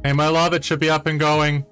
Hey, my love, it should be up and going.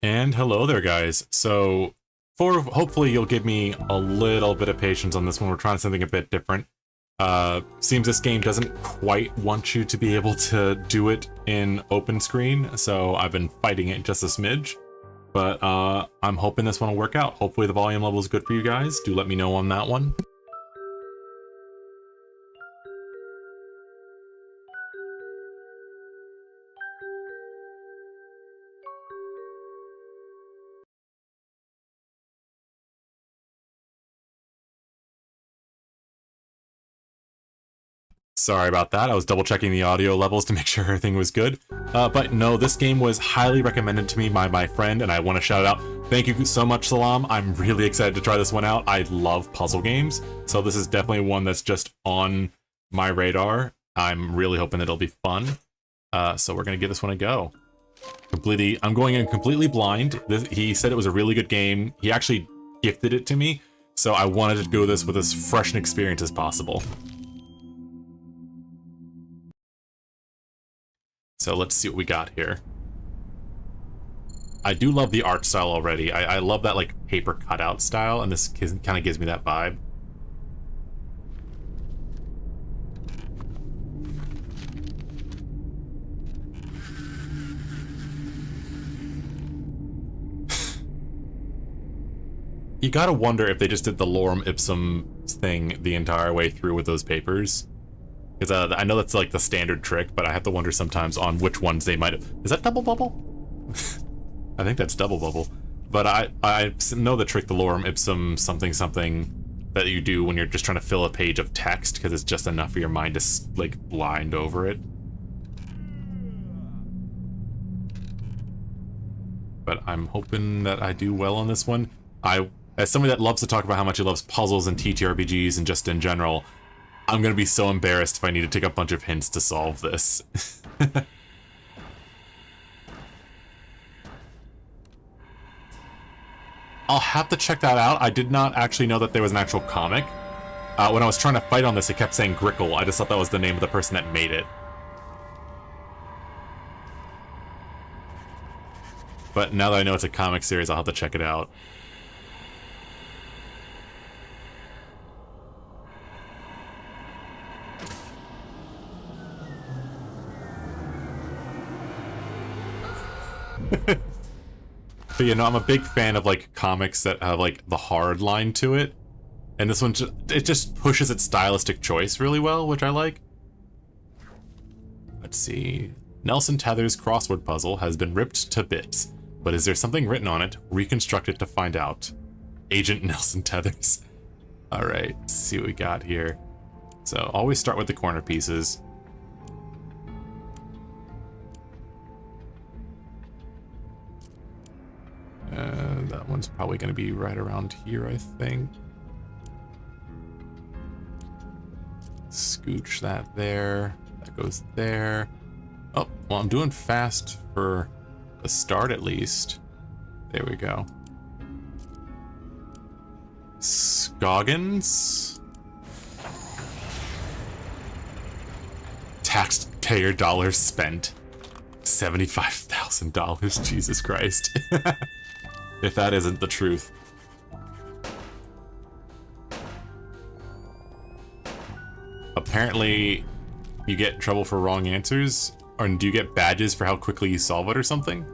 And hello there, guys. So hopefully you'll give me a little bit of patience on this one. We're trying something a bit different. Seems this game doesn't quite want you to be able to do it in open screen, so I've been fighting it just a smidge. But I'm hoping this one will work out. Hopefully the volume level is good for you guys. Do let me know on that one. Sorry about that, I was double checking the audio levels to make sure everything was good. But no, this game was highly recommended to me by my friend, and I want to shout it out. Thank you so much, Salam. I'm really excited to try this one out. I love puzzle games, so this is definitely one that's just on my radar. I'm really hoping it'll be fun. So we're gonna give this one a go. I'm going in completely blind. He said it was a really good game. He actually gifted it to me, so I wanted to go this with as fresh an experience as possible. So let's see what we got here. I do love the art style already. I love that like paper cutout style, and this kind of gives me that vibe. You gotta wonder if they just did the lorem ipsum thing the entire way through with those papers. Because I know that's like the standard trick, but I have to wonder sometimes on which ones they might have. Is that double bubble? I think that's double bubble. But I know the trick, the lorem ipsum something that you do when you're just trying to fill a page of text, because it's just enough for your mind to like blind over it. But I'm hoping that I do well on this one. As somebody that loves to talk about how much he loves puzzles and TTRPGs and just in general, I'm gonna be so embarrassed if I need to take a bunch of hints to solve this. I'll have to check that out. I did not actually know that there was an actual comic. When I was trying to fight on this, it kept saying Grickle. I just thought that was the name of the person that made it. But now that I know it's a comic series, I'll have to check it out. But you know, I'm a big fan of like comics that have like the hard line to it, and this one it just pushes its stylistic choice really well, which I like. Let's see. Nelson Tether's crossword puzzle has been ripped to bits, but is there something written on it? Reconstruct it to find out. Agent Nelson Tethers. All right, let's see what we got here. So always start with the corner pieces. That one's probably going to be right around here, I think. Scooch that there. That goes there. Oh, well, I'm doing fast for the start at least. There we go. Scoggins? Taxpayer dollars spent. $75,000, Jesus Christ. If that isn't the truth. Apparently, you get in trouble for wrong answers, or do you get badges for how quickly you solve it or something?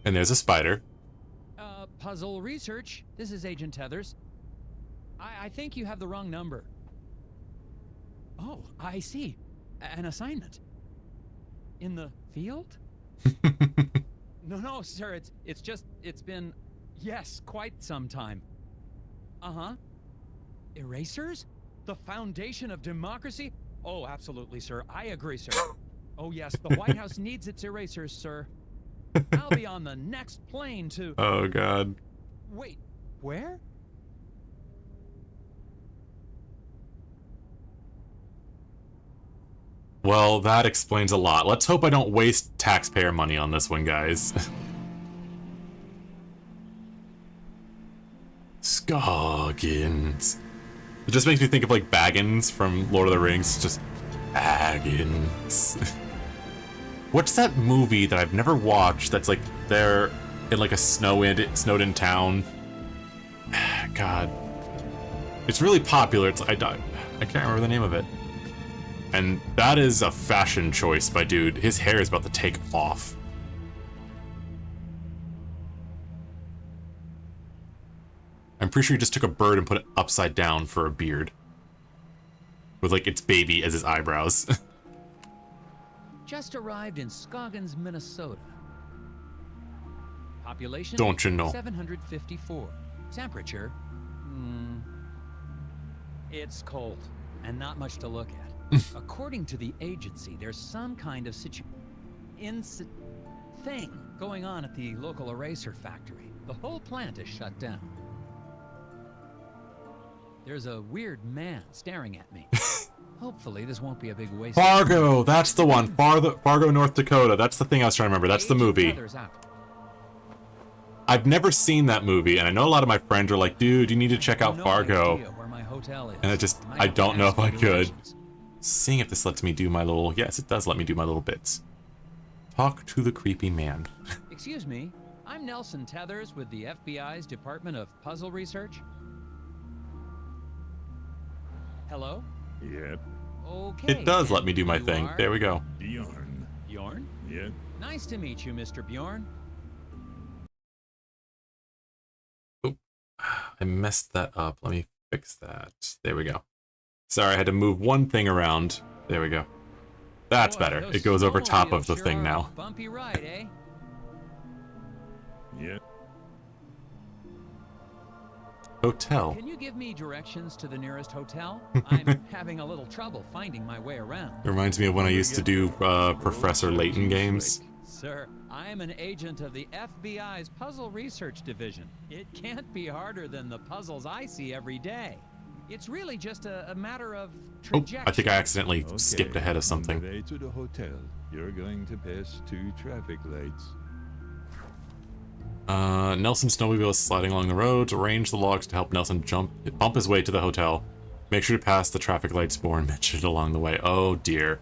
And there's a spider. Puzzle research. This is Agent Tethers. I think you have the wrong number. Oh, I see. An assignment. In the field? No, sir, it's been, yes, quite some time. Uh-huh. Erasers? The foundation of democracy? Oh, absolutely, sir. I agree, sir. Oh, yes, the White House needs its erasers, sir. I'll be on the next plane to... Oh, God. Wait, where? Well, that explains a lot. Let's hope I don't waste taxpayer money on this one, guys. Scoggins. It just makes me think of like Baggins from Lord of the Rings. Just Baggins. What's that movie that I've never watched that's like they're in like a snowed-in town? God. It's really popular. I can't remember the name of it. And that is a fashion choice by dude. His hair is about to take off. I'm pretty sure he just took a bird and put it upside down for a beard. With like its baby as his eyebrows. Just arrived in Scoggins, Minnesota. Population? Don't you know? 754. Temperature? It's cold, and not much to look at. According to the agency, there's some kind of thing going on at the local eraser factory. The whole plant is shut down. There's a weird man staring at me. Hopefully this won't be a big waste. Fargo, that's the one. Fargo, North Dakota. That's the thing I was trying to remember. That's the movie. I've never seen that movie, and I know a lot of my friends are like, dude, you need to check out Fargo. Where my hotel is. And I don't know if I could. Seeing if this lets me do my little... Yes, it does let me do my little bits. Talk to the creepy man. Excuse me, I'm Nelson Tethers with the FBI's Department of Puzzle Research. Hello? Yep. Okay. It does let me do my thing. There we go. Bjorn. Bjorn? Yep. Nice to meet you, Mr. Bjorn. Oh, I messed that up. Let me fix that. There we go. Sorry, I had to move one thing around. There we go. That's better. It goes over top of the thing now. Bumpy ride, eh? Yep. Hotel. Can you give me directions to the nearest hotel? I'm having a little trouble finding my way around. It reminds me of when I used to do Professor Layton games. Sir, I'm an agent of the FBI's Puzzle Research Division. It can't be harder than the puzzles I see every day. It's really just a matter of trajectory. Oh, I think I accidentally skipped ahead of On something. the way to the hotel, you're going to pass 2 traffic lights. Nelson snowmobile is sliding along the road. Arrange the logs to help Nelson bump his way to the hotel. Make sure to pass the traffic lights Bourne mentioned along the way. Oh dear.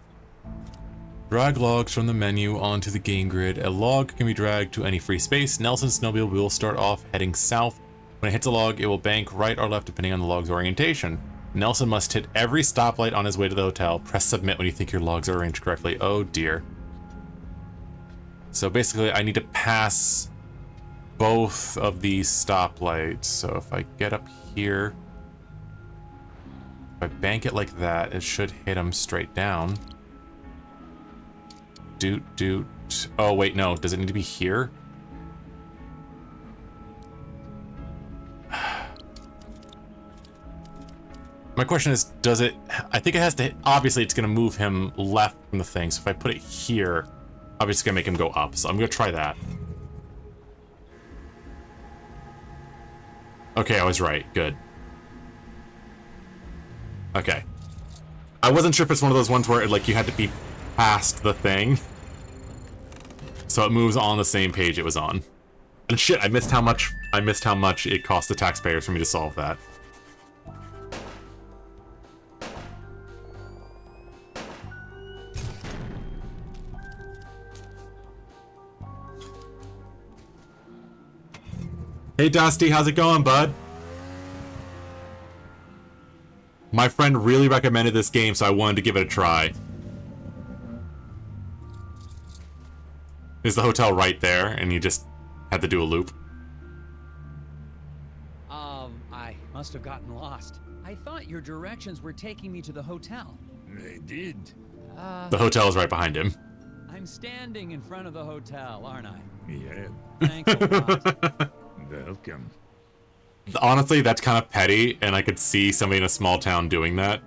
Drag logs from the menu onto the game grid. A log can be dragged to any free space. Nelson's snowmobile will start off heading south. When it hits a log, it will bank right or left depending on the log's orientation. Nelson must hit every stoplight on his way to the hotel. Press submit when you think your logs are arranged correctly. Oh dear. So basically I need to pass both of these stoplights. So if I get up here, if I bank it like that, it should hit them straight down. Doot. Oh wait, no. Does it need to be here? My question is, does it... I think it has to... Obviously, it's going to move him left from the thing. So if I put it here, obviously it's going to make him go up. So I'm going to try that. Okay, I was right. Good. Okay. I wasn't sure if it's one of those ones where like you had to be past the thing. So it moves on the same page it was on. And shit, I missed how much it cost the taxpayers for me to solve that. Hey Dusty, how's it going, bud? My friend really recommended this game, so I wanted to give it a try. Is the hotel right there, and you just had to do a loop? I must have gotten lost. I thought your directions were taking me to the hotel. They did. The hotel is right behind him. I'm standing in front of the hotel, aren't I? Yeah. Thanks a lot. Welcome. Honestly, that's kind of petty, and I could see somebody in a small town doing that.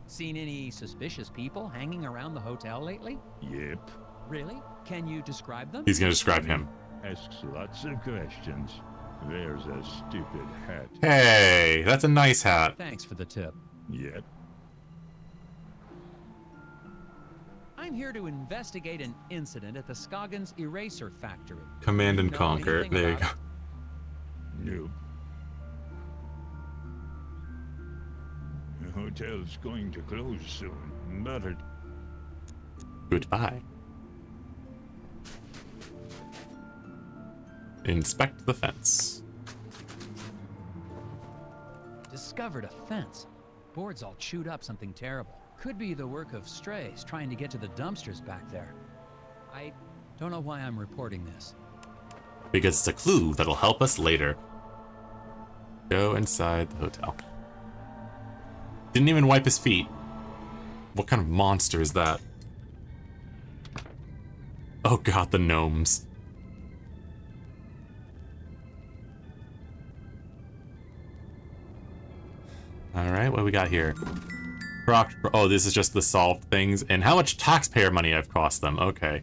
Seen any suspicious people hanging around the hotel lately? Yep. Really? Can you describe them? He's gonna describe him. Asks lots of questions. There's a stupid hat. Hey, that's a nice hat. Thanks for the tip. Yep. I'm here to investigate an incident at the Scoggins Eraser Factory. Command and Know conquer. anything There you about go. Nope. The hotel's going to close soon, but Goodbye. Inspect the fence. Discovered a fence. Boards all chewed up, something terrible. Could be the work of strays trying to get to the dumpsters back there. I don't know why I'm reporting this. Because it's a clue that'll help us later. Go inside the hotel. Didn't even wipe his feet. What kind of monster is that? Oh god, the gnomes. Alright, what do we got here? Oh, this is just the solved things and how much taxpayer money I've cost them. Okay.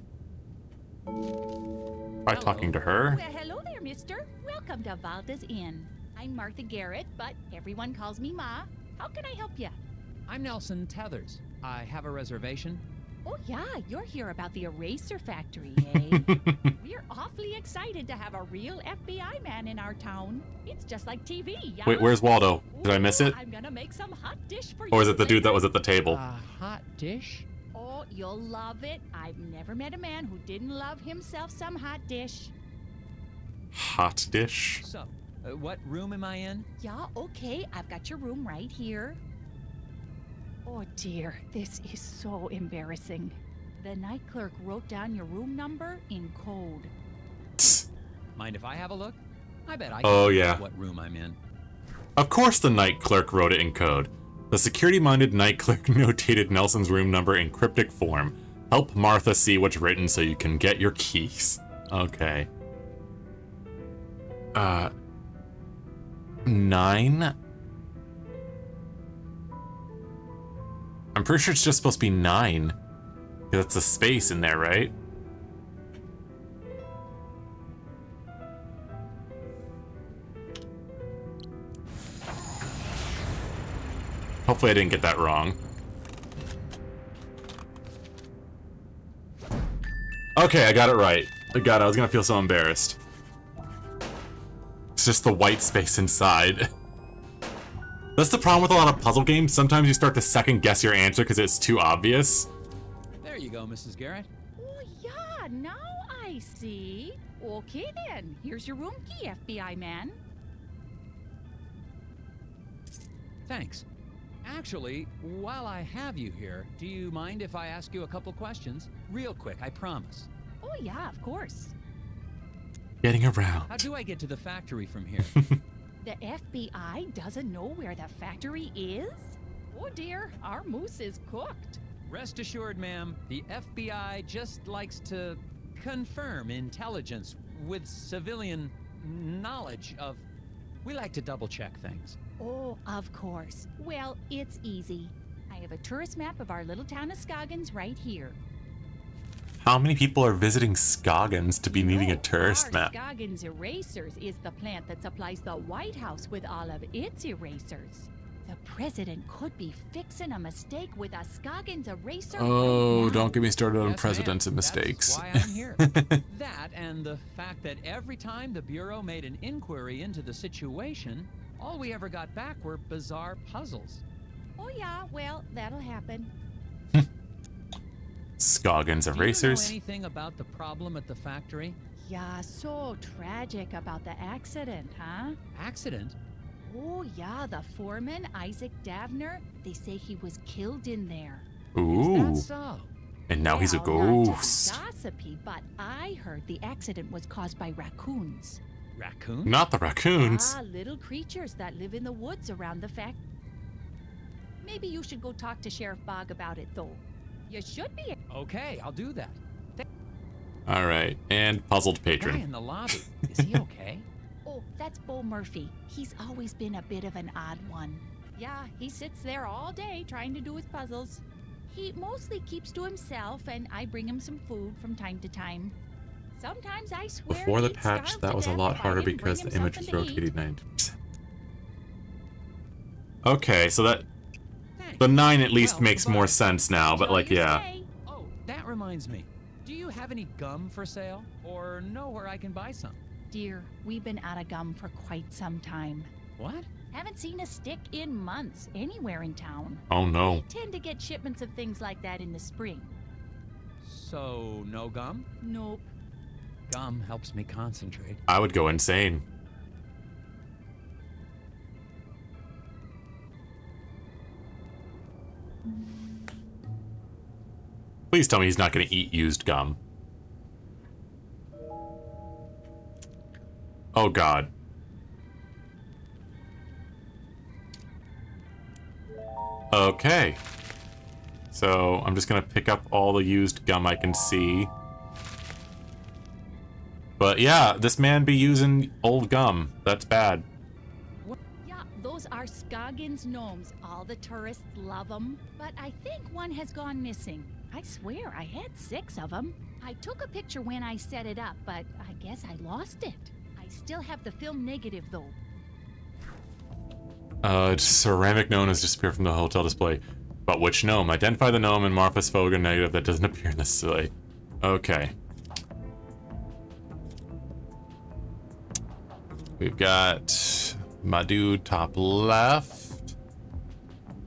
Try talking to her. Well, hello there, mister. Welcome to Valda's Inn. I'm Martha Garrett, but everyone calls me Ma. How can I help you? I'm Nelson Tethers. I have a reservation. Oh, yeah, you're here about the eraser factory, eh? We're awfully excited to have a real FBI man in our town. It's just like TV, yeah? Wait, where's Waldo? Did I miss it? I'm gonna make some hot dish for you. Or is it the dude that was at the table? A hot dish? Oh, you'll love it. I've never met a man who didn't love himself some hot dish. Hot dish? So, what room am I in? Yeah, okay, I've got your room right here. Oh dear, this is so embarrassing. The night clerk wrote down your room number in code. Mind if I have a look? I bet I Oh, can yeah. guess what room I'm in. Of course the night clerk wrote it in code. The security-minded night clerk notated Nelson's room number in cryptic form. Help Martha see what's written so you can get your keys. Okay. 9? I'm pretty sure it's just supposed to be 9. That's a space in there, right? Hopefully I didn't get that wrong. Okay, I got it right. I got it. I was gonna feel so embarrassed. It's just the white space inside. That's the problem with a lot of puzzle games. Sometimes you start to second guess your answer because it's too obvious. There you go, Mrs. Garrett. Oh, yeah, now I see. Okay, then. Here's your room key, FBI man. Thanks. Actually, while I have you here, do you mind if I ask you a couple questions? Real quick, I promise. Oh, yeah, of course. Getting around. How do I get to the factory from here? The FBI doesn't know where the factory is? Oh, dear, our moose is cooked. Rest assured, ma'am, the FBI just likes to confirm intelligence with civilian knowledge of... We like to double-check things. Oh, of course. Well, it's easy. I have a tourist map of our little town of Scoggins right here. How many people are visiting Scoggins to be needing a tourist our map? Scoggins Erasers is the plant that supplies the White House with all of its erasers. The president could be fixing a mistake with a Scoggins eraser. Oh, right now. don't get me started on Yes, presidents ma'am. and mistakes. That's why I'm here. That and the fact that every time the Bureau made an inquiry into the situation, all we ever got back were bizarre puzzles. Oh yeah, well, that'll happen. Scoggins erasers. Do you know anything about the problem at the factory? Yeah, so tragic about the accident, huh? Accident? Oh yeah, the foreman, Isaac Davner, they say he was killed in there. Ooh. Is that so? And now he's a Well, not to be ghost. gossipy, but I heard the accident was caused by raccoons. Raccoon? Not the raccoons. Ah, little creatures that live in the woods around the fact. Maybe you should go talk to Sheriff Bog about it, though. You should be. Okay, I'll do that. All right, and puzzled Guy patron. in the lobby. Is he okay? Oh, that's Bo Murphy. He's always been a bit of an odd one. Yeah, he sits there all day trying to do his puzzles. He mostly keeps to himself, and I bring him some food from time to time. Sometimes I swear Before the he'd patch, starve that to was a death lot if I harder didn't bring because him the image was something to eat. rotated 90%. Okay, so that Thanks. the 9 at least Well, makes goodbye. more sense now, but Enjoy like, your yeah. stay. Oh, that reminds me. Do you have any gum for sale? Or know where I can buy some? Dear, we've been out of gum for quite some time. What? Haven't seen a stick in months anywhere in town. Oh no. We tend to get shipments of things like that in the spring. So, no gum? Nope. Gum helps me concentrate. I would go insane. Please tell me he's not going to eat used gum. Oh, God. Okay. So, I'm just going to pick up all the used gum I can see. But yeah, this man be using old gum. That's bad. Yeah, those are Scoggins gnomes. All the tourists love them. But I think one has gone missing. I swear I had 6 of them. I took a picture when I set it up, but I guess I lost it. I still have the film negative, though. Ceramic gnome has disappeared from the hotel display. But which gnome? Identify the gnome in Marfa's photo negative that doesn't appear in the display. Okay. We've got my dude top left.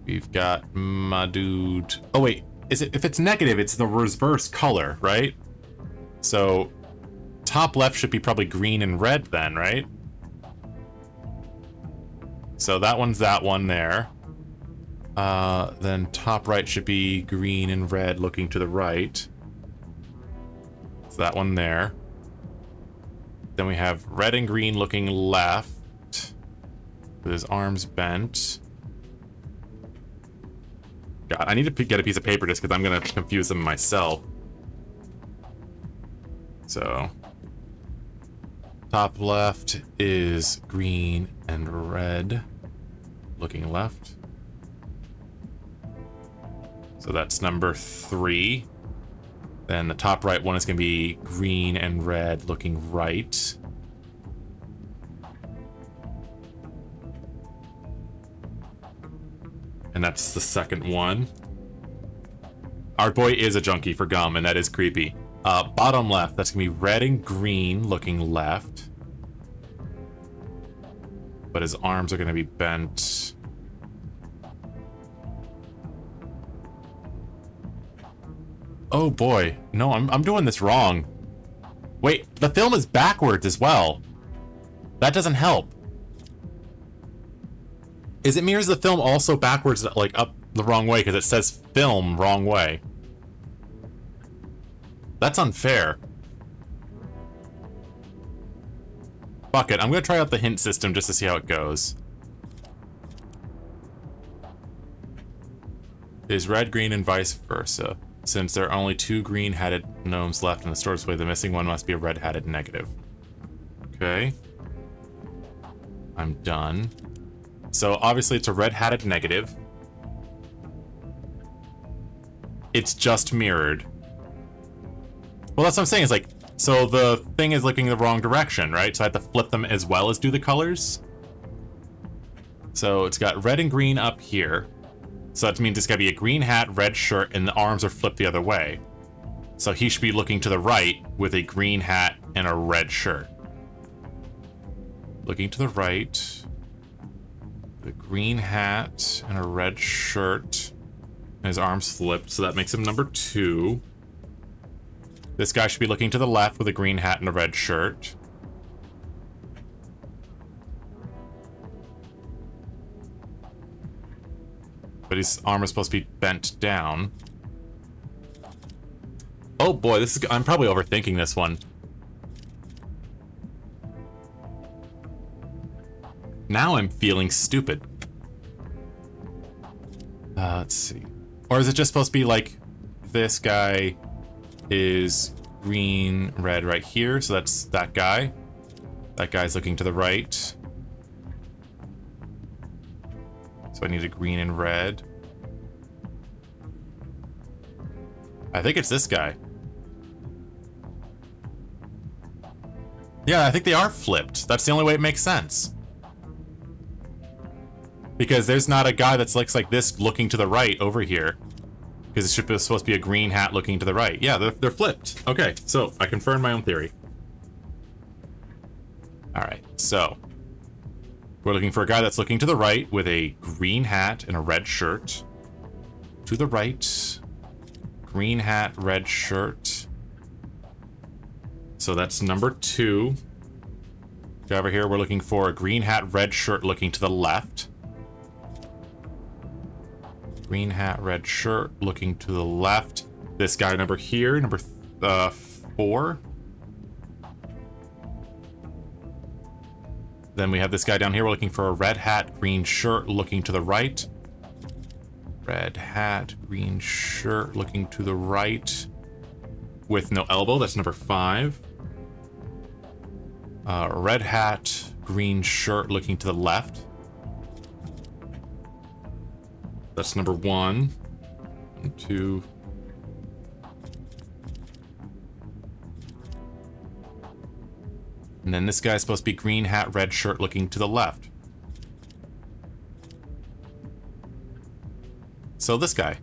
We've got my dude... Oh, wait. Is it, if it's negative, it's the reverse color, right? So, top left should be probably green and red then, right? So that one's that one there. Then top right should be green and red looking to the right. So that one there. Then we have red and green looking left with his arms bent. God, I need to get a piece of paper just because I'm going to confuse them myself. So, top left is green and red looking left. So that's number 3. Then the top right one is going to be green and red looking right. And that's the second one. Our boy is a junkie for gum, and that is creepy. Bottom left, that's going to be red and green looking left. But his arms are going to be bent. Oh boy, no, I'm doing this wrong. Wait, the film is backwards as well. That doesn't help. Is it mirrors the film also backwards, like up the wrong way, because it says film wrong way? That's unfair. Fuck it, I'm gonna try out the hint system just to see how it goes. Is red, green, and vice versa. Since there are only 2 green-hatted gnomes left in the store display, the missing one must be a red-hatted negative. Okay. I'm done. So obviously it's a red-hatted negative. It's just mirrored. Well, that's what I'm saying, is like, so the thing is looking the wrong direction, right? So I have to flip them as well as do the colors. So it's got red and green up here. So that means it's got to be a green hat, red shirt, and the arms are flipped the other way. So he should be looking to the right with a green hat and a red shirt. Looking to the right. The green hat and a red shirt. And his arms flipped, so that makes him number 2. This guy should be looking to the left with a green hat and a red shirt. But his arm is supposed to be bent down. Oh boy, this is... I'm probably overthinking this one. Now I'm feeling stupid. Let's see. Or is it just supposed to be like... This guy is green, red right here, so that's that guy. That guy's looking to the right. So I need a green and red. I think it's this guy. Yeah, I think they are flipped. That's the only way it makes sense. Because there's not a guy that looks like this looking to the right over here. Because it should be supposed to be a green hat looking to the right. Yeah, they're flipped. Okay, so I confirmed my own theory. Alright, so we're looking for a guy that's looking to the right with a green hat and a red shirt. To the right. green hat, red shirt. So that's number 2. Go over here, we're looking for a green hat, red shirt looking to the left. Green hat, red shirt looking to the left. This guy number here, number 4. Then we have this guy down here. We're looking for a red hat, green shirt looking to the right. Red hat, green shirt looking to the right with no elbow. That's number 5. Red hat, green shirt looking to the left. That's number 1. 1, 2. And then this guy's supposed to be green hat, red shirt looking to the left. So this guy.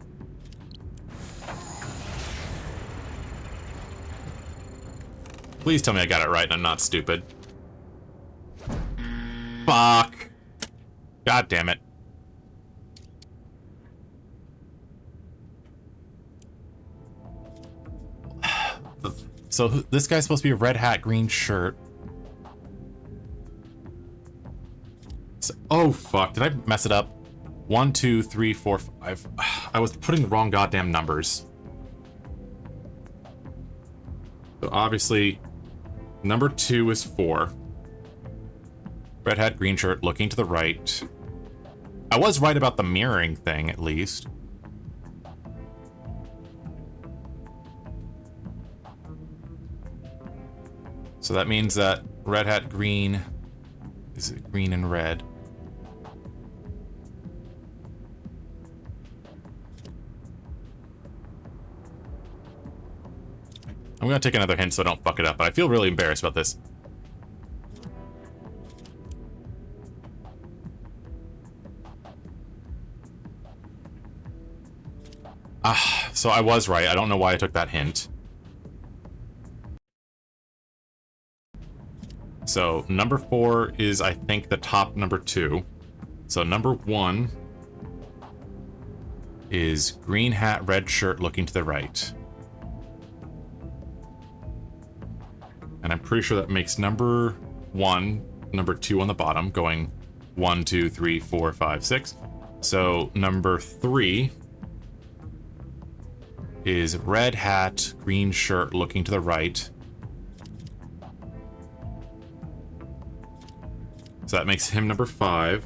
Please tell me I got it right and I'm not stupid. Fuck. God damn it. So this guy's supposed to be a red hat, green shirt. So, oh fuck, did I mess it up? 1, 2, 3, 4, 5. I was putting the wrong goddamn numbers. So obviously, number 2 is 4. Red hat, green shirt, looking to the right. I was right about the mirroring thing, at least. So that means that red hat, green... Is it green and red? I'm gonna take another hint so I don't fuck it up, but I feel really embarrassed about this. So I was right. I don't know why I took that hint. So number 4 is, I think, the top number 2. So number 1 is green hat, red shirt looking to the right. And I'm pretty sure that makes number 1, number 2 on the bottom, going 1, 2, 3, 4, 5, 6. So number 3 is red hat, green shirt looking to the right. So that makes him number 5.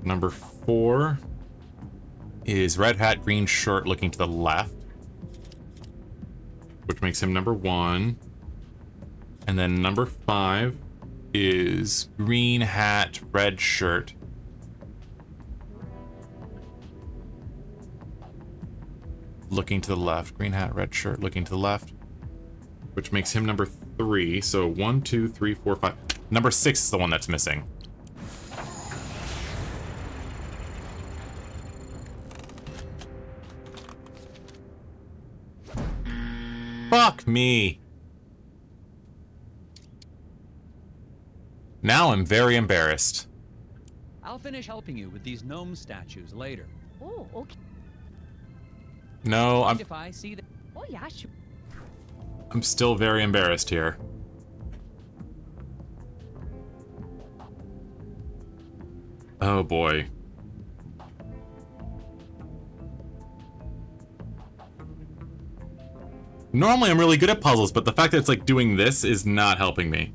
Number 4 is red hat, green shirt looking to the left, which makes him number 1. And then number 5 is green hat, red shirt looking to the left. Green hat, red shirt looking to the left, which makes him number 3. So 1, 2, 3, 4, 5. Number 6 is the one that's missing. Fuck me. Now I'm very embarrassed. I'll finish helping you with these gnome statues later. Oh, okay. No, If I see that. Oh, yeah, sure. I'm still very embarrassed here. Oh boy. Normally I'm really good at puzzles, but the fact that it's like doing this is not helping me.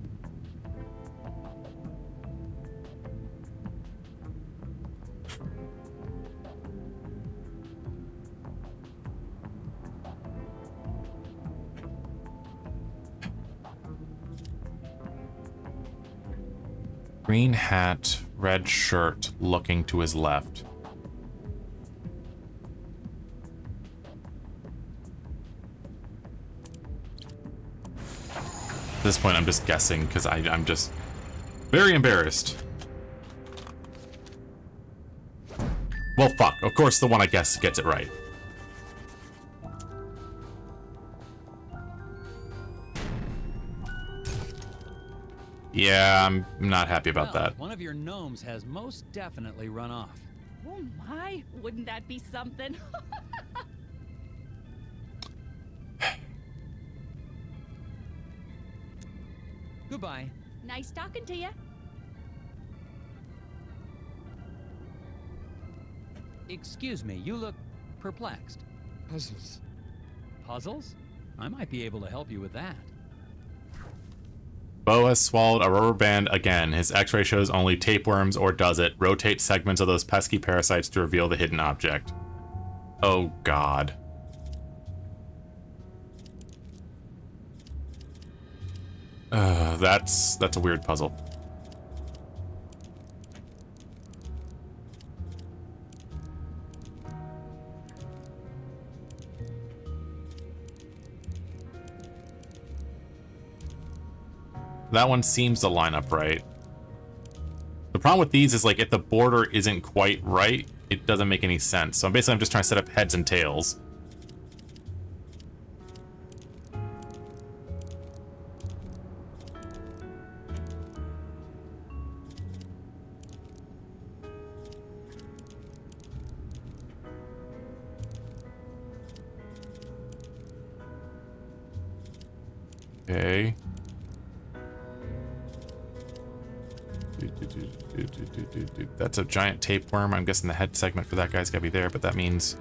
Green hat, red shirt, looking to his left. At this point, I'm just guessing, because I'm just very embarrassed. Well, fuck. Of course, the one I guess gets it right. Yeah, I'm not happy about Well, that. one of your gnomes has most definitely run off. Oh, my. Wouldn't that be something? Goodbye. Nice talking to you. Excuse me, you look perplexed. Puzzles. Puzzles? I might be able to help you with that. Bo has swallowed a rubber band again. His x-ray shows only tapeworms, or does it? Rotate segments of those pesky parasites to reveal the hidden object. Oh, God. That's a weird puzzle. That one seems to line up right. The problem with these is, like, if the border isn't quite right, it doesn't make any sense. So basically I'm just trying to set up heads and tails. Okay. That's a giant tapeworm. I'm guessing the head segment for that guy's gotta be there, but that means...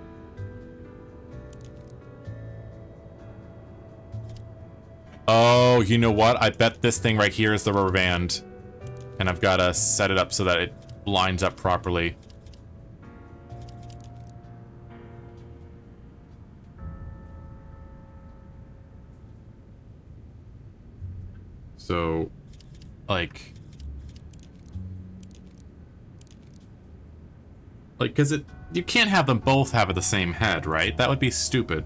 Oh, you know what? I bet this thing right here is the rubber band. And I've gotta set it up so that it lines up properly. So, like, because you can't have them both have the same head, right? That would be stupid.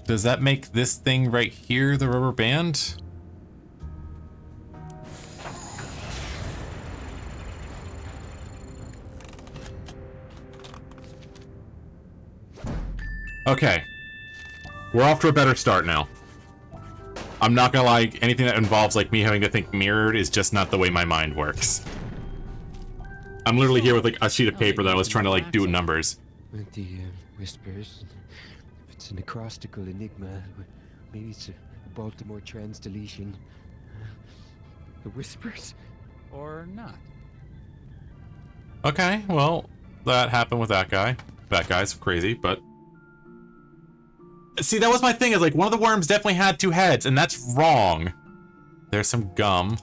Does that make this thing right here the rubber band? Okay. We're off to a better start now. I'm not gonna lie, anything that involves, like, me having to think mirrored is just not the way my mind works. I'm literally here with, like, a sheet of paper that I was trying to, like, do numbers. The whispers. It's an acrostical enigma. Maybe it's a Baltimore trans deletion. The whispers? Or not. Okay, well, that happened with that guy. That guy's crazy, but... See, that was my thing, is like, one of the worms definitely had two heads, and that's wrong. There's some gum.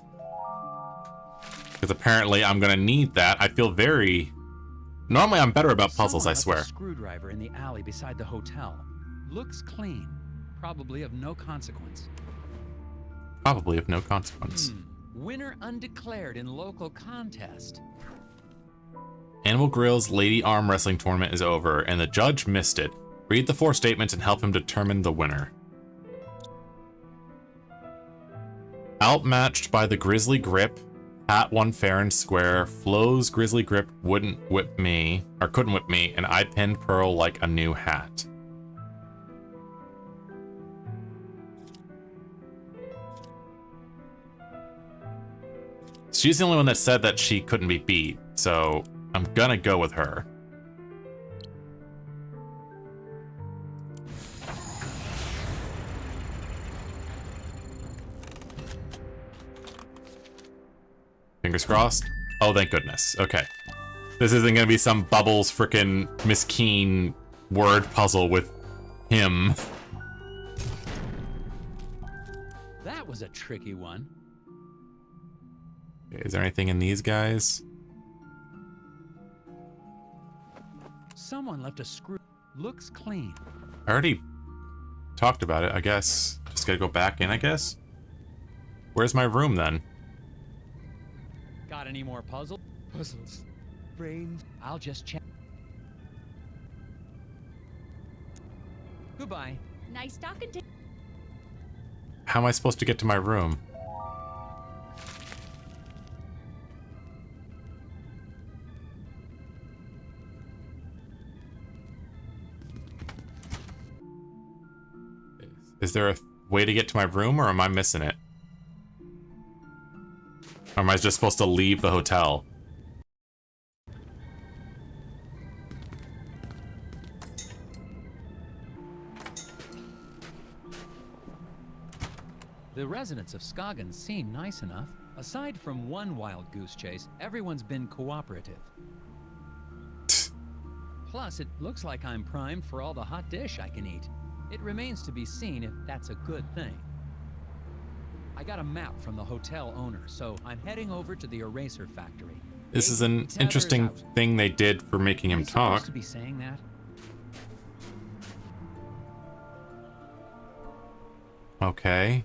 Because apparently I'm gonna need that. I feel very... Normally I'm better about puzzles, I swear. A screwdriver in the alley beside the hotel. Looks clean. Probably of no consequence. Probably of no consequence. Winner undeclared in local contest. Animal Grill's Lady Arm Wrestling Tournament is over, and the judge missed it. Read the 4 statements and help him determine the winner. Outmatched by the Grizzly Grip, Hat won fair and square, Flo's Grizzly Grip couldn't whip me, and I pinned Pearl like a new hat. She's the only one that said that she couldn't be beat, so I'm gonna go with her. Fingers crossed. Oh, thank goodness. Okay. This isn't gonna be some Bubbles frickin' Miss Keen word puzzle with him. That was a tricky one. Okay, is there anything in these guys? Someone left a screw. Looks clean. I already talked about it, I guess. Just gotta go back in, I guess? Where's my room, then? Got any more puzzles? Puzzles. Brains. I'll just check. Goodbye. Nice talking to you. How am I supposed to get to my room? Is there a way to get to my room, or am I missing it? Or am I just supposed to leave the hotel? The residents of Skagen seem nice enough. Aside from one wild goose chase, everyone's been cooperative. Plus, it looks like I'm primed for all the hot dish I can eat. It remains to be seen if that's a good thing. I got a map from the hotel owner, so I'm heading over to the eraser factory. This is an interesting thing they did for making him talk. Supposed to be saying that? Okay.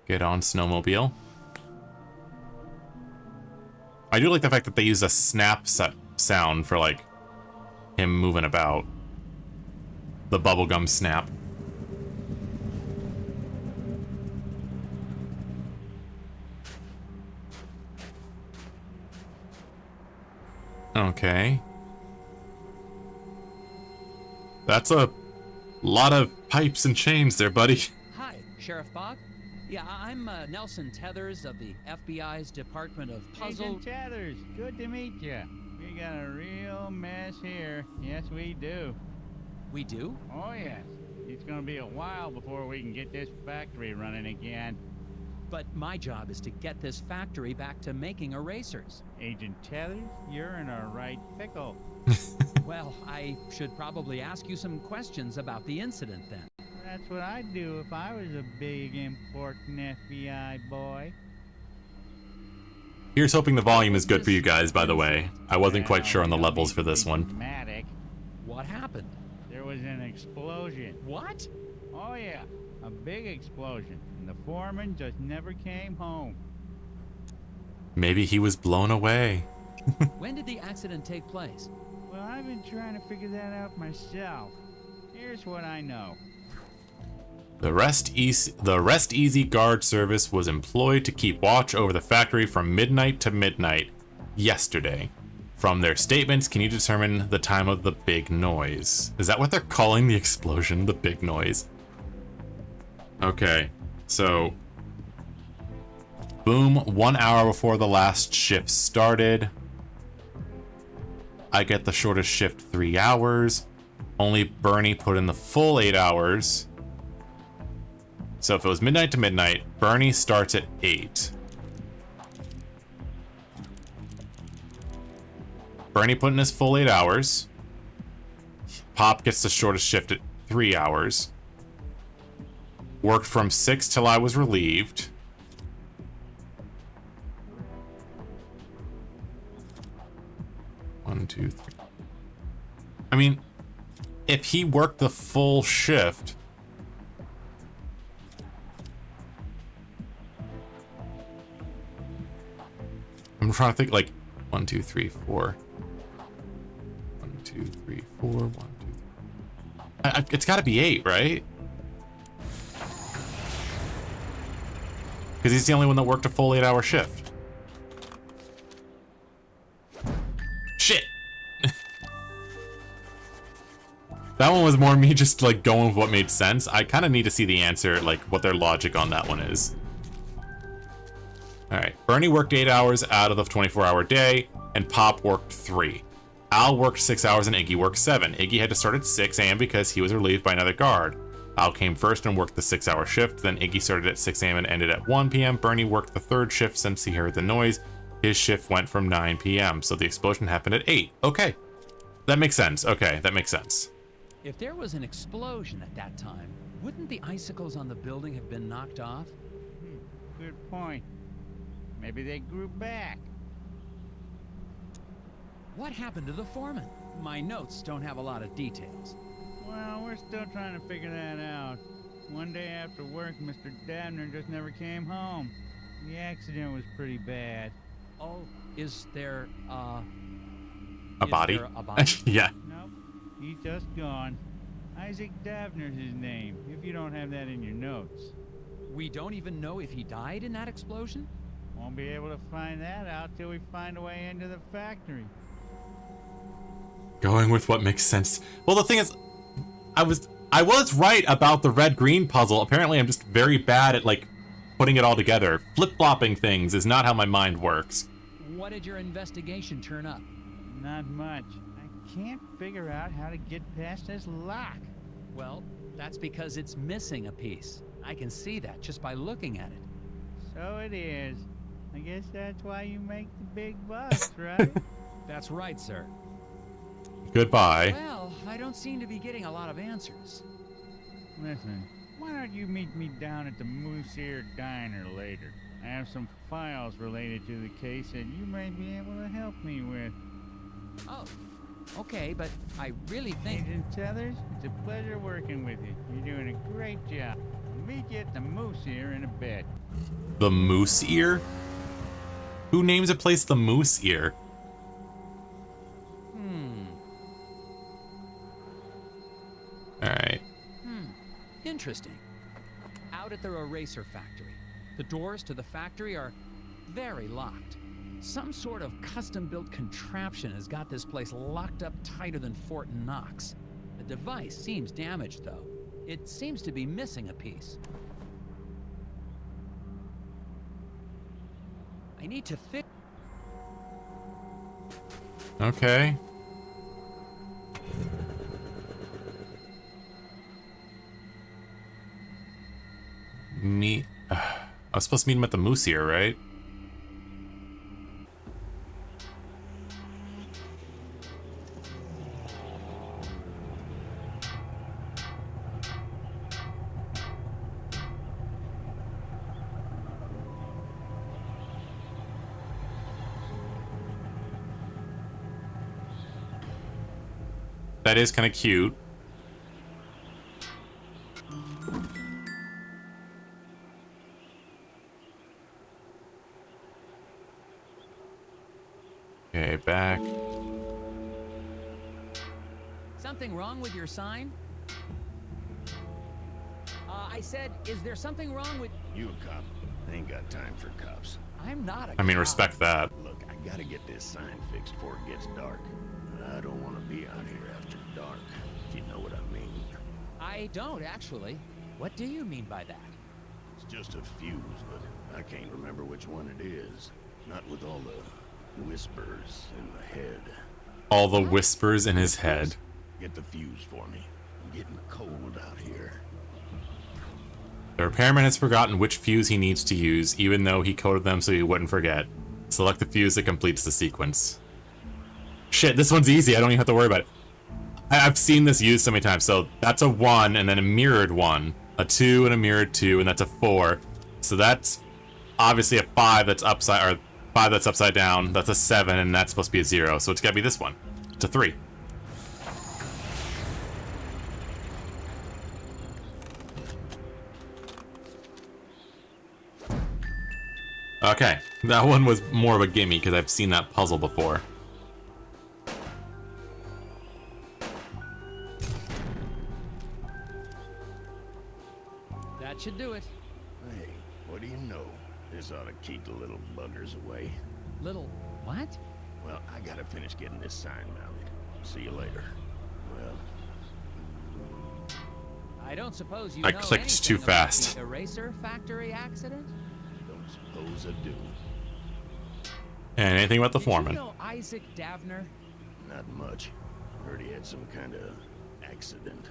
Get on snowmobile. I do like the fact that they use a snap sound for, like, him moving about. The bubblegum snap. Okay. That's a lot of pipes and chains there, buddy. Hi, Sheriff Bog. Yeah, I'm Nelson Tethers of the FBI's Department of Puzzle... Agent Tethers, good to meet you. We got a real mess here. Yes, we do. We do? Oh, yes. It's gonna be a while before we can get this factory running again. But my job is to get this factory back to making erasers. Agent Tethers, you're in a right pickle. Well, I should probably ask you some questions about the incident then. That's what I'd do if I was a big, important FBI boy. Here's hoping the volume is good for you guys, by the way. I wasn't quite sure on the levels for this one. Dramatic. What happened? There was an explosion. What? Oh, yeah. A big explosion. And the foreman just never came home. Maybe he was blown away. When did the accident take place? Well, I've been trying to figure that out myself. Here's what I know. The Rest Easy Guard Service was employed to keep watch over the factory from midnight to midnight yesterday. From their statements, can you determine the time of the big noise? Is that what they're calling the explosion, the big noise? Okay, so... Boom, 1 hour before the last shift started. I get the shortest shift 3 hours. Only Bernie put in the full 8 hours. So if it was midnight to midnight, Bernie starts at 8. Bernie put in his full 8 hours. Pop gets the shortest shift at 3 hours. Worked from 6 till I was relieved. One, two, three. I mean, if he worked the full shift... I'm trying to think, like, 1, 2, 3, 4. 1, 2, 3, 4. 1, 2, 3. It's got to be 8, right? Because he's the only one that worked a full 8-hour shift. Shit! That one was more me just, like, going with what made sense. I kind of need to see the answer, like, what their logic on that one is. Alright, Bernie worked 8 hours out of the 24-hour day, and Pop worked 3. Al worked 6 hours and Iggy worked 7. Iggy had to start at 6 a.m. because he was relieved by another guard. Al came first and worked the 6-hour shift, then Iggy started at 6 a.m. and ended at 1 p.m. Bernie worked the third shift since he heard the noise. His shift went from 9 p.m., so the explosion happened at 8. Okay, that makes sense. Okay, that makes sense. If there was an explosion at that time, wouldn't the icicles on the building have been knocked off? Good point. Maybe they grew back. What happened to the foreman? My notes don't have a lot of details. Well, we're still trying to figure that out. One day after work, Mr. Dabner just never came home. The accident was pretty bad. Oh, is there, A body? There a body? Yeah. Nope, he's just gone. Isaac Davner's his name, if you don't have that in your notes. We don't even know if he died in that explosion? Won't be able to find that out till we find a way into the factory. Going with what makes sense. Well, the thing is, I was right about the red-green puzzle. Apparently, I'm just very bad at, like, putting it all together. Flip-flopping things is not how my mind works. What did your investigation turn up? Not much. I can't figure out how to get past this lock. Well, that's because it's missing a piece. I can see that just by looking at it. So it is. I guess that's why you make the big bucks, right? That's right, sir. Goodbye. Well, I don't seem to be getting a lot of answers. Listen, why don't you meet me down at the Moose Ear Diner later? I have some files related to the case that you might be able to help me with. Oh, okay, but I really think... Agent Tethers, it's a pleasure working with you. You're doing a great job. I'll meet you at the Moose Ear in a bit. The Moose Ear? Who names a place the Moose Ear? Alright. Interesting. Out at the eraser factory. The doors to the factory are very locked. Some sort of custom-built contraption has got this place locked up tighter than Fort Knox. The device seems damaged, though. It seems to be missing a piece. I need to fix... Okay. I was supposed to meet him at the Moose Ear, right? That is kind of cute. Okay, back. Something wrong with your sign? I said, is there something wrong with... You a cop? I ain't got time for cops. I'm not a I mean, cop. respect that. Look, I gotta get this sign fixed before it gets dark. I don't want to be out here after dark, if you know what I mean. I don't, actually. What do you mean by that? It's just a fuse, but I can't remember which one it is. Not with all the whispers in the head. All the whispers in his head. Get the fuse for me. I'm getting cold out here. The repairman has forgotten which fuse he needs to use, even though he coded them so he wouldn't forget. Select the fuse that completes the sequence. Shit, this one's easy. I don't even have to worry about it. I've seen this used so many times. So that's a 1 and then a mirrored 1. A 2 and a mirrored 2, and that's a 4. So that's obviously a 5 that's upside, or 5 that's upside down. That's a 7, and that's supposed to be a 0. So it's gotta be this one. It's a 3. Okay, that one was more of a gimme because I've seen that puzzle before. That should do it. Hey, what do you know? This ought to keep the little buggers away. Little... what? Well, I gotta finish getting this sign mounted. See you later. Well, I don't suppose you I know clicked too anything about fast. the eraser factory accident? don't suppose I do. And anything about the Did foreman. you know Isaac Davner? Not much. Heard he had some kind of accident.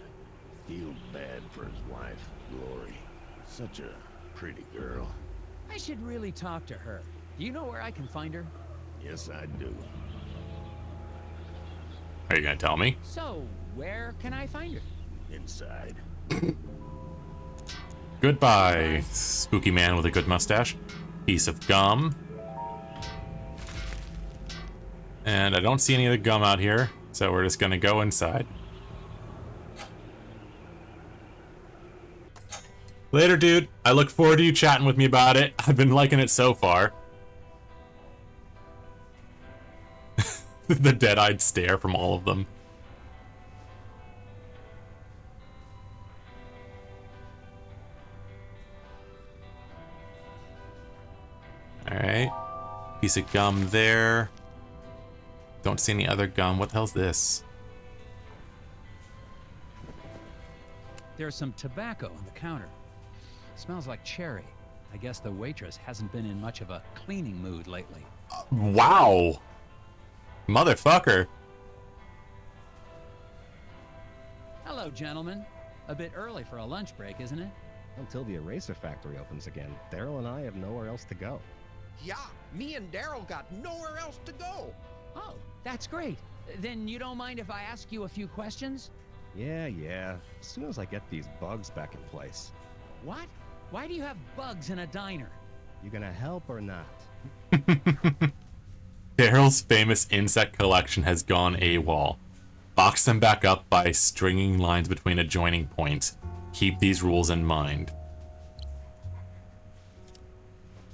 Feel bad for his wife, Lori. Such a pretty girl. I should really talk to her. Do you know where I can find her? Yes, I do. Are you gonna tell me? So, where can I find her? Inside. Goodbye, spooky man with a good mustache. Piece of gum. And I don't see any of the gum out here, so we're just gonna go inside. Later, dude. I look forward to you chatting with me about it. I've been liking it so far. The dead-eyed stare from all of them. Alright. Piece of gum there. Don't see any other gum. What the hell's this? There's some tobacco on the counter. Smells like cherry. I guess the waitress hasn't been in much of a cleaning mood lately. Wow! Motherfucker. Hello, gentlemen. A bit early for a lunch break, isn't it? Until the eraser factory opens again, Daryl and I have nowhere else to go. Yeah, me and Daryl got nowhere else to go. Oh, that's great. Then you don't mind if I ask you a few questions? Yeah. As soon as I get these bugs back in place. What? Why do you have bugs in a diner? You gonna help or not? Daryl's famous insect collection has gone AWOL. Box them back up by stringing lines between adjoining points. Keep these rules in mind.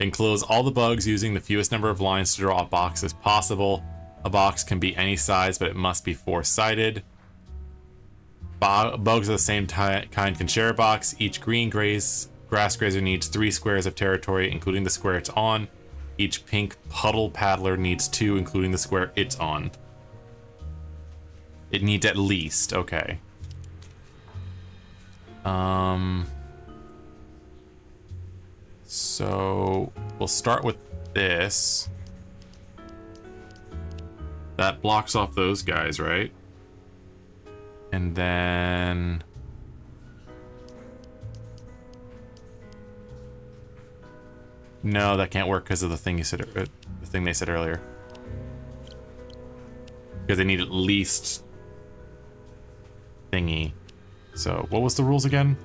Enclose all the bugs using the fewest number of lines to draw a box as possible. A box can be any size, but it must be 4-sided. Bugs of the same kind can share a box. Each green grass grazer needs 3 squares of territory, including the square it's on. Each pink puddle paddler needs 2, including the square it's on. It needs at least, okay. So we'll start with this. That blocks off those guys, right? And then no, that can't work because of the thing you said, the thing they said earlier. Because they need at least thingy. So what was the rules again?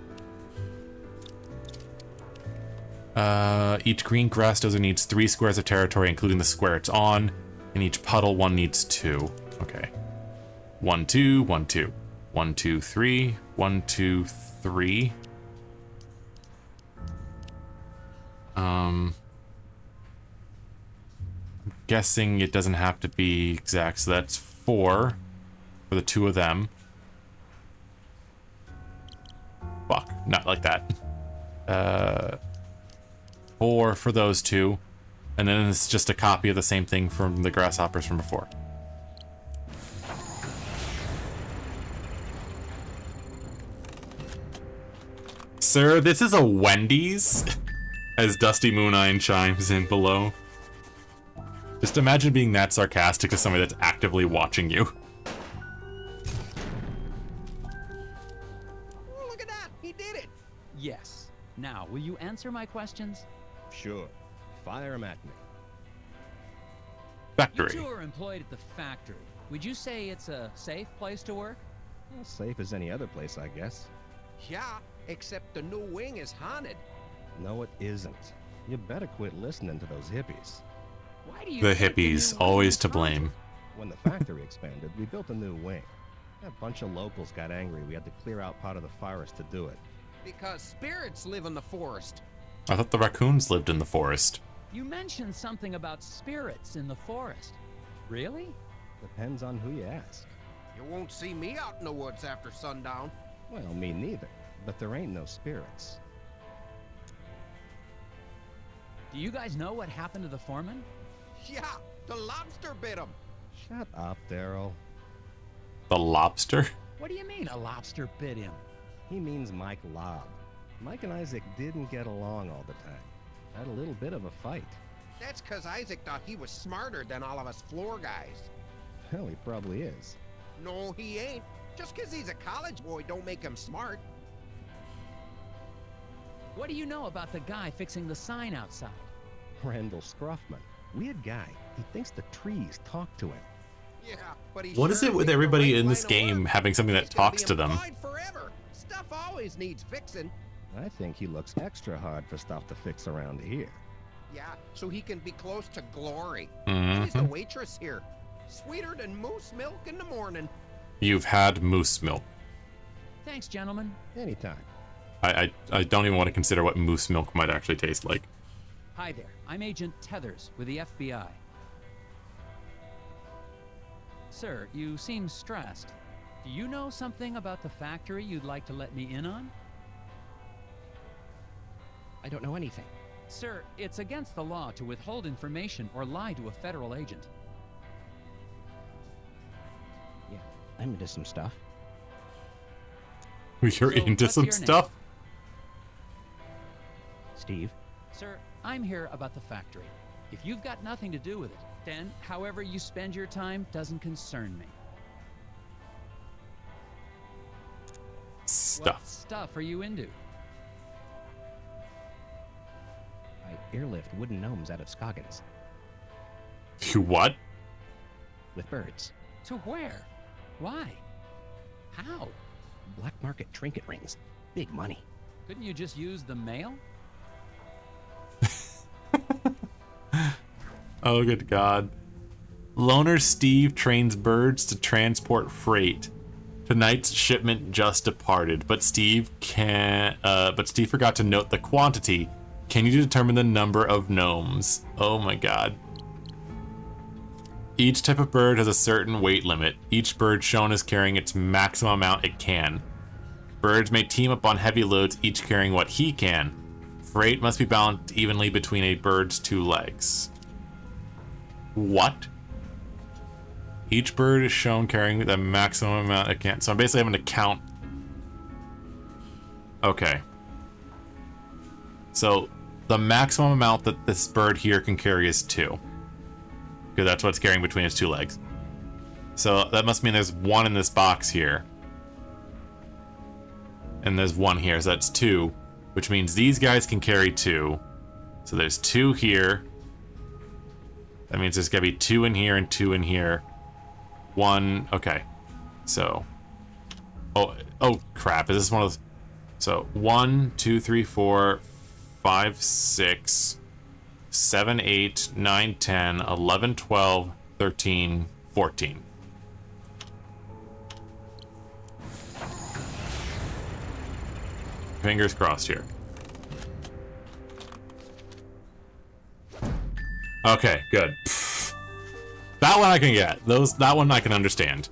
Each green grass dozer needs 3 squares of territory, including the square it's on, and each puddle one needs 2. Okay. 1, 2, 1, 2. 1, 2, 3. 1, 2, 3. I'm guessing it doesn't have to be exact, so that's 4 for the 2 of them. Fuck, not like that. 4 for those 2, and then it's just a copy of the same thing from the grasshoppers from before. Sir, this is a Wendy's? As Dusty Moonine chimes in below. Just imagine being that sarcastic to somebody that's actively watching you. Oh, look at that! He did it! Yes. Now, will you answer my questions? Sure. Fire 'em at me. Factory. You two are employed at the factory. Would you say it's a safe place to work? Well, safe as any other place, I guess. Yeah, except the new wing is haunted. No, it isn't. You better quit listening to those hippies. Why do you The think hippies, new wing always is to haunted? blame. When the factory expanded, we built a new wing. A bunch of locals got angry. We had to clear out part of the forest to do it. Because spirits live in the forest. I thought the raccoons lived in the forest. You mentioned something about spirits in the forest. Really? Depends on who you ask. You won't see me out in the woods after sundown. Well, me neither. But there ain't no spirits. Do you guys know what happened to the foreman? Yeah, the lobster bit him. Shut up, Daryl. The lobster? What do you mean a lobster bit him? He means Mike Lobb. Mike and Isaac didn't get along all the time. Had a little bit of a fight. That's because Isaac thought he was smarter than all of us floor guys. Hell, he probably is. No, he ain't. Just because he's a college boy don't make him smart. What do you know about the guy fixing the sign outside? Randall Scruffman. Weird guy. He thinks the trees talk to him. Yeah, but he What is sure it with picked the everybody right in this line of game work. having something that He's gonna talks be to them? employed forever. Stuff always needs fixing. I think he looks extra hard for stuff to fix around here. Yeah, so he can be close to glory. He's the Mhm. waitress here. Sweeter than moose milk in the morning. You've had moose milk. Thanks, gentlemen. Anytime. I don't even want to consider what moose milk might actually taste like. Hi there. I'm Agent Tethers with the FBI. Sir, you seem stressed. Do you know something about the factory you'd like to let me in on? I don't know anything. Sir, it's against the law to withhold information or lie to a federal agent. Yeah, I'm into some stuff. You're So, into what's some your name? stuff? Steve? Sir, I'm here about the factory. If you've got nothing to do with it, then however you spend your time doesn't concern me. What Stuff. stuff are you into? airlift wooden gnomes out of Scoggins. You what? With birds. To where? Why? How? Black market trinket rings. Big money. Couldn't you just use the mail? Oh, good God. Loner Steve trains birds to transport freight. Tonight's shipment just departed, but Steve forgot to note the quantity. Can you determine the number of gnomes? Oh my God. Each type of bird has a certain weight limit. Each bird shown is carrying its maximum amount it can. Birds may team up on heavy loads, each carrying what he can. Freight must be balanced evenly between a bird's 2 legs. What? Each bird is shown carrying the maximum amount it can. So I'm basically having to count. Okay. So the maximum amount that this bird here can carry is 2. Because that's what it's carrying between its 2 legs. So that must mean there's 1 in this box here. And there's 1 here, so that's 2. Which means these guys can carry 2. So there's 2 here. That means there's gotta be 2 in here and 2 in here. 1, okay. So, oh crap, is this one of those? So 1, 2, 3, 4, 5, 6, 7, 8, 9, 10, 11, 12, 13, 14. Fingers crossed here. Okay, good. Pfft. That one I can get. That one I can understand.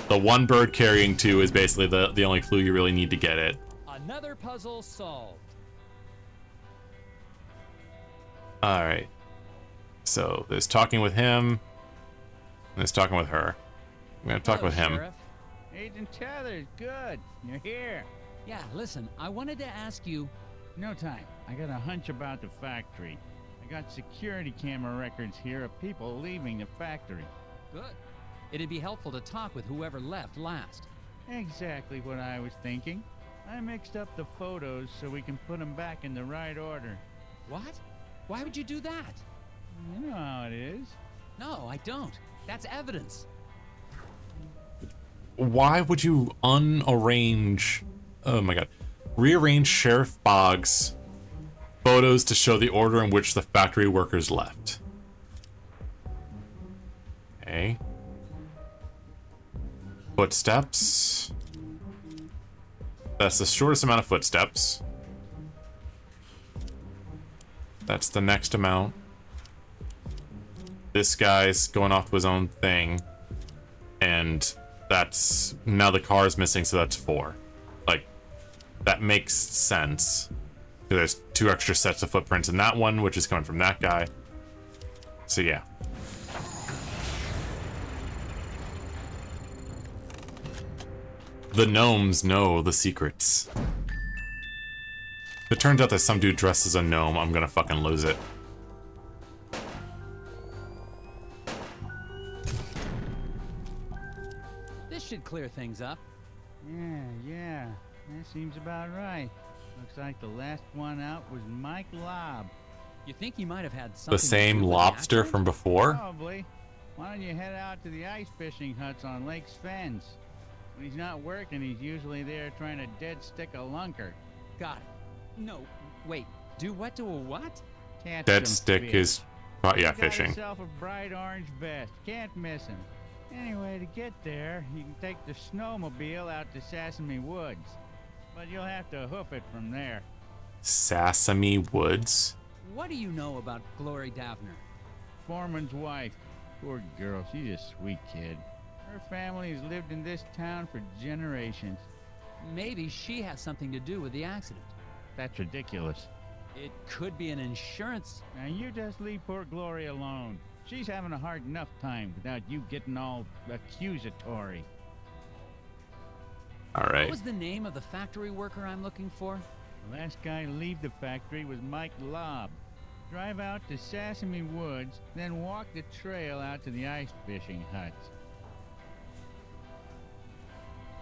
The 1 bird carrying 2 is basically the only clue you really need to get it. Another puzzle solved. Alright. So there's talking with him. And there's talking with her. I'm gonna talk Hello, with him. Sheriff. Agent Tethers, good. You're here. Yeah, listen, I wanted to ask you. No time. I got a hunch about the factory. I got security camera records here of people leaving the factory. Good. It'd be helpful to talk with whoever left last. Exactly what I was thinking. I mixed up the photos so we can put them back in the right order. What? Why would you do that? You know how it is. No, I don't. That's evidence. Why would you unarrange... Oh my God. Rearrange Sheriff Boggs' photos to show the order in which the factory workers left? Okay. Footsteps. That's the shortest amount of footsteps. That's the next amount. This guy's going off to his own thing. And that's... Now the car is missing, so that's 4. Like, that makes sense. There's 2 extra sets of footprints in that one, which is coming from that guy. So yeah. The gnomes know the secrets. If it turns out that some dude dressed as a gnome, I'm gonna fucking lose it. This should clear things up. Yeah. That seems about right. Looks like the last one out was Mike Lobb. You think he might have had something The to same do with the lobster accident? from before? Probably. Why don't you head out to the ice fishing huts on Lake Svens? When he's not working, he's usually there trying to dead stick a lunker. Got it. No, wait. Do what to a what? Catch Dead some stick fish. is... Oh, yeah, He got fishing. himself a bright orange vest. Can't miss him. Anyway, to get there, you can take the snowmobile out to Sesame Woods. But you'll have to hoof it from there. Sesame Woods? What do you know about Glory Davner? Foreman's wife. Poor girl, she's a sweet kid. Her family has lived in this town for generations. Maybe she has something to do with the accident. That's ridiculous. It could be an insurance. Now you just leave poor Glory alone. She's having a hard enough time without you getting all accusatory. What Alright. was the name of the factory worker I'm looking for? The last guy to leave the factory was Mike Lobb. Drive out to Sesame Woods, then walk the trail out to the ice fishing huts.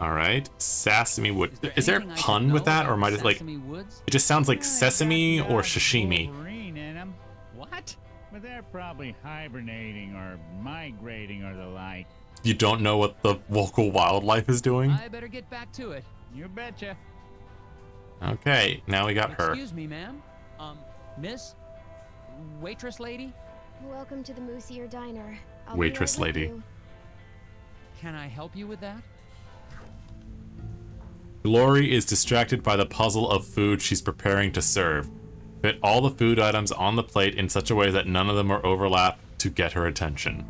All right, Sesame Wood. Is there a anything I pun should with know that, or am I about just like? Sesame Woods? It just sounds like Well, sesame they got or dogs with sashimi. Wolverine in 'em, What? but they're probably hibernating or migrating or the like. You don't know what the local wildlife is doing? I better get back to it. You betcha. Okay, now we got her. Excuse me, ma'am. Miss? Waitress lady? Welcome to the Moosier Diner. I'll Waitress be right with lady. you. Can I help you with that? Glory is distracted by the puzzle of food she's preparing to serve. Fit all the food items on the plate in such a way that none of them are overlap to get her attention.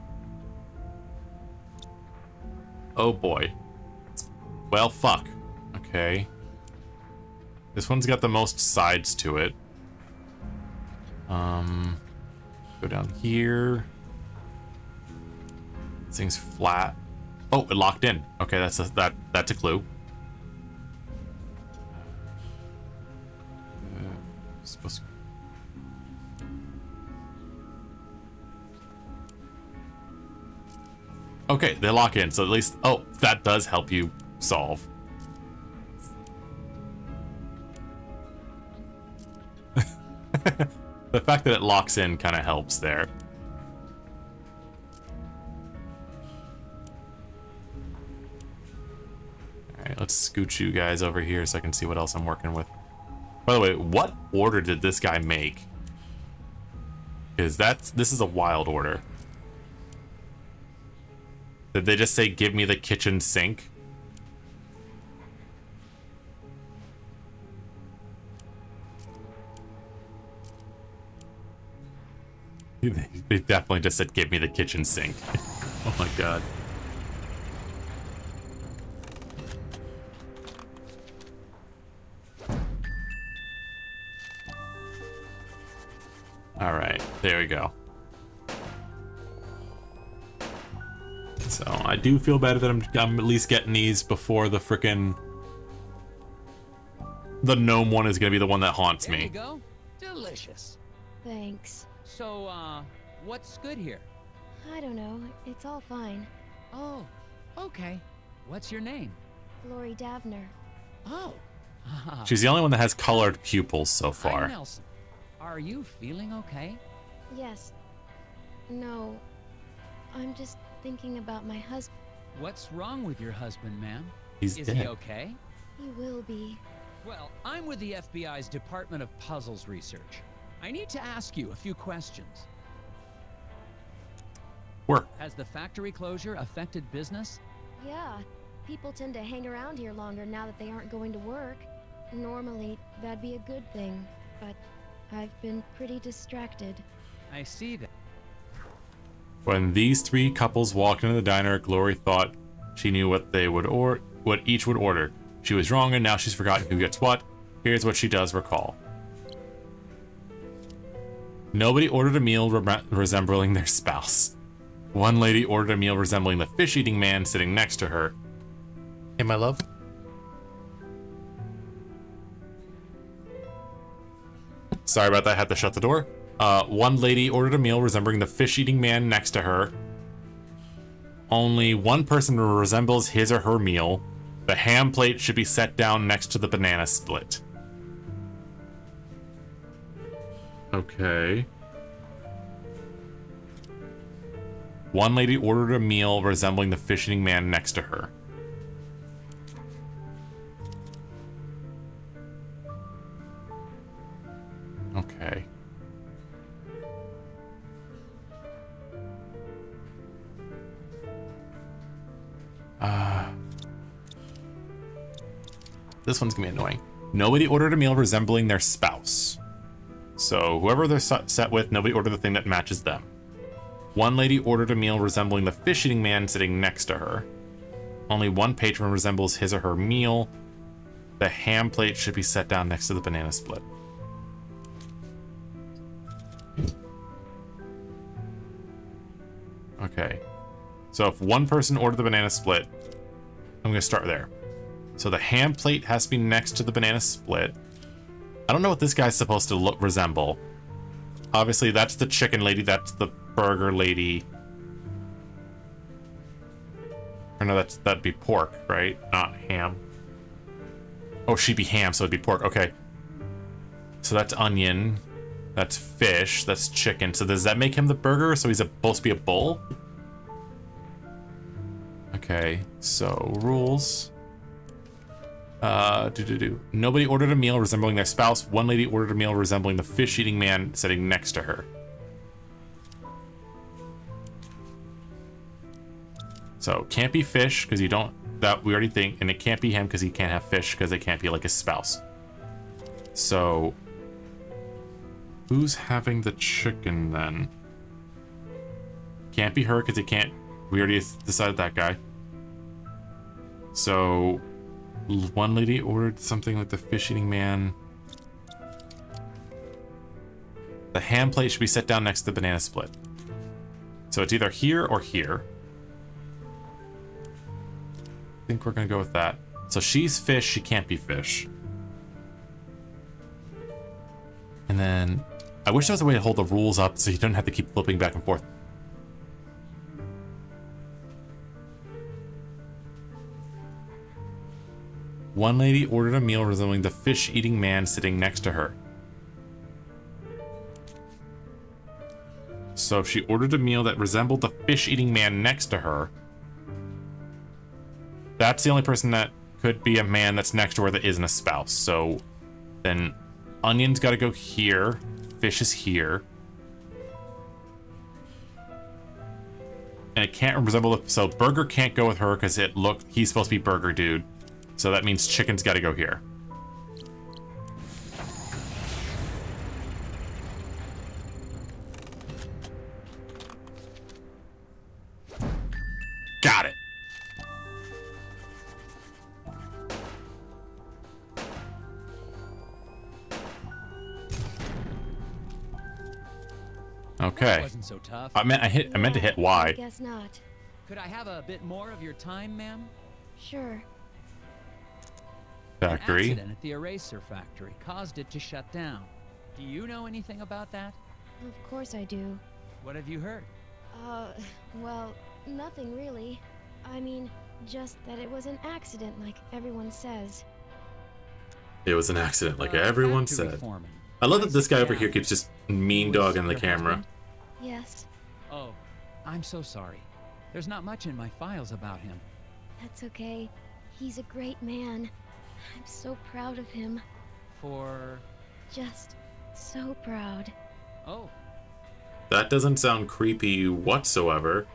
Oh boy. Well, fuck. Okay. This one's got the most sides to it. Go down here. This thing's flat. Oh, it locked in. Okay, that's a clue. Supposed to... Okay, they lock in, so at least... Oh, that does help you solve. The fact that it locks in kind of helps there. Alright, let's scooch you guys over here so I can see what else I'm working with. By the way, what order did this guy make? Because this is a wild order. Did they just say, give me the kitchen sink? They definitely just said, give me the kitchen sink. Oh my god. Alright, there we go. So, I do feel better that I'm at least getting these before the frickin'... The gnome one is gonna be the one that haunts There you me. go. Delicious. Thanks. So, what's good here? I don't know. It's all fine. Oh, okay. What's your name? Glory Davner. Oh. She's the only one that has colored pupils so Hi, far. Nelson. Are you feeling okay? Yes. No. I'm just thinking about my husband. What's wrong with your husband, ma'am? He's Is dead. he okay? He will be. Well, I'm with the FBI's Department of Puzzles Research. I need to ask you a few questions. Work. Has the factory closure affected business? Yeah. People tend to hang around here longer now that they aren't going to work. Normally, that'd be a good thing, but I've been pretty distracted. I see that. When these three couples walked into the diner, Glory thought she knew what they would what each would order. She was wrong, and now she's forgotten who gets what. Here's what she does recall. Nobody ordered a meal resembling their spouse. One lady ordered a meal resembling the fish-eating man sitting next to her. Hey, my love. Sorry about that, I had to shut the door. One lady ordered a meal resembling the fish-eating man next to her. Only one person resembles his or her meal. The ham plate should be set down next to the banana split. Okay. One lady ordered a meal resembling the fish-eating man next to her. Okay. This one's gonna be annoying. Nobody ordered a meal resembling their spouse. So whoever they're set with, nobody ordered the thing that matches them. One lady ordered a meal resembling the fish-eating man sitting next to her. Only one patron resembles his or her meal. The ham plate should be set down next to the banana split. Okay. So if one person ordered the banana split, I'm gonna start there. So the ham plate has to be next to the banana split. I don't know what this guy's supposed to resemble. Obviously, that's the chicken lady, that's the burger lady. Or no, that'd be pork, right? Not ham. Oh, she'd be ham, so it'd be pork. Okay. So that's onion. That's fish. That's chicken. So does that make him the burger? So he's supposed to be a bull? Okay, so rules. Nobody ordered a meal resembling their spouse. One lady ordered a meal resembling the fish-eating man sitting next to her. So can't be fish because you don't. That we already think, and it can't be him because he can't have fish because it can't be like his spouse. So who's having the chicken then? Can't be her because it can't. We already decided that guy. So one lady ordered something like the fish-eating man. The ham plate should be set down next to the banana split. So it's either here or here. I think we're gonna go with that. So she's fish, she can't be fish. And then I wish there was a way to hold the rules up so you don't have to keep flipping back and forth. One lady ordered a meal resembling the fish-eating man sitting next to her. So if she ordered a meal that resembled the fish-eating man next to her, that's the only person that could be a man that's next to her that isn't a spouse. So then onion's got to go here. Fish is here. And it can't resemble, so burger can't go with her because he's supposed to be burger dude. So that means chicken's got to go here. Got it. Okay. That wasn't so tough. I meant to hit Y. I guess not. Could I have a bit more of your time, ma'am? Sure. Factory. An accident at the eraser factory caused it to shut down. Do you know anything about that? Of course I do. What have you heard? Well, nothing really. I mean, just that it was an accident like everyone says. It was an accident like everyone Factory said. foreman. I love that this guy over down. here keeps just mean dogging the Your camera. husband? Yes, Oh, I'm so sorry. There's not much in my files about him. that's okay. He's a great man. I'm so proud of him. For... Just so proud. Oh, That doesn't sound creepy whatsoever.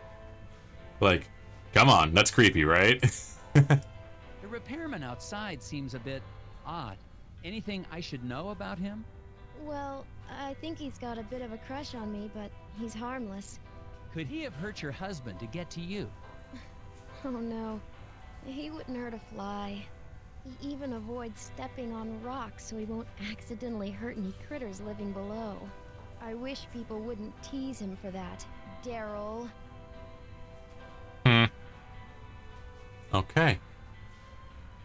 Like, come on, that's creepy, right? the repairman outside seems a bit odd. Anything I should know about him? Well, I think he's got a bit of a crush on me, but he's harmless. Could he have hurt your husband to get to you? Oh no. He wouldn't hurt a fly. He even avoids stepping on rocks so he won't accidentally hurt any critters living below. I wish people wouldn't tease him for that, Daryl. Okay.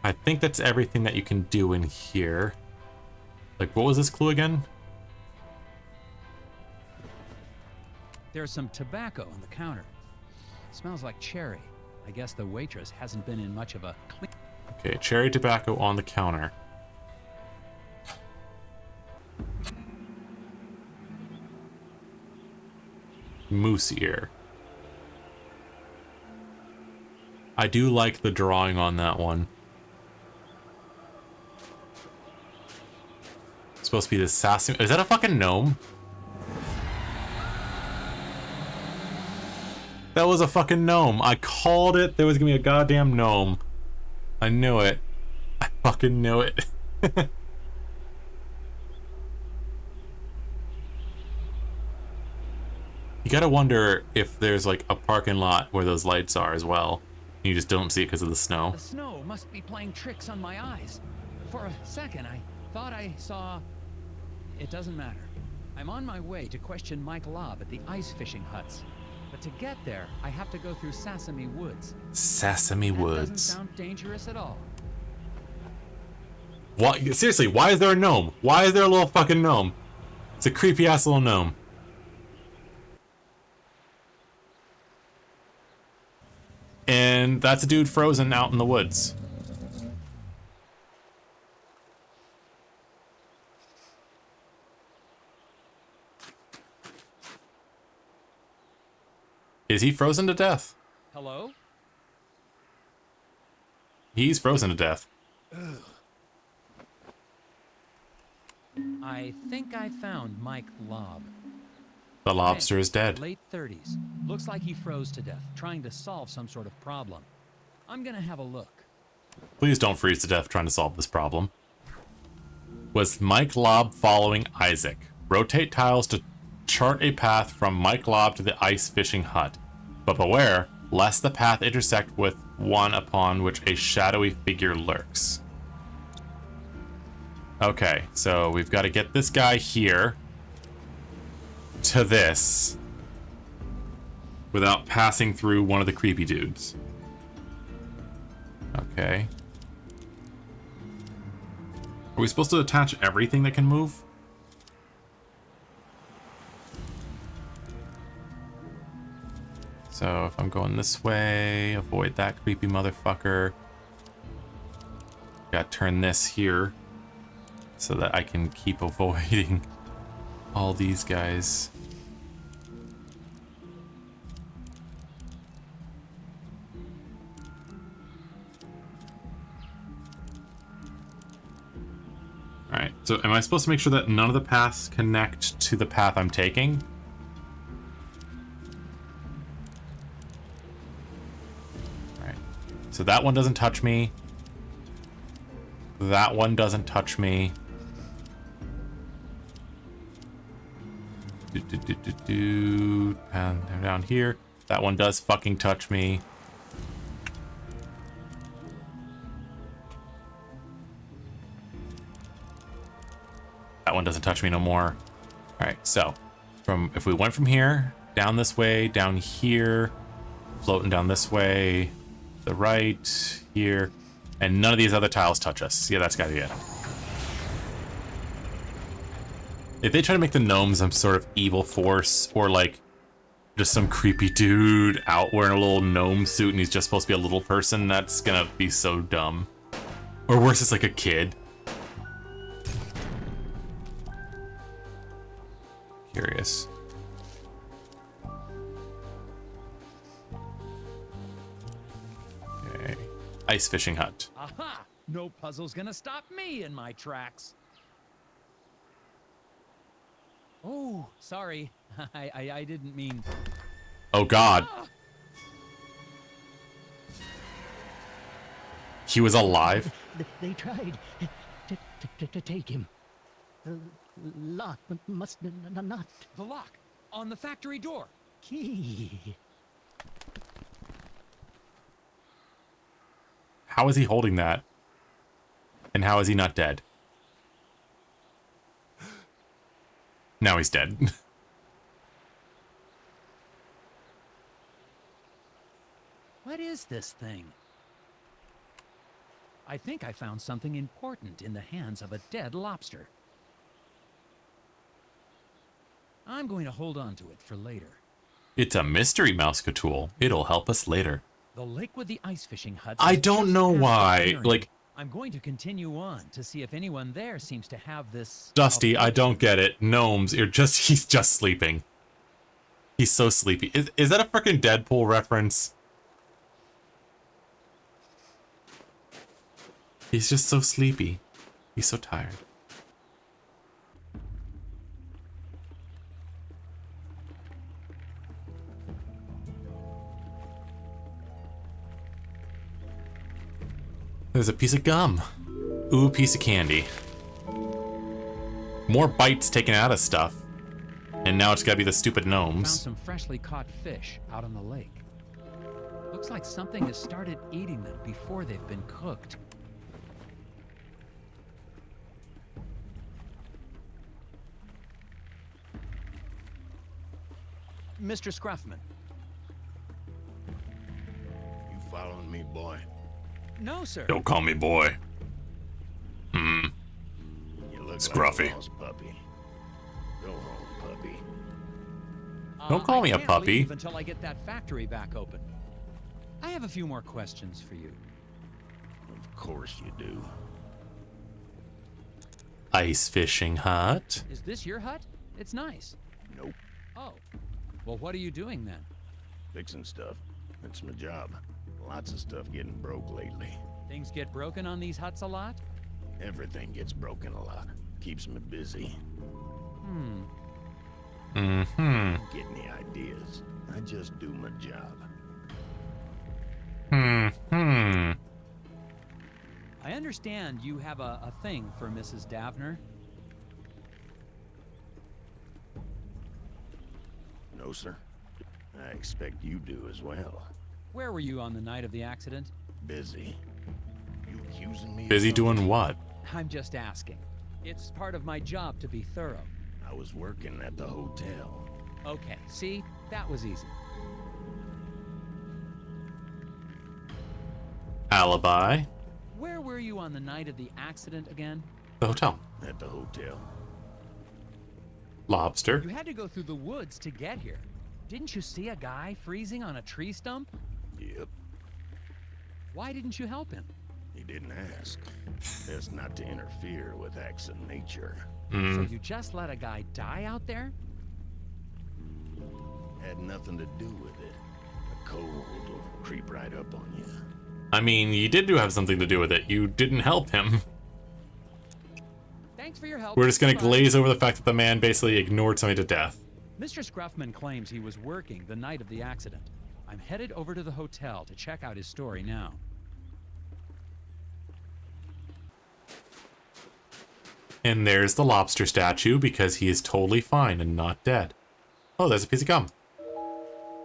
I think that's everything that you can do in here. Like, what was this clue again? There's some tobacco on the counter. Smells like cherry. I guess the waitress hasn't been in much of a clean... Okay, cherry tobacco on the counter. Moose ear. I do like the drawing on that one. It's supposed to be the sassy... Is that a fucking gnome? That was a fucking gnome. I called it. There was gonna be a goddamn gnome. I knew it. I fucking knew it. You gotta wonder if there's like a parking lot where those lights are as well. You just don't see it because of the snow. The snow must be playing tricks on my eyes. For a second, I thought I saw... It doesn't matter. I'm on my way to question Mike Lobb at the ice fishing huts. But to get there, I have to go through Sesame Woods. Sesame That Woods. doesn't sound dangerous at all. Why? Seriously, why is there a gnome? Why is there a little fucking gnome? It's a creepy ass little gnome. And that's a dude frozen out in the woods. Is he frozen to death? Hello? He's frozen to death. I think I found Mike Lobb. The lobster is dead. Late 30s. Looks like he froze to death, trying to solve some sort of problem. I'm gonna have a look. Please don't freeze to death trying to solve this problem. Was Mike Lobb following Isaac? Rotate tiles to chart a path from Mike Lobb to the ice fishing hut. But beware, lest the path intersect with one upon which a shadowy figure lurks. Okay, so we've got to get this guy here to this without passing through one of the creepy dudes. Okay. Are we supposed to attach everything that can move? So if I'm going this way, avoid that creepy motherfucker. Gotta turn this here so that I can keep avoiding all these guys. Alright, so am I supposed to make sure that none of the paths connect to the path I'm taking? Alright, so that one doesn't touch me. That one doesn't touch me. And down here. That one does fucking touch me. That one doesn't touch me no more. Alright, so if we went from here, down this way, down here, floating down this way, the right, here, and none of these other tiles touch us. Yeah, that's gotta be it. If they try to make the gnomes some sort of evil force, or like just some creepy dude out wearing a little gnome suit and he's just supposed to be a little person, that's gonna be so dumb. Or worse, it's like a kid. Curious. Okay. Ice fishing hut. Aha! No puzzle's gonna stop me in my tracks. Oh, sorry. I didn't mean... Oh god. He was alive? They tried to take him. The lock must not. The lock on the factory door. Key. How is he holding that? And how is he not dead? Now he's dead. What is this thing? I think I found something important in the hands of a dead lobster. I'm going to hold on to it for later. It's a mystery mouse tool. It'll help us later. The lake with the ice fishing hut. I don't know why. Like, I'm going to continue on to see if anyone there seems to have this. Dusty, I don't get it. Gnomes, he's just sleeping. He's so sleepy. Is that a freaking Deadpool reference? He's just so sleepy. He's so tired. There's a piece of gum. Ooh, piece of candy. More bites taken out of stuff. And now it's gotta be the stupid gnomes. Found some freshly caught fish out on the lake. Looks like something has started eating them before they've been cooked. Mr. Scruffman. You following me, boy? No, sir. Don't call me boy. You look Scruffy. like a lost puppy. Go home, puppy. Don't call me a I can't puppy. leave until I get that factory back open. I have a few more questions for you. Of course you do. Ice fishing hut. Is this your hut? It's nice. Nope. Oh. Well, what are you doing then? Fixing stuff. It's my job. Lots of stuff getting broke lately. Things get broken on these huts a lot? Everything gets broken a lot. Keeps me busy. Mm-hmm. Get any ideas? I just do my job. Hmm. I understand you have a thing for Mrs. Davner. No, sir. I expect you do as well. Where were you on the night of the accident? Busy. You accusing me of Busy something? doing what? I'm just asking. It's part of my job to be thorough. I was working at the hotel. Okay, see? That was easy. Alibi. Where were you on the night of the accident again? The hotel. At the hotel. Lobster. You had to go through the woods to get here. Didn't you see a guy freezing on a tree stump? Yep. Why didn't you help him? He didn't ask. That's not to interfere with acts of nature. So you just let a guy die out there? Had nothing to do with it. The cold will creep right up on you. I mean, you did have something to do with it. You didn't help him. Thanks for your help. We're just gonna Bye. glaze over the fact that the man basically ignored somebody to death. Mr. Scruffman claims he was working the night of the accident. I'm headed over to the hotel to check out his story now. And there's the lobster statue because he is totally fine and not dead. Oh, there's a piece of gum.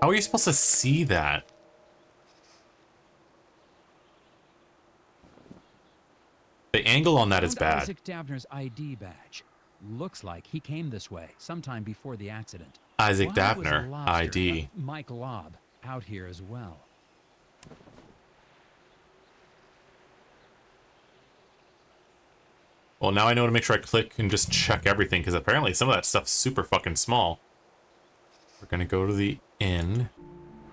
How are you supposed to see that? The angle on that is Found bad. Isaac Davner's ID badge. Looks like he came this way sometime before the accident. Isaac Why was a Davner, lobster, ID. Mike Lobb, out here as well. Well, now I know to make sure I click and just check everything, because apparently some of that stuff's super fucking small. We're gonna go to the inn.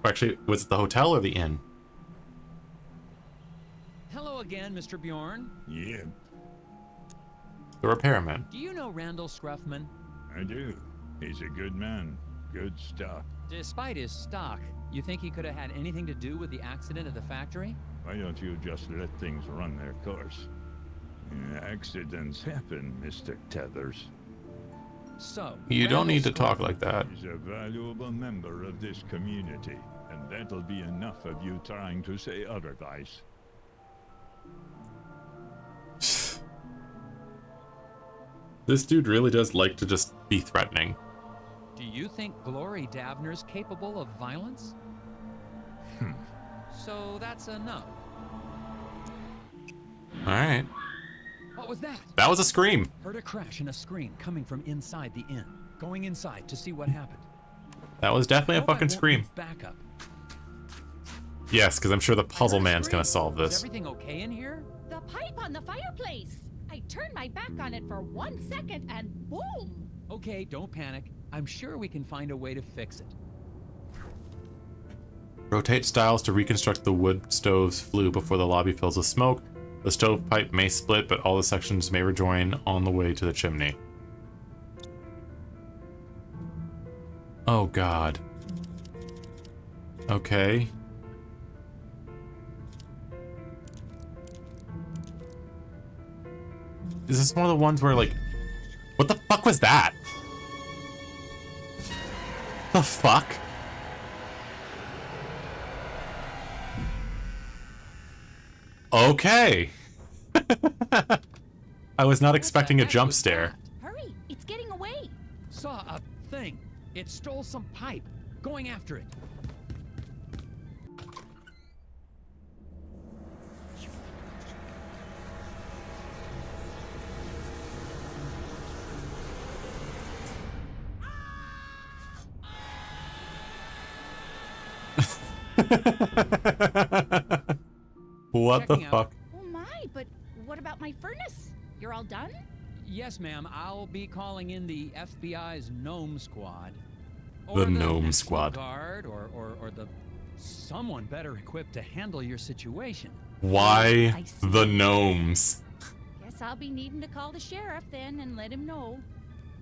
Actually, was it the hotel or the inn? Hello again, Mr. Bjorn. Yeah, The repairman. Do you know Randall Scruffman? I do. He's a good man. Good stuff. Despite his stock, you think he could have had anything to do with the accident at the factory? Why don't you just let things run their course? Accidents happen, Mr. Tethers. So, You don't Randall need to talk Scruffman- like that. He's a valuable member of this community, and that'll be enough of you trying to say otherwise. This dude really does like to just be threatening. Do you think Glory Davner's capable of violence? So that's a no. Alright. What was that? That was a scream. Heard a crash and a scream coming from inside the inn. Going inside to see what happened. That was definitely a Hope I fucking won't scream. need backup. Yes, because I'm sure the I puzzle heard a man's gonna scream. solve Is this. everything okay in here? The pipe on the fireplace. I turned my back on it for 1 second and boom! Okay, don't panic. I'm sure we can find a way to fix it. Rotate styles to reconstruct the wood stove's flue before the lobby fills with smoke. The stovepipe may split, but all the sections may rejoin on the way to the chimney. Oh god. Okay. Is this one of the ones where, like... What the fuck was that? The fuck? Okay. I was not expecting a heck jump was scare. Hurry, it's getting away. Saw a thing. It stole some pipe. Going after it. What the Checking out. fuck? Oh my, but what about my furnace? You're all done? Yes, ma'am. I'll be calling in the FBI's Gnome Squad. The Or Gnome National Squad. Guard, or the Someone better equipped to handle your situation. Why I see. the gnomes? Guess I'll be needing to call the sheriff then and let him know.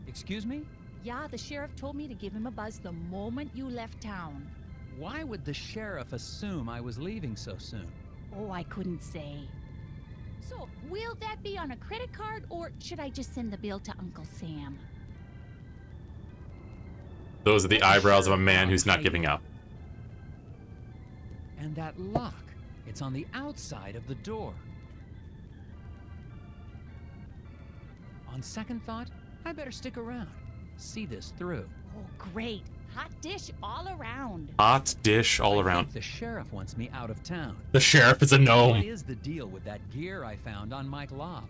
Excuse me? Yeah, the sheriff told me to give him a buzz the moment you left town. Why would the sheriff assume I was leaving so soon? Oh, I couldn't say. So, will that be on a credit card, or should I just send the bill to Uncle Sam? Those are the eyebrows of a man who's not giving up. And that lock, it's on the outside of the door. On second thought, I better stick around. See this through. Oh, great. Hot dish all around. Hot dish all I around. think the sheriff wants me out of town. The sheriff is a gnome. What is the deal with that gear I found on Mike Lobb?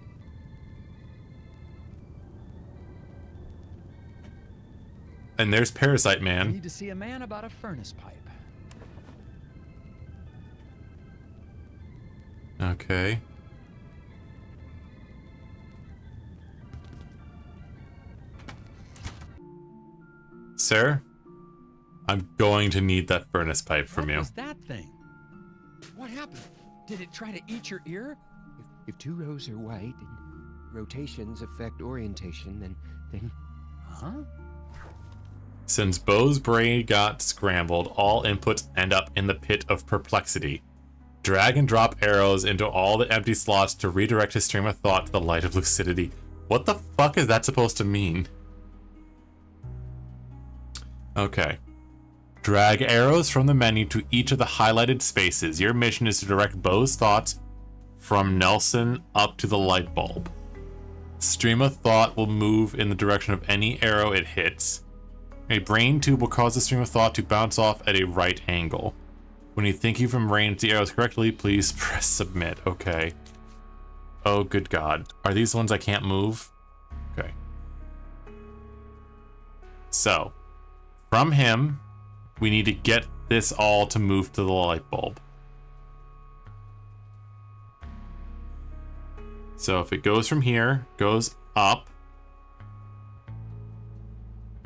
And there's Parasite I Man. need to see a man about a furnace pipe. Okay. Sir, I'm going to need that furnace pipe from What you. was that thing? What happened? Did it try to eat your ear? If two rows are white and rotations affect orientation, then Huh? Since Bo's brain got scrambled, all inputs end up in the pit of perplexity. Drag and drop arrows into all the empty slots to redirect his stream of thought to the light of lucidity. What the fuck is that supposed to mean? Okay. Drag arrows from the menu to each of the highlighted spaces. Your mission is to direct Bo's thoughts from Nelson up to the light bulb. Stream of thought will move in the direction of any arrow it hits. A brain tube will cause the stream of thought to bounce off at a right angle. When you think you've arranged the arrows correctly, please press submit. Okay. Oh, good God. Are these the ones I can't move? Okay. So, from him, we need to get this all to move to the light bulb. So if it goes from here, goes up,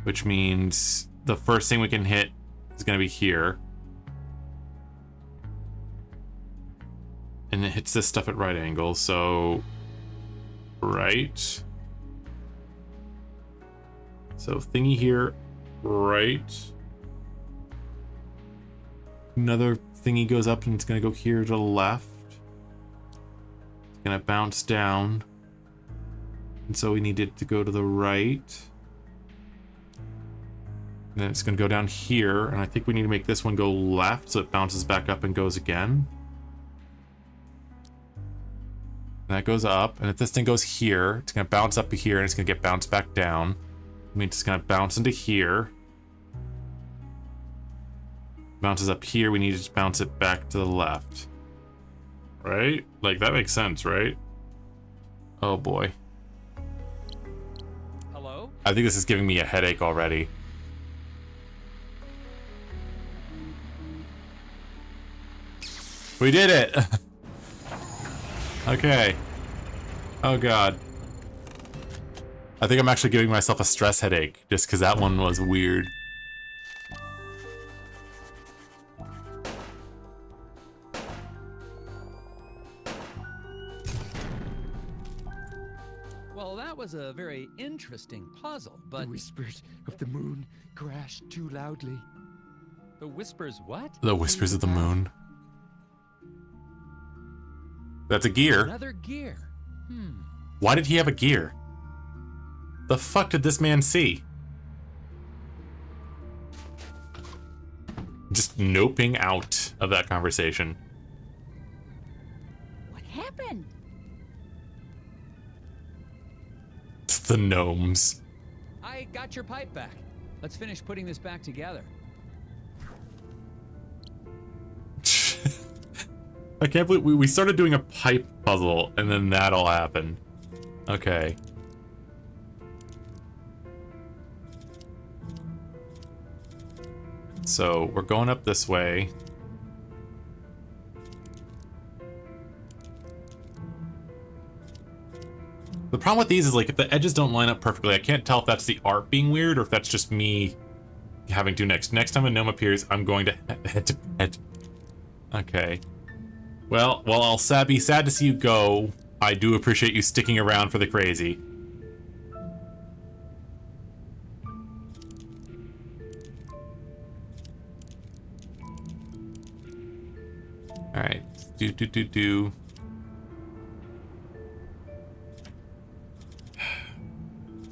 which means the first thing we can hit is going to be here. And it hits this stuff at right angles, so right. So thingy here, right. Another thingy goes up and it's going to go here to the left. It's going to bounce down. And so we need it to go to the right. And then it's going to go down here, and I think we need to make this one go left so it bounces back up and goes again. And that goes up, and if this thing goes here, it's going to bounce up here and it's going to get bounced back down. I mean, it's going to bounce into here. Bounces up here, we need to just bounce it back to the left. Right? Like, that makes sense, right? Oh boy. Hello? I think this is giving me a headache already. We did it! Okay. Oh god. I think I'm actually giving myself a stress headache, just because that one was weird. Well, that was a very interesting puzzle, but the whispers of the moon crashed too loudly. the whispers what? The whispers of the moon. That's a gear. Another gear. Why did he have a gear? The fuck did this man see? Just noping out of that conversation. What happened? It's the gnomes. I got your pipe back. Let's finish putting this back together. I can't believe we started doing a pipe puzzle and then that all happened. Okay. So we're going up this way. The problem with these is, like, if the edges don't line up perfectly, I can't tell if that's the art being weird or if that's just me having to next time a gnome appears, I'm going to Okay. Well, while I'll be sad to see you go, I do appreciate you sticking around for the crazy. Alright. Do.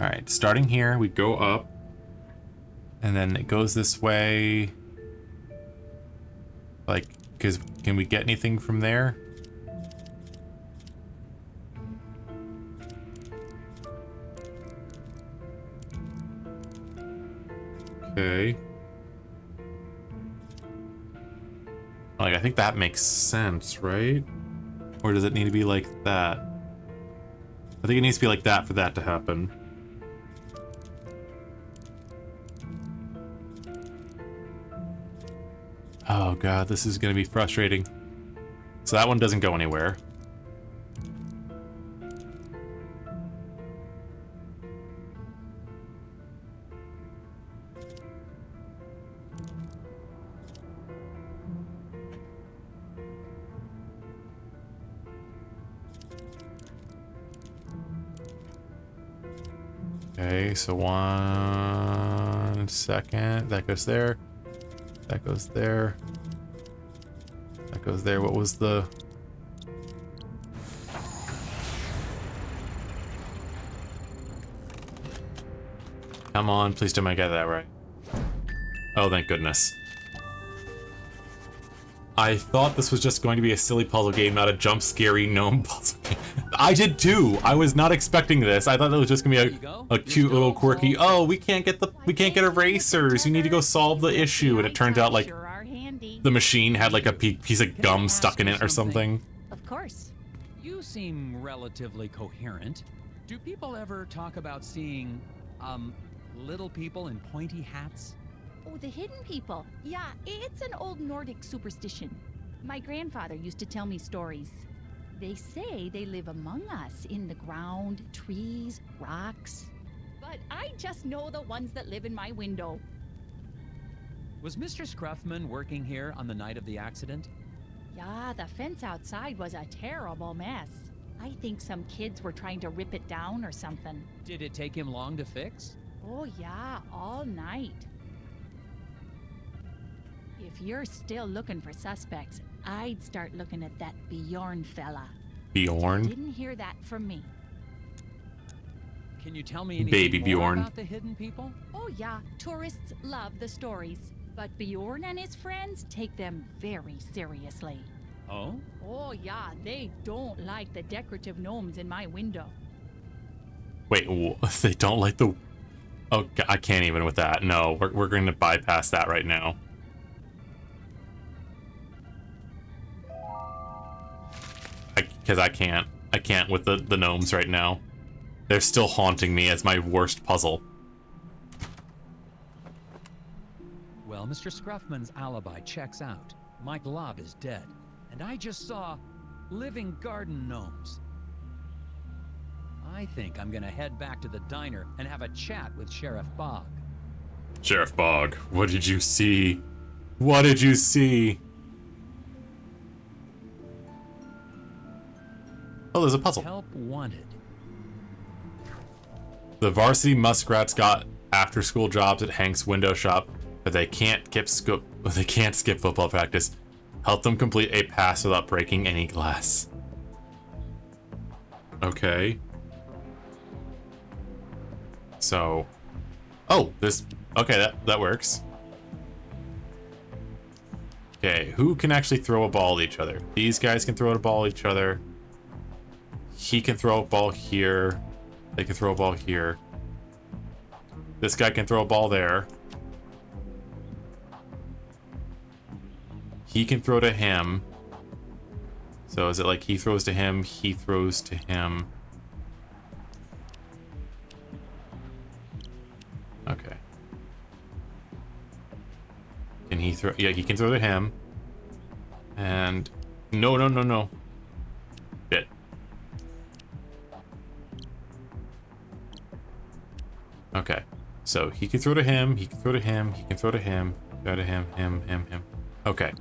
Alright, starting here, we go up. And then it goes this way. Like, because can we get anything from there? Okay. Like, I think that makes sense, right? Or does it need to be like that? I think it needs to be like that for that to happen. Oh god, this is gonna be frustrating. So that one doesn't go anywhere. Okay, so 1 second. That goes there. That goes there. That goes there. What was the... Come on, please tell me I get that right. Oh, thank goodness. I thought this was just going to be a silly puzzle game, not a jump-scary gnome puzzle game. I did too. I was not expecting this. I thought it was just gonna be a cute little quirky. Oh, we can't get erasers. You need to go solve the issue, and it turns out like the machine had like a piece of gum stuck in it or something. Of course. You seem relatively coherent. Do people ever talk about seeing, little people in pointy hats? Oh, the hidden people. Yeah, it's an old Nordic superstition. My grandfather used to tell me stories. They say they live among us in the ground, trees, rocks. But I just know the ones that live in my window. Was Mr. Scruffman working here on the night of the accident? Yeah, the fence outside was a terrible mess. I think some kids were trying to rip it down or something. Did it take him long to fix? Oh yeah, all night. If you're still looking for suspects, I'd start looking at that Bjorn fella. Bjorn? Didn't hear that from me. Can you tell me anything Baby more Bjorn. about the hidden people? Oh yeah, tourists love the stories. But Bjorn and his friends take them very seriously. Oh? Oh yeah, they don't like the decorative gnomes in my window. Wait, they don't like the... Oh, I can't even with that. No, we're going to bypass that right now. Because I can't with the gnomes right now. They're still haunting me as my worst puzzle. Well, Mr. Scruffman's alibi checks out. Mike Lobb is dead, and I just saw living garden gnomes. I think I'm gonna head back to the diner and have a chat with Sheriff Bog. Sheriff Bog, what did you see? What did you see? Oh, there's a puzzle. Help wanted. The varsity muskrats got after-school jobs at Hank's window shop, but they can't skip football practice. Help them complete a pass without breaking any glass. Okay. So, oh, this, okay, that works. Okay, who can actually throw a ball at each other? These guys can throw a ball at each other. He can throw a ball here. They can throw a ball here. This guy can throw a ball there. He can throw to him. So is it like he throws to him, he throws to him? Okay. Can he throw? Yeah, he can throw to him. And no. Shit. Okay. So he can throw to him, he can throw to him, he can throw to him, go to him. Okay.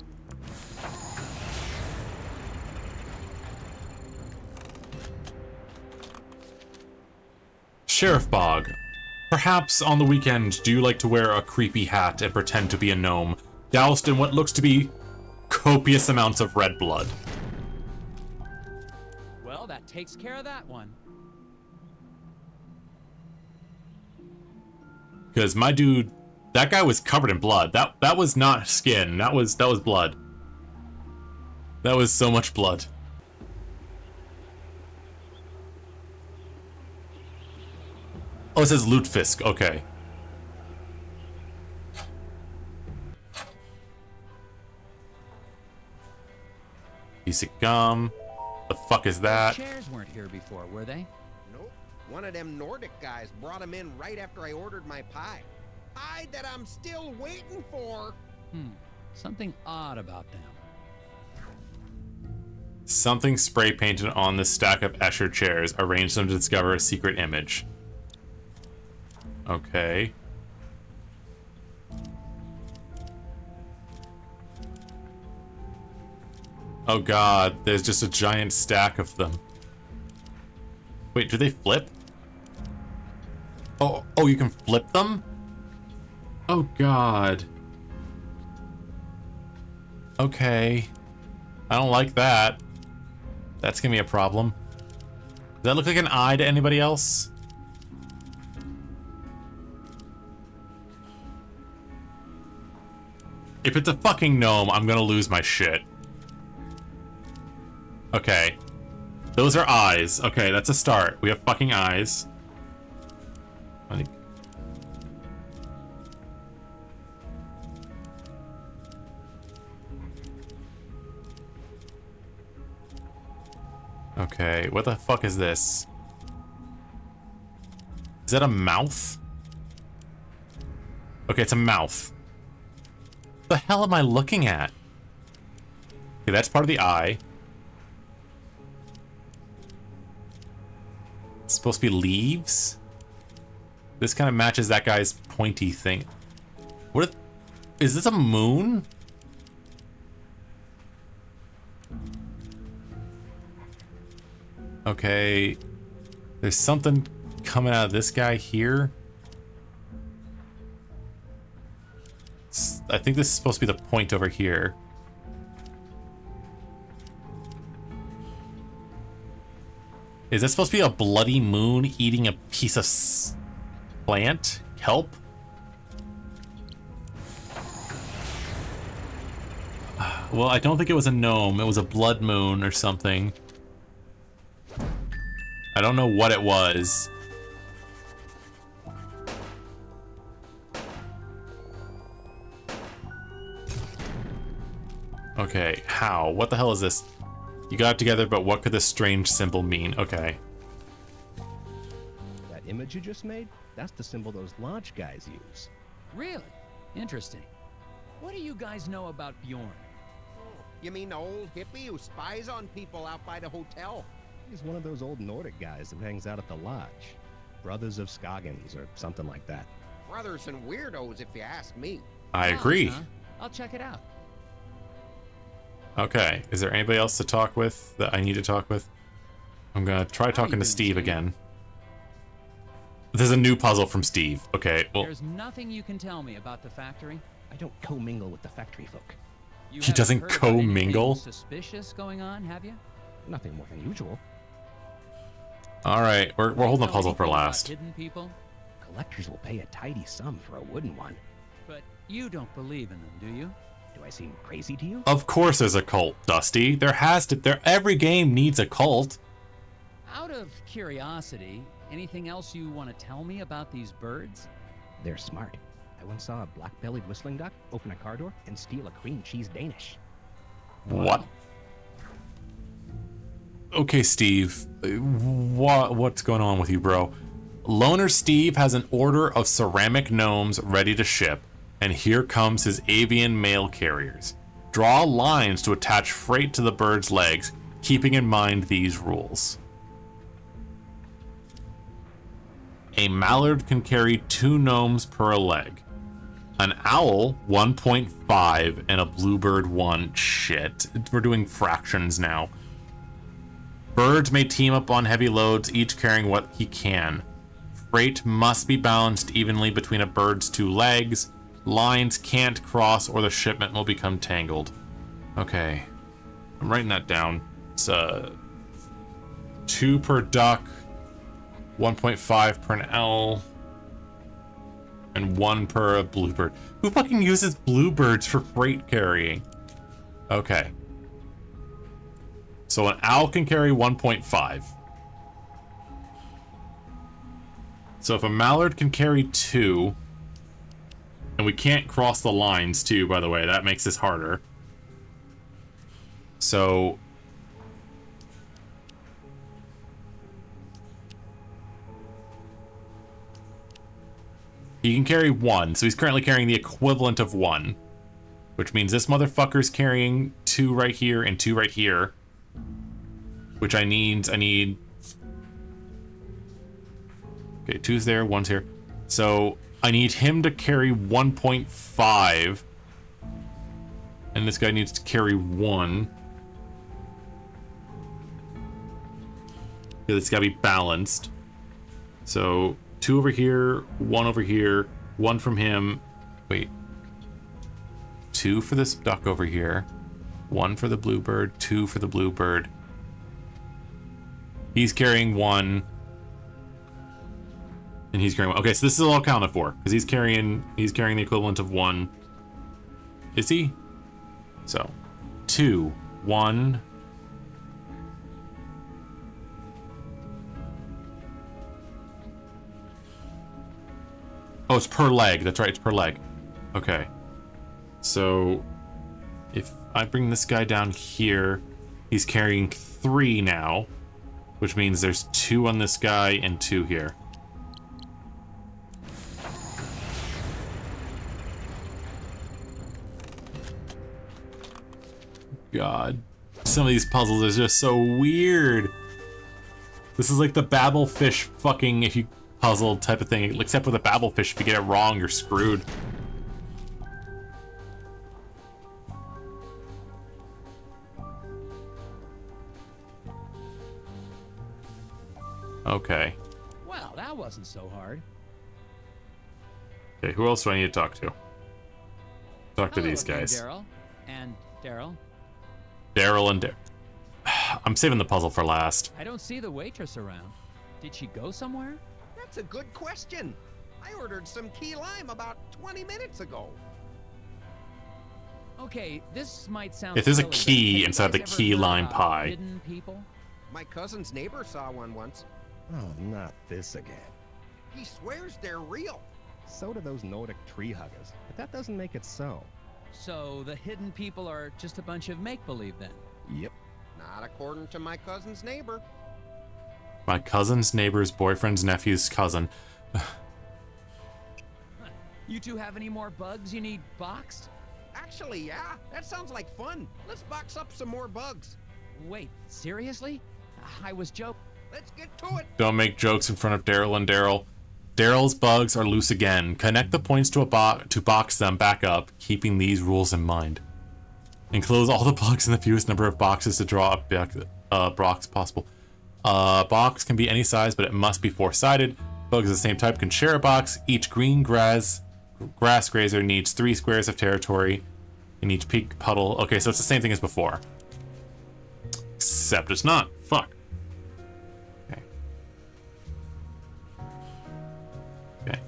Sheriff Bog. Perhaps on the weekend, do you like to wear a creepy hat and pretend to be a gnome, doused in what looks to be copious amounts of red blood? Well, that takes care of that one. Because my dude, that guy was covered in blood. That was not skin. That was blood. That was so much blood. Oh, it says Lutefisk. Okay. Piece of gum. The fuck is that? Chairs weren't here before, were they? Nope. One of them Nordic guys brought them in right after I ordered my pie. Pie that I'm still waiting for. Something odd about them. Something spray painted on the stack of Escher chairs. Arrange them to discover a secret image. Okay. Oh god, there's just a giant stack of them. Wait, do they flip? Oh, you can flip them? Oh god. Okay. I don't like that. That's gonna be a problem. Does that look like an eye to anybody else? If it's a fucking gnome, I'm gonna lose my shit. Okay. Those are eyes. Okay, that's a start. We have fucking eyes. Okay, what the fuck is this? Is that a mouth? Okay, it's a mouth. What the hell am I looking at? Okay, that's part of the eye. It's supposed to be leaves? This kind of matches that guy's pointy thing. What is this, a moon? Okay. There's something coming out of this guy here. I think this is supposed to be the point over here. Is that supposed to be a bloody moon eating a piece of plant? Kelp? Well, I don't think it was a gnome. It was a blood moon or something. I don't know what it was. Okay, how? What the hell is this? You got it together, but what could this strange symbol mean? Okay. That image you just made? That's the symbol those lodge guys use. Really? Interesting. What do you guys know about Bjorn? You mean the old hippie who spies on people out by the hotel? He's one of those old Nordic guys that hangs out at the lodge. Brothers of Scoggins or something like that. Brothers and weirdos, if you ask me. I agree. Huh? I'll check it out. Okay, is there anybody else to talk with that I need to talk with? I'm gonna try talking to Steve again. There's a new puzzle from Steve. Okay, well... There's nothing you can tell me about the factory? I don't commingle with the factory folk. He doesn't commingle? Suspicious going on, have you? Nothing more than usual. Alright, we're holding the puzzle for last. Hidden people? Collectors will pay a tidy sum for a wooden one. But you don't believe in them, do you? Do I seem crazy to you? Of course there's a cult, Dusty. There has to... every game needs a cult. Out of curiosity, anything else you want to tell me about these birds? They're smart. I once saw a black-bellied whistling duck open a car door and steal a cream cheese Danish. What? Okay, Steve. What's going on with you, bro? Loner Steve has an order of ceramic gnomes ready to ship, and here comes his avian mail carriers. Draw lines to attach freight to the bird's legs, keeping in mind these rules. A mallard can carry 2 gnomes per leg. An owl, 1.5, and a bluebird, 1. Shit, we're doing fractions now. Birds may team up on heavy loads, each carrying what he can. Freight must be balanced evenly between a bird's two legs. Lines can't cross or the shipment will become tangled. Okay. I'm writing that down. It's 2 per duck, 1.5 per an L, and 1 per a bluebird. Who fucking uses bluebirds for freight carrying? Okay. So an owl can carry 1.5. So if a mallard can carry 2, and we can't cross the lines too, by the way, that makes this harder. So he can carry 1, so he's currently carrying the equivalent of 1, which means this motherfucker's carrying 2 right here and 2 right here, which I need. Okay, 2's there, 1's here. So I need him to carry 1.5, and this guy needs to carry 1. Yeah, it's gotta be balanced. So 2 over here, 1 over here, 1 from him. Wait. 2 for this duck over here, 1 for the bluebird, 2 for the bluebird. He's carrying 1. And he's carrying 1. Okay, so this is all accounted for, because he's carrying the equivalent of 1. Is he? So 2, 1. Oh, it's per leg. That's right, it's per leg. Okay. So if I bring this guy down here, he's carrying 3 now, which means there's 2 on this guy and 2 here. God. Some of these puzzles are just so weird. This is like the Babelfish fucking if you puzzle type of thing, except with a Babelfish, if you get it wrong, you're screwed. Okay. Well, that wasn't so hard. Okay, who else do I need to talk to? Talk to these again, guys. Daryl. And Daryl. Daryl and I'm saving the puzzle for last. I don't see the waitress around. Did she go somewhere? That's a good question. I ordered some key lime about 20 minutes ago. Okay, this might sound If there's a silly, but key have you inside the guys ever key heard lime about pie. Hidden people? My cousin's neighbor saw one once. Oh, not this again. He swears they're real. So do those Nordic tree huggers, but that doesn't make it so. So the hidden people are just a bunch of make-believe then? Yep. Not according to my cousin's neighbor. My cousin's neighbor's boyfriend's nephew's cousin. You two have any more bugs you need boxed? Actually, yeah. That sounds like fun. Let's box up some more bugs. Wait, seriously? I was joking. Let's get to it. Don't make jokes in front of Daryl and Daryl. Daryl's bugs are loose again. Connect the points to a box them back up, keeping these rules in mind. Enclose all the bugs in the fewest number of boxes to draw a box possible. A box can be any size, but it must be 4-sided. Bugs of the same type can share a box. Each green grass grazer needs 3 squares of territory in each peak puddle. Okay, so it's the same thing as before. Except it's not. Fuck. Okay. Okay.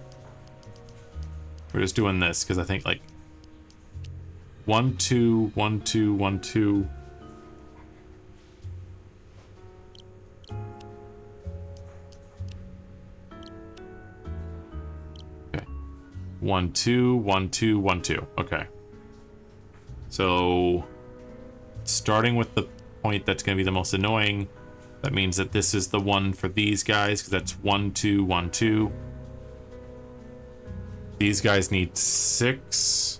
We're just doing this because I think like 1, 2, 1, 2, 1, 2. Okay. 1, 2, 1, 2, 1, 2. Okay. So starting with the point that's going to be the most annoying, that means that this is the one for these guys because that's 1, 2, 1, 2. These guys need 6.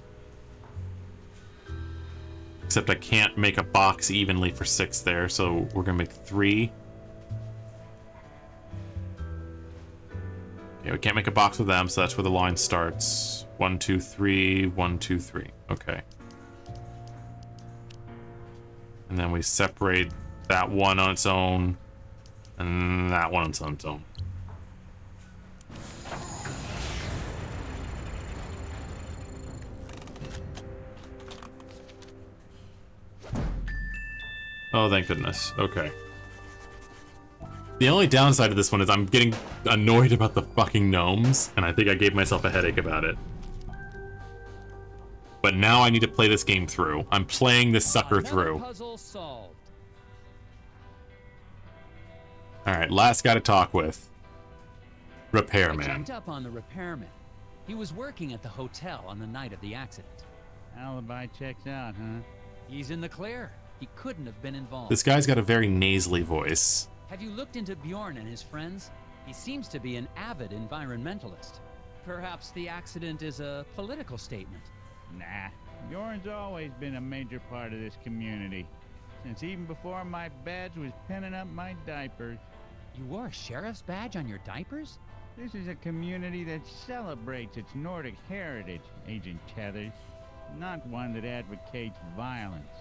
Except I can't make a box evenly for 6 there, so we're gonna make 3. Okay, we can't make a box with them, so that's where the line starts. 1, 2, 3, 1, 2, 3. Okay. And then we separate that one on its own, and that one on its own. Oh, thank goodness. Okay. The only downside to this one is I'm getting annoyed about the fucking gnomes, and I think I gave myself a headache about it. But now I need to play this game through. I'm playing this sucker through. Puzzle solved. Alright, last guy to talk with. I Repairman. checked up on the repairman. He was working at the hotel on the night of the accident. Alibi checks out, huh? He's in the clear. He couldn't have been involved. This guy's got a very nasally voice. Have you looked into Bjorn and his friends? He seems to be an avid environmentalist. Perhaps the accident is a political statement. Nah, Bjorn's always been a major part of this community. Since even before my badge was pinning up my diapers. You wore a sheriff's badge on your diapers? This is a community that celebrates its Nordic heritage, Agent Tethers. Not one that advocates violence.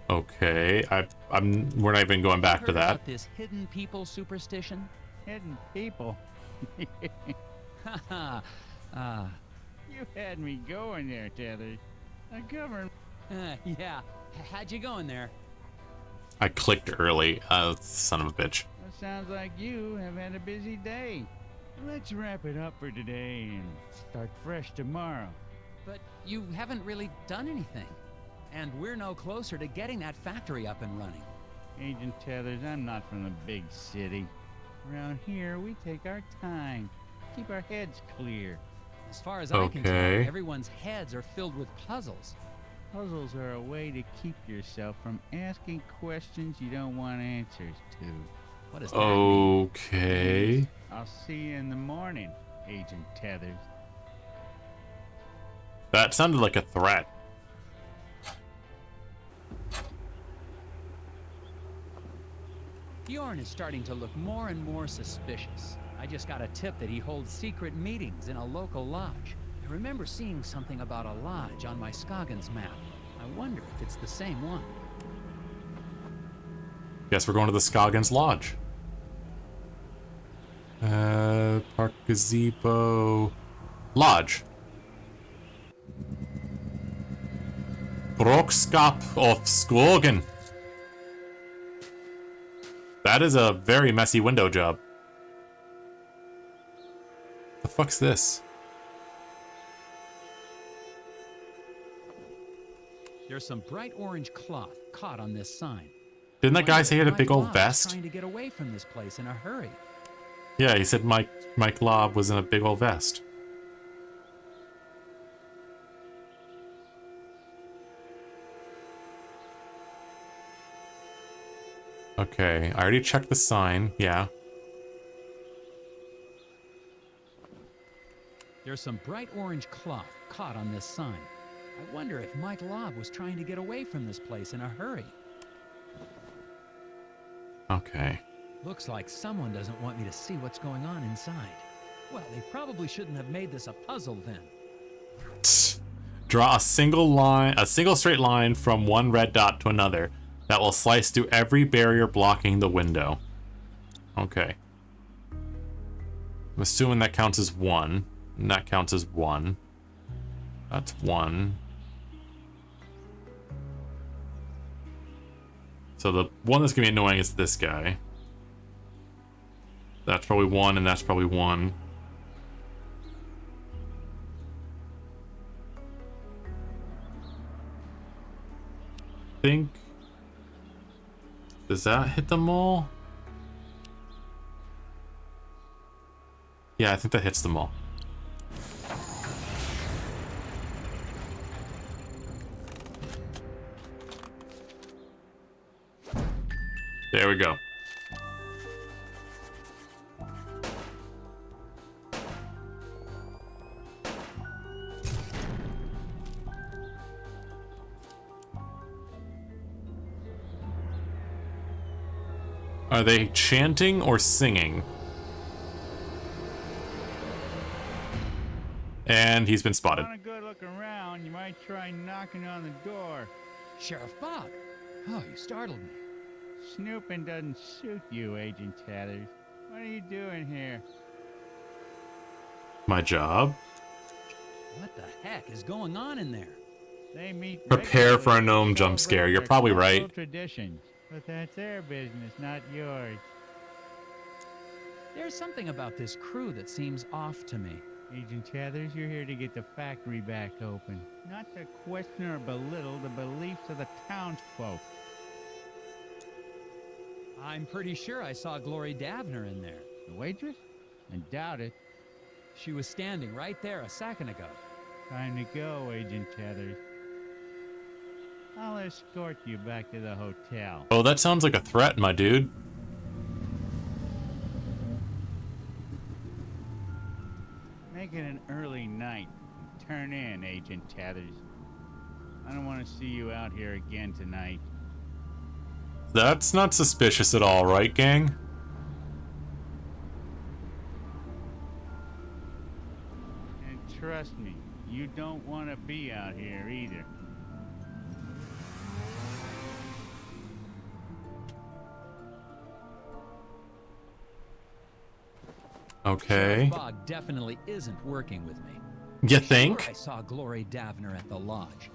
Okay, we're not even going back to Heard that. about this hidden people superstition? Hidden people? Haha. You had me going there, Tethers. A government... Yeah, how'd you going there? I clicked early. Son of a bitch. Well, sounds like you have had a busy day. Let's wrap it up for today and start fresh tomorrow. But you haven't really done anything. And we're no closer to getting that factory up and running. Agent Tethers, I'm not from the big city. Around here, we take our time. Keep our heads clear. As far as I can tell, everyone's heads are filled with puzzles. Puzzles are a way to keep yourself from asking questions you don't want answers to. What does that mean? Okay. I'll see you in the morning, Agent Tethers. That sounded like a threat. Bjorn is starting to look more and more suspicious. I just got a tip that he holds secret meetings in a local lodge. I remember seeing something about a lodge on my Scoggins map. I wonder if it's the same one. Guess we're going to the Scoggins Lodge. Park Gazebo... Lodge. Brokskap of Skogen. That is a very messy window job. The fuck's this? There's some bright orange cloth caught on this sign. Didn't that guy say he had a big old Mike Lobb vest? Trying to get away from this place in a hurry. Yeah, he said Mike Lobb was in a big old vest. Okay, I already checked the sign, yeah. There's some bright orange cloth caught on this sign. I wonder if Mike Lobb was trying to get away from this place in a hurry. Okay. Looks like someone doesn't want me to see what's going on inside. Well, they probably shouldn't have made this a puzzle then. Draw a single straight line from one red dot to another that will slice through every barrier blocking the window. Okay. I'm assuming that counts as 1. And that counts as 1. That's 1. So the one that's gonna be annoying is this guy. That's probably 1, and that's probably 1. Think. Does that hit them all? Yeah, I think that hits them all. There we go. Are they chanting or singing? And he's been spotted. Want a good look around, you might try knocking on the door. Sheriff Bog! Oh, you startled me. Snooping doesn't suit you, Agent Tethers. What are you doing here? My job? What the heck is going on in there? They meet Prepare for a regularly gnome to jump scare. celebrate You're their probably cultural right. Traditions. But that's their business, not yours. There's something about this crew that seems off to me. Agent Tethers, you're here to get the factory back open, not to question or belittle the beliefs of the townsfolk. I'm pretty sure I saw Glory Davner in there. The waitress? I doubt it. She was standing right there a second ago. Time to go, Agent Tethers. I'll escort you back to the hotel. Oh, that sounds like a threat, my dude. Make it an early night. Turn in, Agent Tethers. I don't want to see you out here again tonight. That's not suspicious at all, right, gang? And trust me, you don't want to be out here either. Okay. Bog definitely isn't working with me. You think? Sure, I saw Glory Davner at the lodge.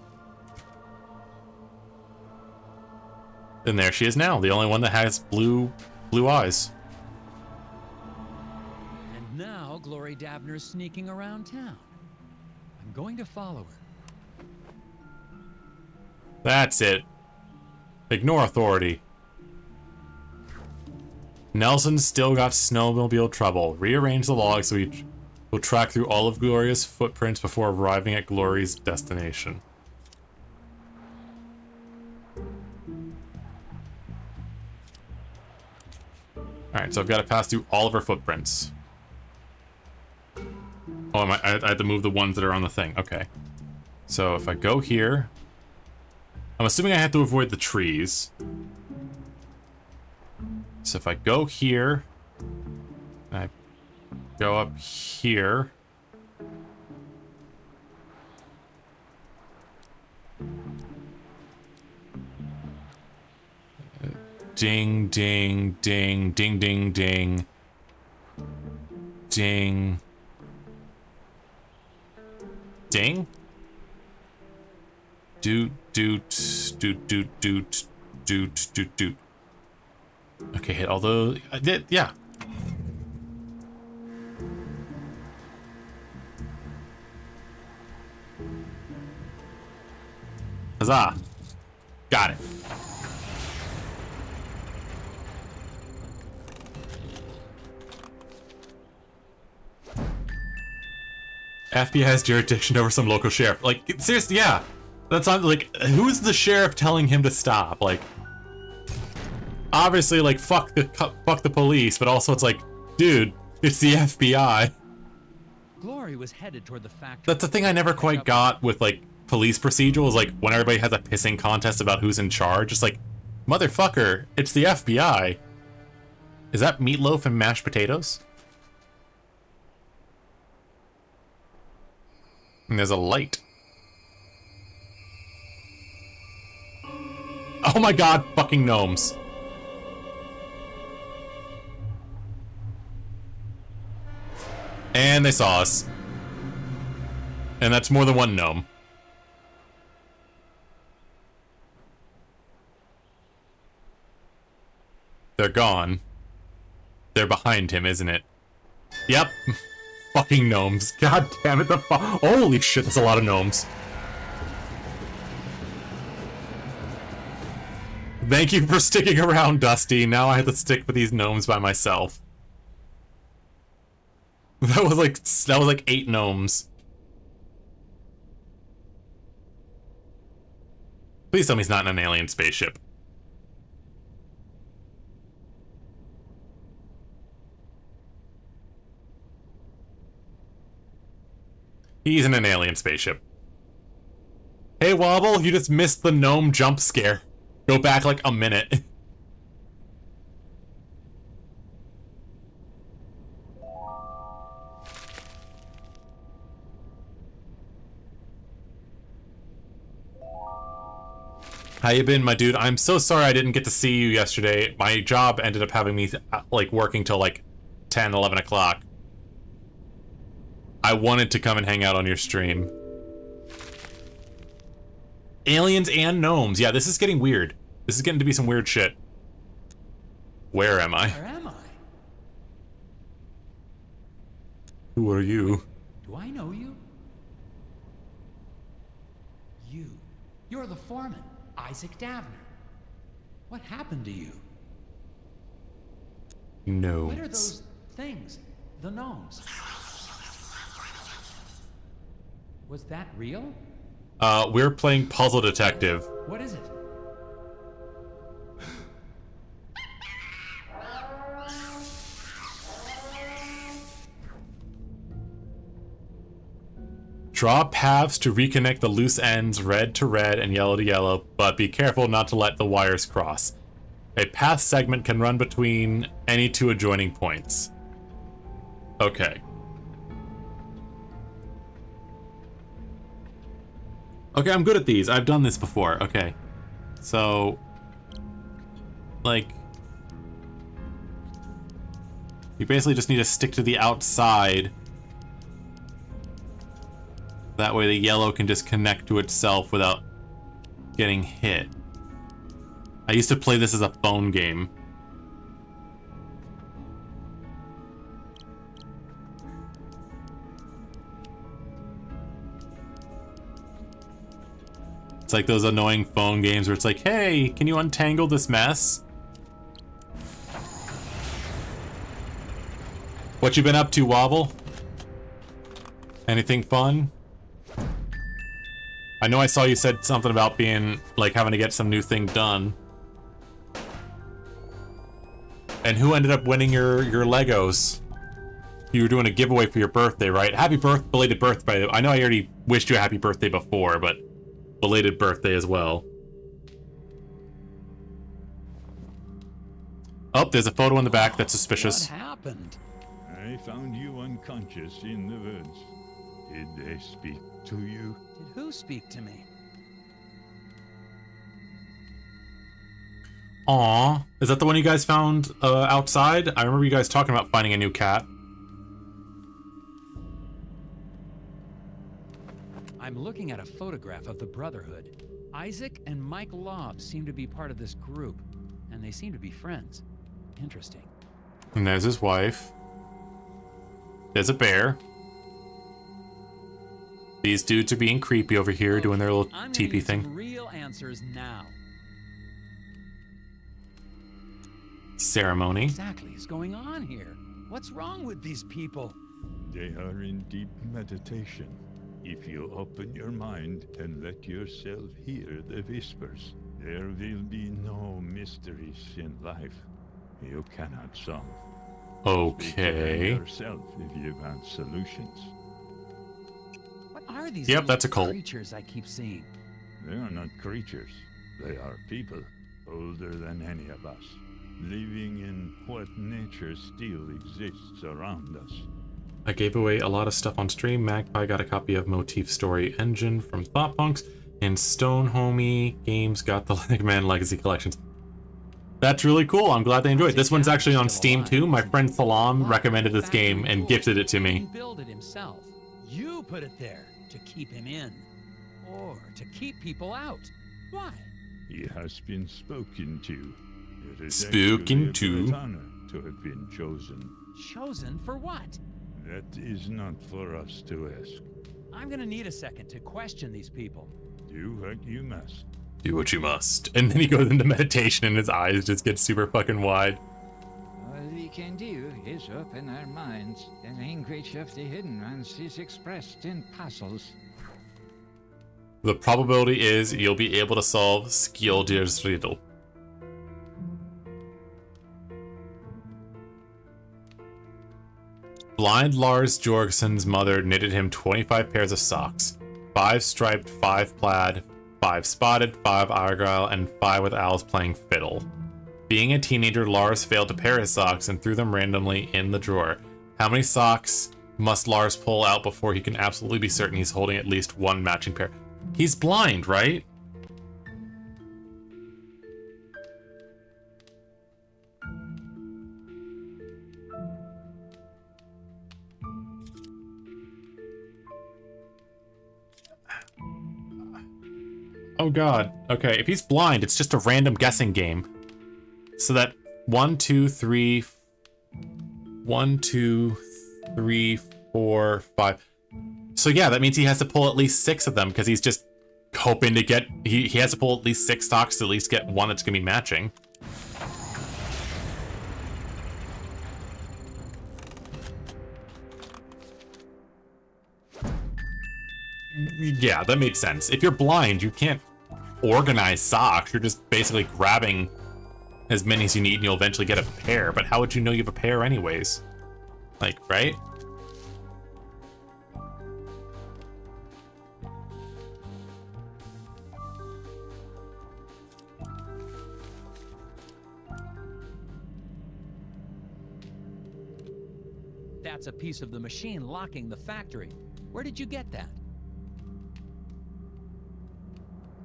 And there she is now, the only one that has blue eyes. And now Glory Davner's sneaking around town. I'm going to follow her. That's it. Ignore authority. Nelson's still got snowmobile trouble. Rearrange the logs so we'll track through all of Gloria's footprints before arriving at Glory's destination. Alright, so I've got to pass through all of her footprints. Oh, I have to move the ones that are on the thing. Okay. So if I go here... I'm assuming I have to avoid the trees. So if I go here... and I go up here... Ding, ding, ding, ding, ding, ding. Ding. Ding? Doot, doot, doot, doot, doot, doot, doot, doot. Okay, hit all those. I did, yeah. Huzzah. Got it. FBI has jurisdiction over some local sheriff. Like, seriously, yeah. That's not, like, who's the sheriff telling him to stop? Like, obviously, like, fuck the police, but also it's like, dude, it's the FBI. Glory was headed toward the factory. That's the thing I never quite got with, like, police procedurals, like, when everybody has a pissing contest about who's in charge, it's like, motherfucker, it's the FBI. Is that meatloaf and mashed potatoes? And there's a light. Oh my god, fucking gnomes. And they saw us. And that's more than one gnome. They're gone. They're behind him, isn't it? Yep. Fucking gnomes. God damn it, holy shit, that's a lot of gnomes. Thank you for sticking around, Dusty. Now I have to stick with these gnomes by myself. That was like 8 gnomes. Please tell me he's not in an alien spaceship. He's in an alien spaceship. Hey, Wobble, you just missed the gnome jump scare. Go back like a minute. How you been, my dude? I'm so sorry I didn't get to see you yesterday. My job ended up having me, like, working till, like, 10, 11 o'clock. I wanted to come and hang out on your stream. Aliens and gnomes. Yeah, this is getting weird. This is getting to be some weird shit. Where am I? Where am I? Who are you? Do I know you? You're the foreman, Isaac Davner. What happened to you? No. What are those things? The gnomes. Was that real? We're playing Puzzle Detective. What is it? Draw paths to reconnect the loose ends, red to red and yellow to yellow, but be careful not to let the wires cross. A path segment can run between any two adjoining points. Okay. Okay, I'm good at these. I've done this before. Okay. So, like, you basically just need to stick to the outside. That way the yellow can just connect to itself without getting hit. I used to play this as a phone game. It's like those annoying phone games where it's like, hey, can you untangle this mess? What you been up to, Wobble? Anything fun? I know I saw you said something about being, like, having to get some new thing done. And who ended up winning your Legos? You were doing a giveaway for your birthday, right? Happy belated birthday. I know I already wished you a happy birthday before, but belated birthday as well. Oh, there's a photo in the back that's suspicious. What happened? I found you unconscious in the woods. Did they speak to you? Did who speak to me? Aw, is that the one you guys found outside? I remember you guys talking about finding a new cat. I'm looking at a photograph of the Brotherhood. Isaac and Mike Lobb seem to be part of this group, and they seem to be friends. Interesting. And there's his wife. There's a bear. These dudes are being creepy over here, doing their little teepee thing. Some real answers now. Ceremony. What exactly is going on here? What's wrong with these people? They are in deep meditation. If you open your mind and let yourself hear the whispers, there will be no mysteries in life you cannot solve. Okay. Speak to them yourself if you want solutions. What are these Yep, that's a cult. creatures I keep seeing? They are not creatures. They are people, older than any of us, living in what nature still exists around us. I gave away a lot of stuff on stream. Magpie got a copy of Motif Story Engine from Thoughtpunks, and Stone Homie Games got the Legman Legacy Collections. That's really cool. I'm glad they enjoyed it. This one's actually on Steam too. My friend Salam recommended this game and gifted it to me. He didn't build it himself. You put it there to keep him in, or to keep people out. Why? He has been spoken to. It is Spoken actually a to? great honor to have been chosen. Chosen for what? That is not for us to ask. I'm gonna need a second to question these people. Do what you must. Do what you must. And then he goes into meditation and his eyes just get super fucking wide. All we can do is open our minds. The language of the hidden ones is expressed in puzzles. The probability is you'll be able to solve Skjoldir's riddle. Blind Lars Jorgensen's mother knitted him 25 pairs of socks. 5 striped, 5 plaid, 5 spotted, 5 argyle, and 5 with owls playing fiddle. Being a teenager, Lars failed to pair his socks and threw them randomly in the drawer. How many socks must Lars pull out before he can absolutely be certain he's holding at least one matching pair? He's blind, right? Oh god. Okay, if he's blind, it's just a random guessing game. So that 1, 2, 3, 1, 2, 3, 4, 5. So yeah, that means he has to pull at least 6 of them because he's just hoping to get, he has to pull at least 6 stocks to at least get one that's gonna be matching. Yeah, that makes sense. If you're blind, you can't organize socks. You're just basically grabbing as many as you need and you'll eventually get a pair. But how would you know you have a pair anyways? Like, right? That's a piece of the machine locking the factory. Where did you get that?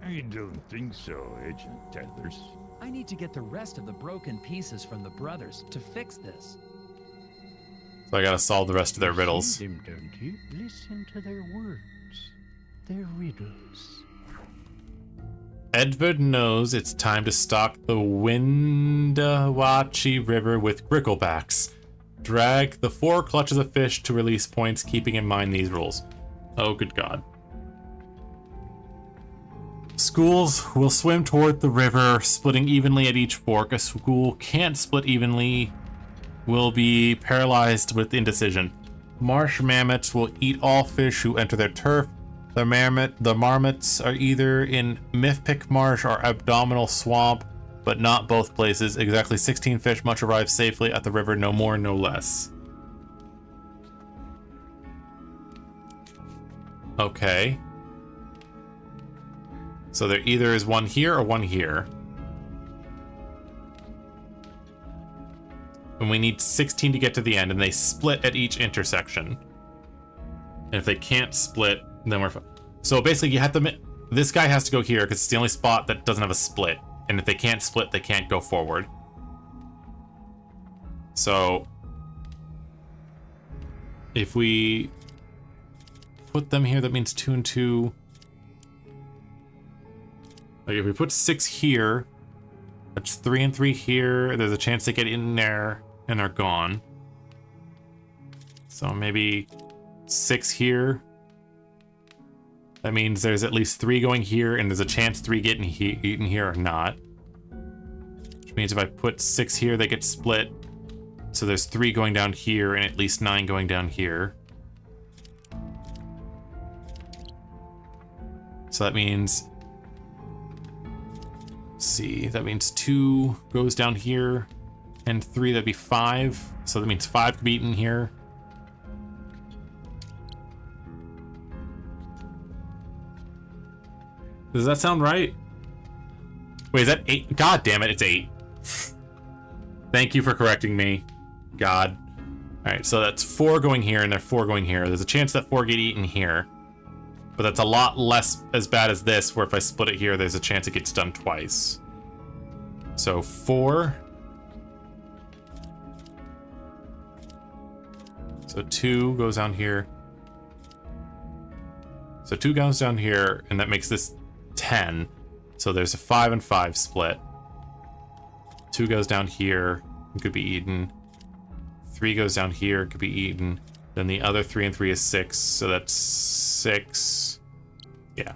I don't think so, Agent Tethers. I need to get the rest of the broken pieces from the brothers to fix this. So I gotta solve the rest of their riddles. See them, don't you? Listen to their words, their riddles. Edward knows it's time to stock the Windawachi River with gricklebacks. Drag the 4 clutches of fish to release points, keeping in mind these rules. Oh, good God. Schools will swim toward the river, splitting evenly at each fork. A school can't split evenly, will be paralyzed with indecision. Marsh mammoths will eat all fish who enter their turf. The marmots are either in Mythpick Marsh or Abdominal Swamp, but not both places. Exactly 16 fish must arrive safely at the river, no more, no less. Okay. So there either is one here or one here. And we need 16 to get to the end, and they split at each intersection. And if they can't split, then we're fine. So basically you have to, this guy has to go here because it's the only spot that doesn't have a split. And if they can't split, they can't go forward. So if we put them here, that means 2 and 2. Like if we put 6 here, that's 3 and 3 here. There's a chance they get in there and they're gone. So maybe 6 here. That means there's at least 3 going here, and there's a chance 3 get eaten here or not. Which means if I put 6 here, they get split. So there's 3 going down here, and at least 9 going down here. So that means... Let's see, that means 2 goes down here, and 3, that'd be 5. So that means 5 could be eaten here. Does that sound right? Wait, is that 8? God damn it, it's 8. Thank you for correcting me. God. Alright, so that's 4 going here and they're 4 going here. There's a chance that 4 get eaten here. But that's a lot less as bad as this, where if I split it here, there's a chance it gets done twice. So 4. So 2 goes down here. So 2 goes down here, and that makes this 10. So there's a 5 and 5 split. 2 goes down here, it could be eaten. 3 goes down here, it could be eaten. Then the other 3 and 3 is 6, so that's 6. Yeah.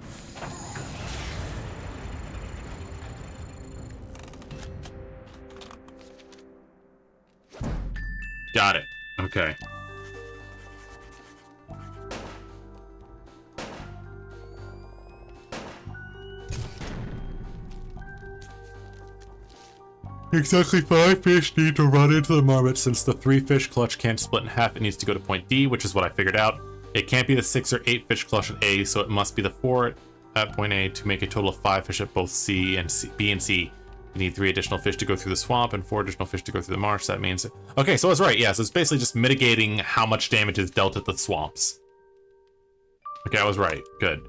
Got it. Okay. Exactly 5 fish need to run into the marmot. Since the 3 fish clutch can't split in half, it needs to go to point D, which is what I figured out. It can't be the 6 or 8 fish clutch at A, so it must be the 4 at point A to make a total of 5 fish at both C and B and C. You need 3 additional fish to go through the swamp and 4 additional fish to go through the marsh. That means... Okay, so I was right. Yeah, so it's basically just mitigating how much damage is dealt at the swamps. Okay, I was right. Good.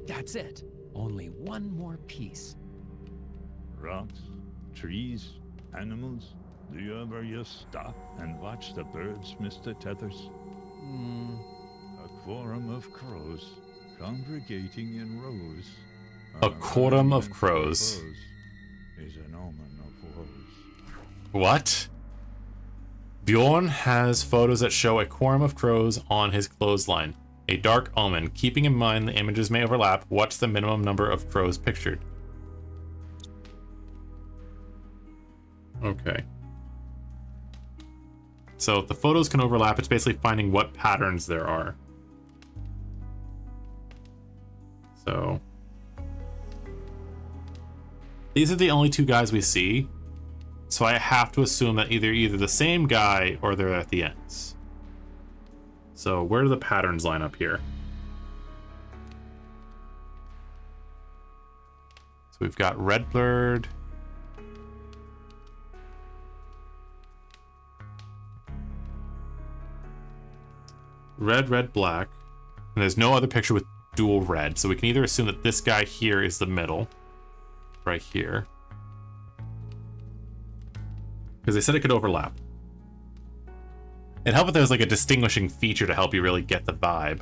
That's it. Only one more piece. Rocks, trees, animals. Do you ever just stop and watch the birds, Mr. Tethers? A quorum of crows congregating in rows. A quorum of crows. Is an omen of woes. What? Bjorn has photos that show a quorum of crows on his clothesline. A dark omen. Keeping in mind the images may overlap, what's the minimum number of crows pictured? Okay. So if the photos can overlap, it's basically finding what patterns there are. So these are the only two guys we see. So I have to assume that either the same guy or they're at the ends. So where do the patterns line up here? So we've got Redbird. Red, red, black. And there's no other picture with dual red. So we can either assume that this guy here is the middle. Right here. Because they said it could overlap. It'd help if there was like a distinguishing feature to help you really get the vibe.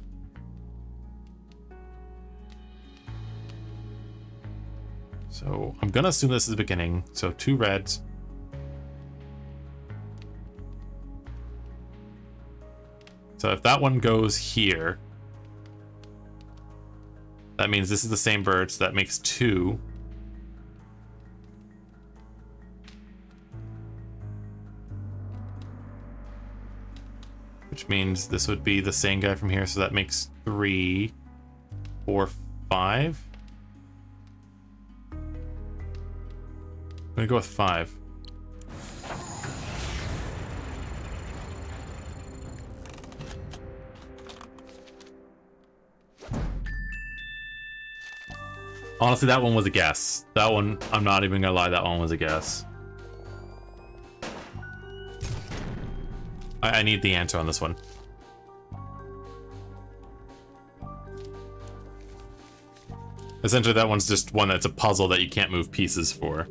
So I'm gonna assume this is the beginning. So 2 reds. So if that one goes here, that means this is the same bird, so that makes 2. Which means this would be the same guy from here, so that makes 3, 4, 5. I'm gonna go with 5. Honestly, that one was a guess. That one, I'm not even gonna lie, that one was a guess. I need the answer on this one. Essentially, that one's just one that's a puzzle that you can't move pieces for.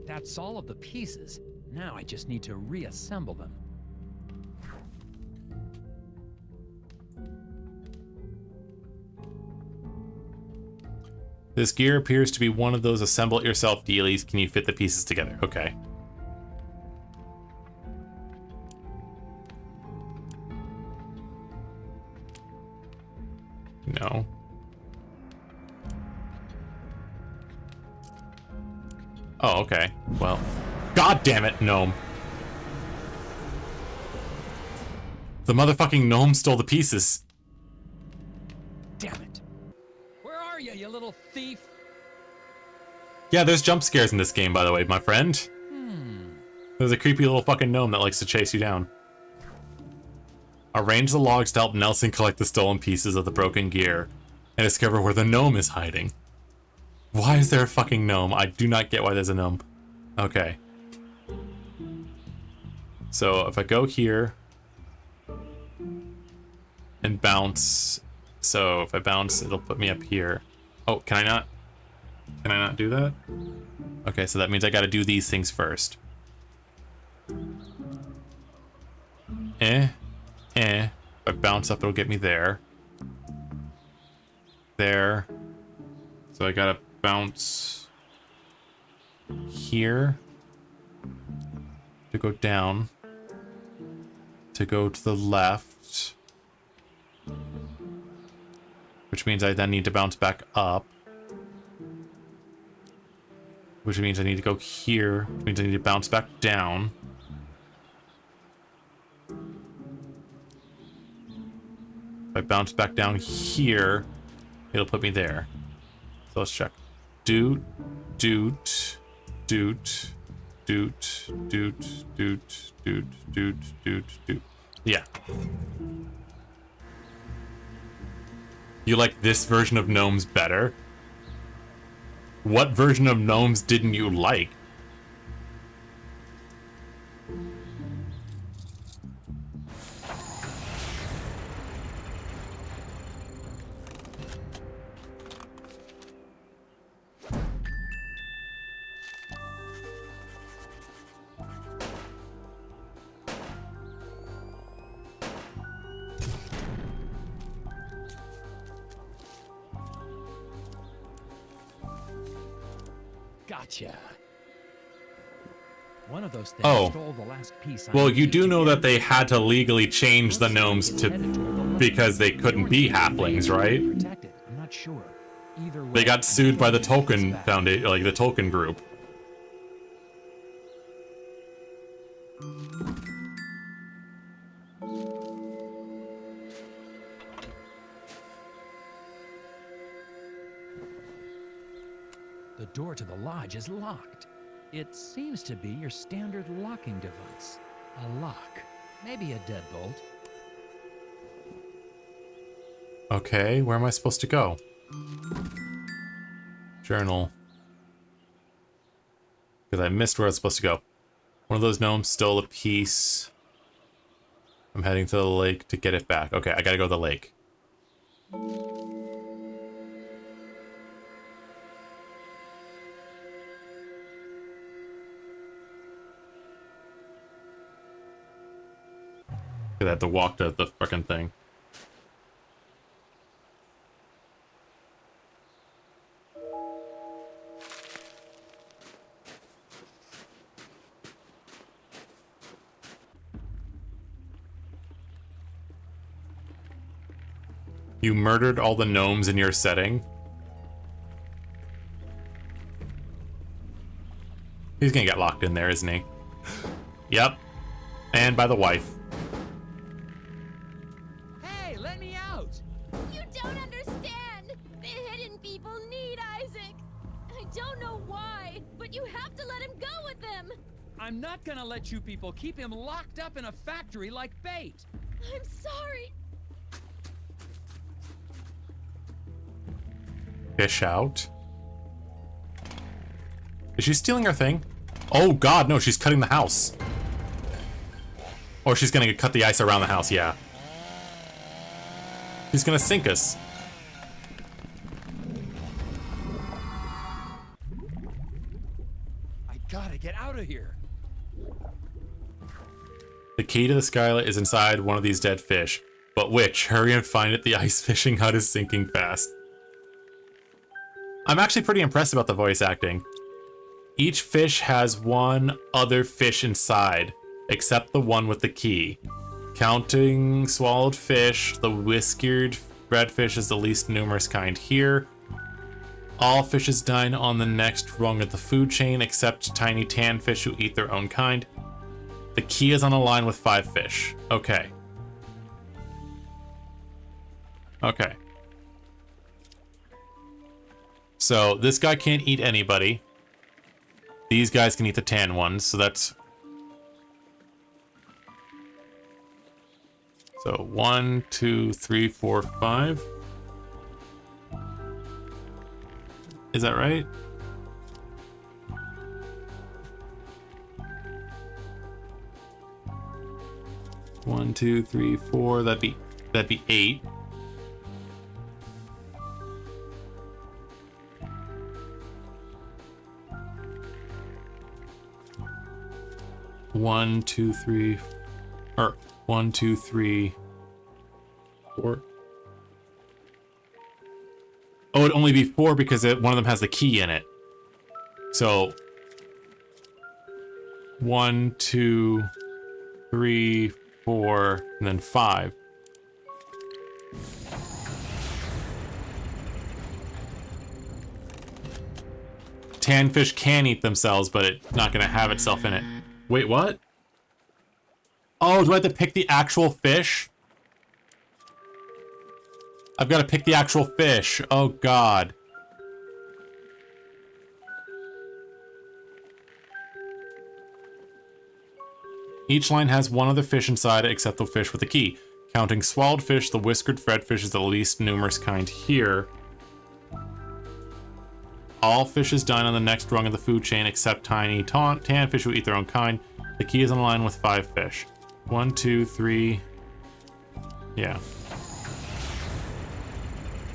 That's all of the pieces. Now I just need to reassemble them. This gear appears to be one of those assemble it yourself dealies. Can you fit the pieces together? Okay. No. Oh, okay. Well. God damn it, gnome. The motherfucking gnome stole the pieces. Damn it. Where are you, you little thief? Yeah, there's jump scares in this game, by the way, my friend. There's a creepy little fucking gnome that likes to chase you down. Arrange the logs to help Nelson collect the stolen pieces of the broken gear and discover where the gnome is hiding. Why is there a fucking gnome? I do not get why there's a gnome. Okay. So if I go here and bounce, so if I bounce, it'll put me up here. Oh, can I not do that? Okay, so that means I gotta do these things first. If I bounce up, it'll get me there. There. So I gotta bounce here to go down, to go to the left, which means I then need to bounce back up, which means I need to go here, which means I need to bounce back down. If I bounce back down here, it'll put me there. So let's check. Doot, doot, doot, doot, doot, doot, doot, doot, doot, doot. Yeah. You like this version of gnomes better? What version of gnomes didn't you like? Gotcha. One of those things Oh. stole the last piece. Well, you do know that they had to legally change the gnomes to because they couldn't be halflings, right? Protected. I'm not sure. Either way, They got sued by the Tolkien Foundation, like the Tolkien group. The door to the lodge is locked. It seems to be your standard locking device. A lock. Maybe a deadbolt. Okay, where am I supposed to go? Journal. Because I missed where I was supposed to go. One of those gnomes stole a piece. I'm heading to the lake to get it back. Okay, I gotta go to the lake. I have to walk to the frickin' thing. You murdered all the gnomes in your setting? He's gonna get locked in there, isn't he? Yep. And by the wife. Hey, let me out! You don't understand! The hidden people need Isaac! I don't know why, but you have to let him go with them! I'm not gonna let you people keep him locked up in a factory like bait. I'm sorry. Fish out. Is she stealing our thing? Oh god, no, she's cutting the house. Or she's gonna cut the ice around the house, yeah. She's gonna sink us. I gotta get out of here. The key to the skylight is inside one of these dead fish. But which? Hurry and find it, the ice fishing hut is sinking fast. I'm actually pretty impressed about the voice acting. Each fish has one other fish inside, except the one with the key. Counting swallowed fish, the whiskered redfish is the least numerous kind here. All fishes dine on the next rung of the food chain, except tiny tan fish who eat their own kind. The key is on a line with 5 fish. Okay. Okay. So this guy can't eat anybody. These guys can eat the tan ones, so that's... So 1, 2, 3, 4, 5. Is that right? One, 2, 3, 4. That'd be 8. One, 2, 3, or 1, 2, 3, 4. Oh, it'd only be 4 because one of them has the key in it. So 1, 2, 3, 4, and then 5. Tan fish can eat themselves, but it's not gonna have itself in it. Wait, what? Oh, do I have to pick the actual fish? I've got to pick the actual fish. Oh, God. Each line has one other fish inside it except the fish with the key. Counting swallowed fish, the whiskered redfish is the least numerous kind here. All fishes dine on the next rung of the food chain except tiny tan fish who eat their own kind. The key is on a line with 5 fish. 1, 2, 3. Yeah.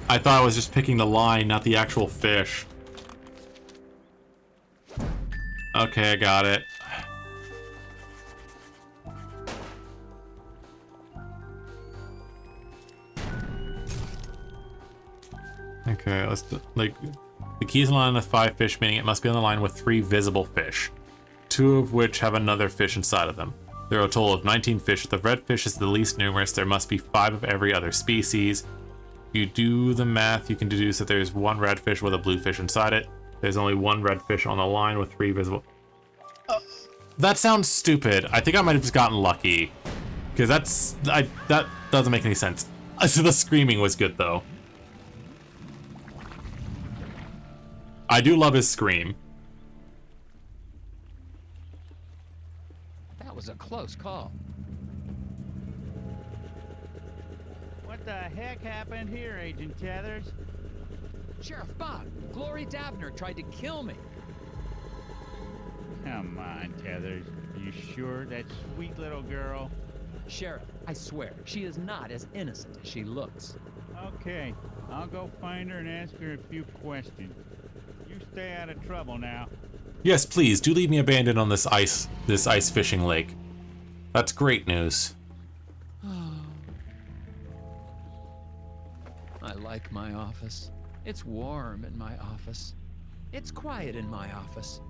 I thought I was just picking the line, not the actual fish. Okay, I got it. Okay, let's like The key is on the line with 5 fish, meaning it must be on the line with 3 visible fish, 2 of which have another fish inside of them. There are a total of 19 fish. If the red fish is the least numerous, there must be 5 of every other species. If you do the math, you can deduce that there's 1 red fish with a blue fish inside it. There's only 1 red fish on the line with 3 visible... that sounds stupid. I think I might have just gotten lucky. Because that doesn't make any sense. So the screaming was good, though. I do love his scream. That was a close call. What the heck happened here, Agent Tethers? Sheriff Bob, Glory Davner tried to kill me. Come on, Tethers. Are you sure that sweet little girl? Sheriff, I swear, she is not as innocent as she looks. Okay, I'll go find her and ask her a few questions. You stay out of trouble now. Yes, please, do leave me abandoned on this ice fishing lake. That's great news. I like my office. It's warm in my office. It's quiet in my office.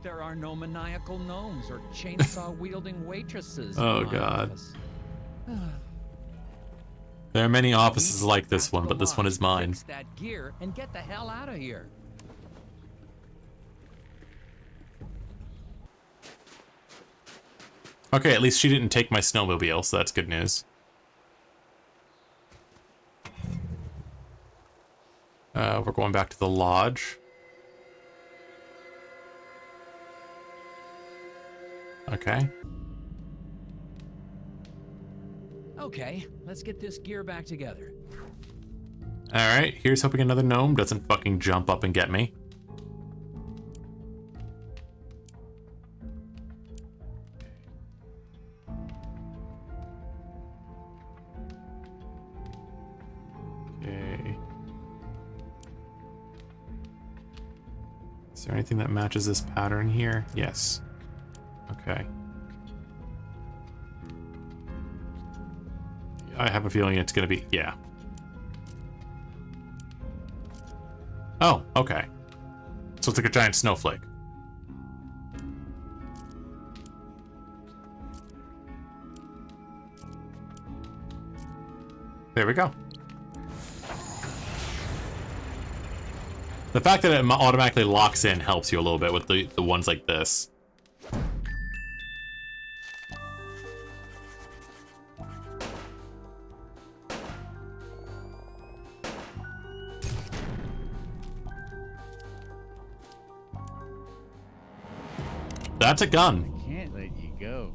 There are no maniacal gnomes or chainsaw-wielding waitresses in my God. office. There are many offices like this one, but this one is mine. Fix that gear and get the hell out of here. Okay, at least she didn't take my snowmobile, so that's good news. We're going back to the lodge. Okay. Okay, let's get this gear back together. Alright, here's hoping another gnome doesn't fucking jump up and get me. Okay. Is there anything that matches this pattern here? Yes. Okay. I have a feeling it's gonna be, yeah. Oh, okay. So it's like a giant snowflake. There we go. The fact that it automatically locks in helps you a little bit with the ones like this. That's a gun. I can't let you go.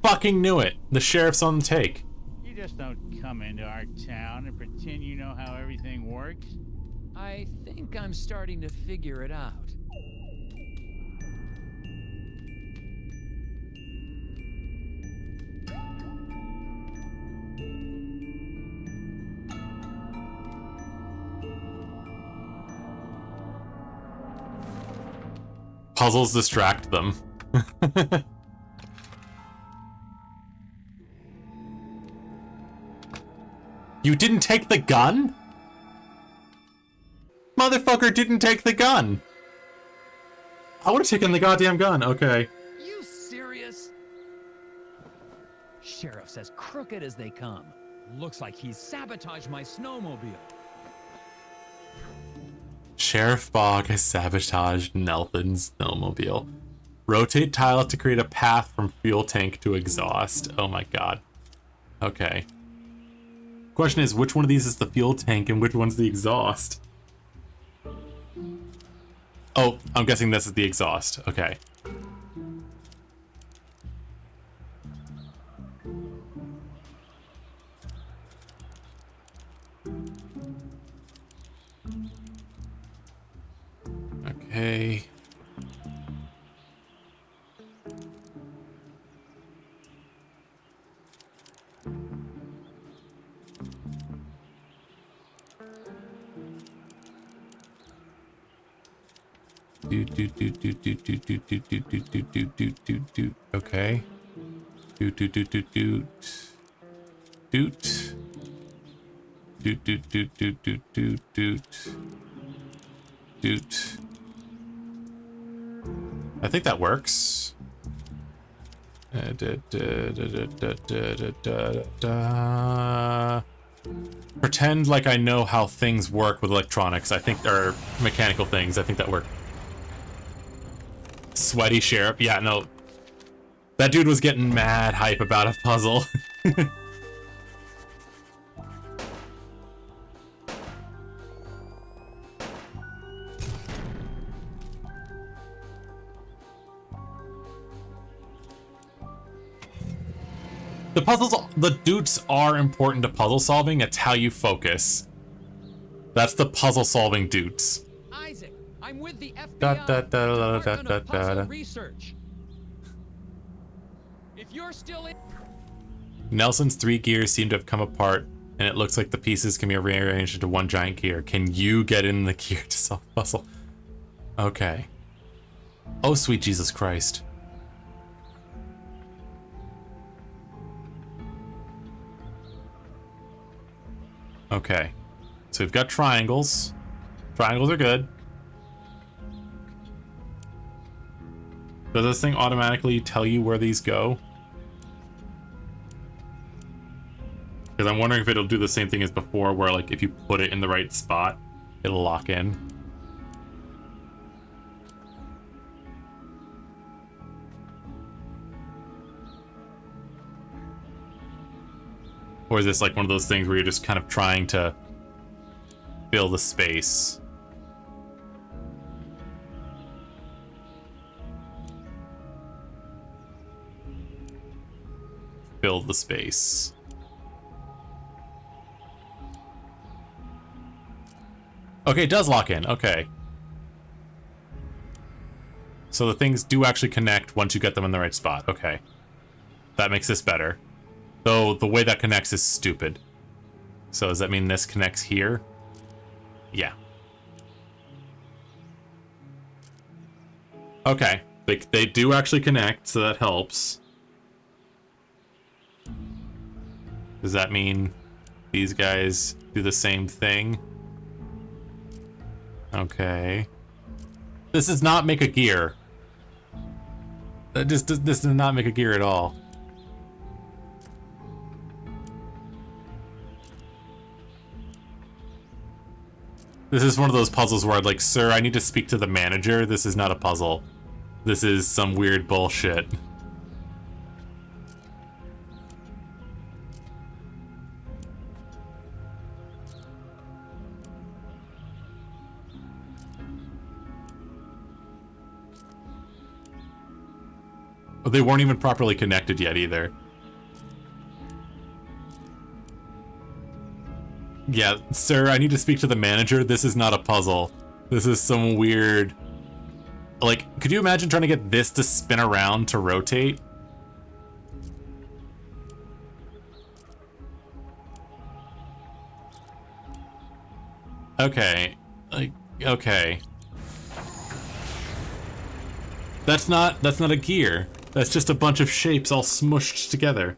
Fucking knew it. The sheriff's on the take. You just don't come into our town and pretend you know how everything works. I think I'm starting to figure it out. Puzzles distract them. You didn't take the gun? Motherfucker didn't take the gun. I would have taken the goddamn gun. Okay. You serious? Sheriff's as crooked as they come. Looks like he's sabotaged my snowmobile. Sheriff Bog has sabotaged Nelthan's snowmobile. Rotate tile to create a path from fuel tank to exhaust. Oh my god. Okay. Question is, which one of these is the fuel tank and which one's the exhaust? Oh, I'm guessing this is the exhaust. Okay. Okay. Okay. Doot. I think that works. Pretend like I know how things work with electronics. I think, or mechanical things. I think that worked. Sweaty sheriff. Yeah, no. That dude was getting mad hype about a puzzle. The puzzles, the doots are important to puzzle solving. It's how you focus. That's the puzzle solving doots. Isaac, I'm with the FBI Department of Puzzle Research. If you're still in... Nelson's 3 gears seem to have come apart, and it looks like the pieces can be rearranged into one giant gear. Can you get in the gear to solve the puzzle? Okay. Oh, sweet Jesus Christ. Okay, so we've got triangles. Triangles are good. Does this thing automatically tell you where these go? Because I'm wondering if it'll do the same thing as before, where like if you put it in the right spot, it'll lock in. Or is this like one of those things where you're just kind of trying to fill the space? Fill the space. Okay, it does lock in. Okay. So the things do actually connect once you get them in the right spot. Okay. That makes this better. Though the way that connects is stupid. So does that mean this connects here? Yeah. Okay. They do actually connect, so that helps. Does that mean these guys do the same thing? Okay. This does not make a gear. This does not make a gear at all. This is one of those puzzles where I'd like, sir, I need to speak to the manager. This is not a puzzle. This is some weird bullshit. Oh, they weren't even properly connected yet either. Yeah, sir, I need to speak to the manager. This is not a puzzle. This is some weird... Like, could you imagine trying to get this to spin around to rotate? Okay. Like, okay. That's not a gear. That's just a bunch of shapes all smushed together.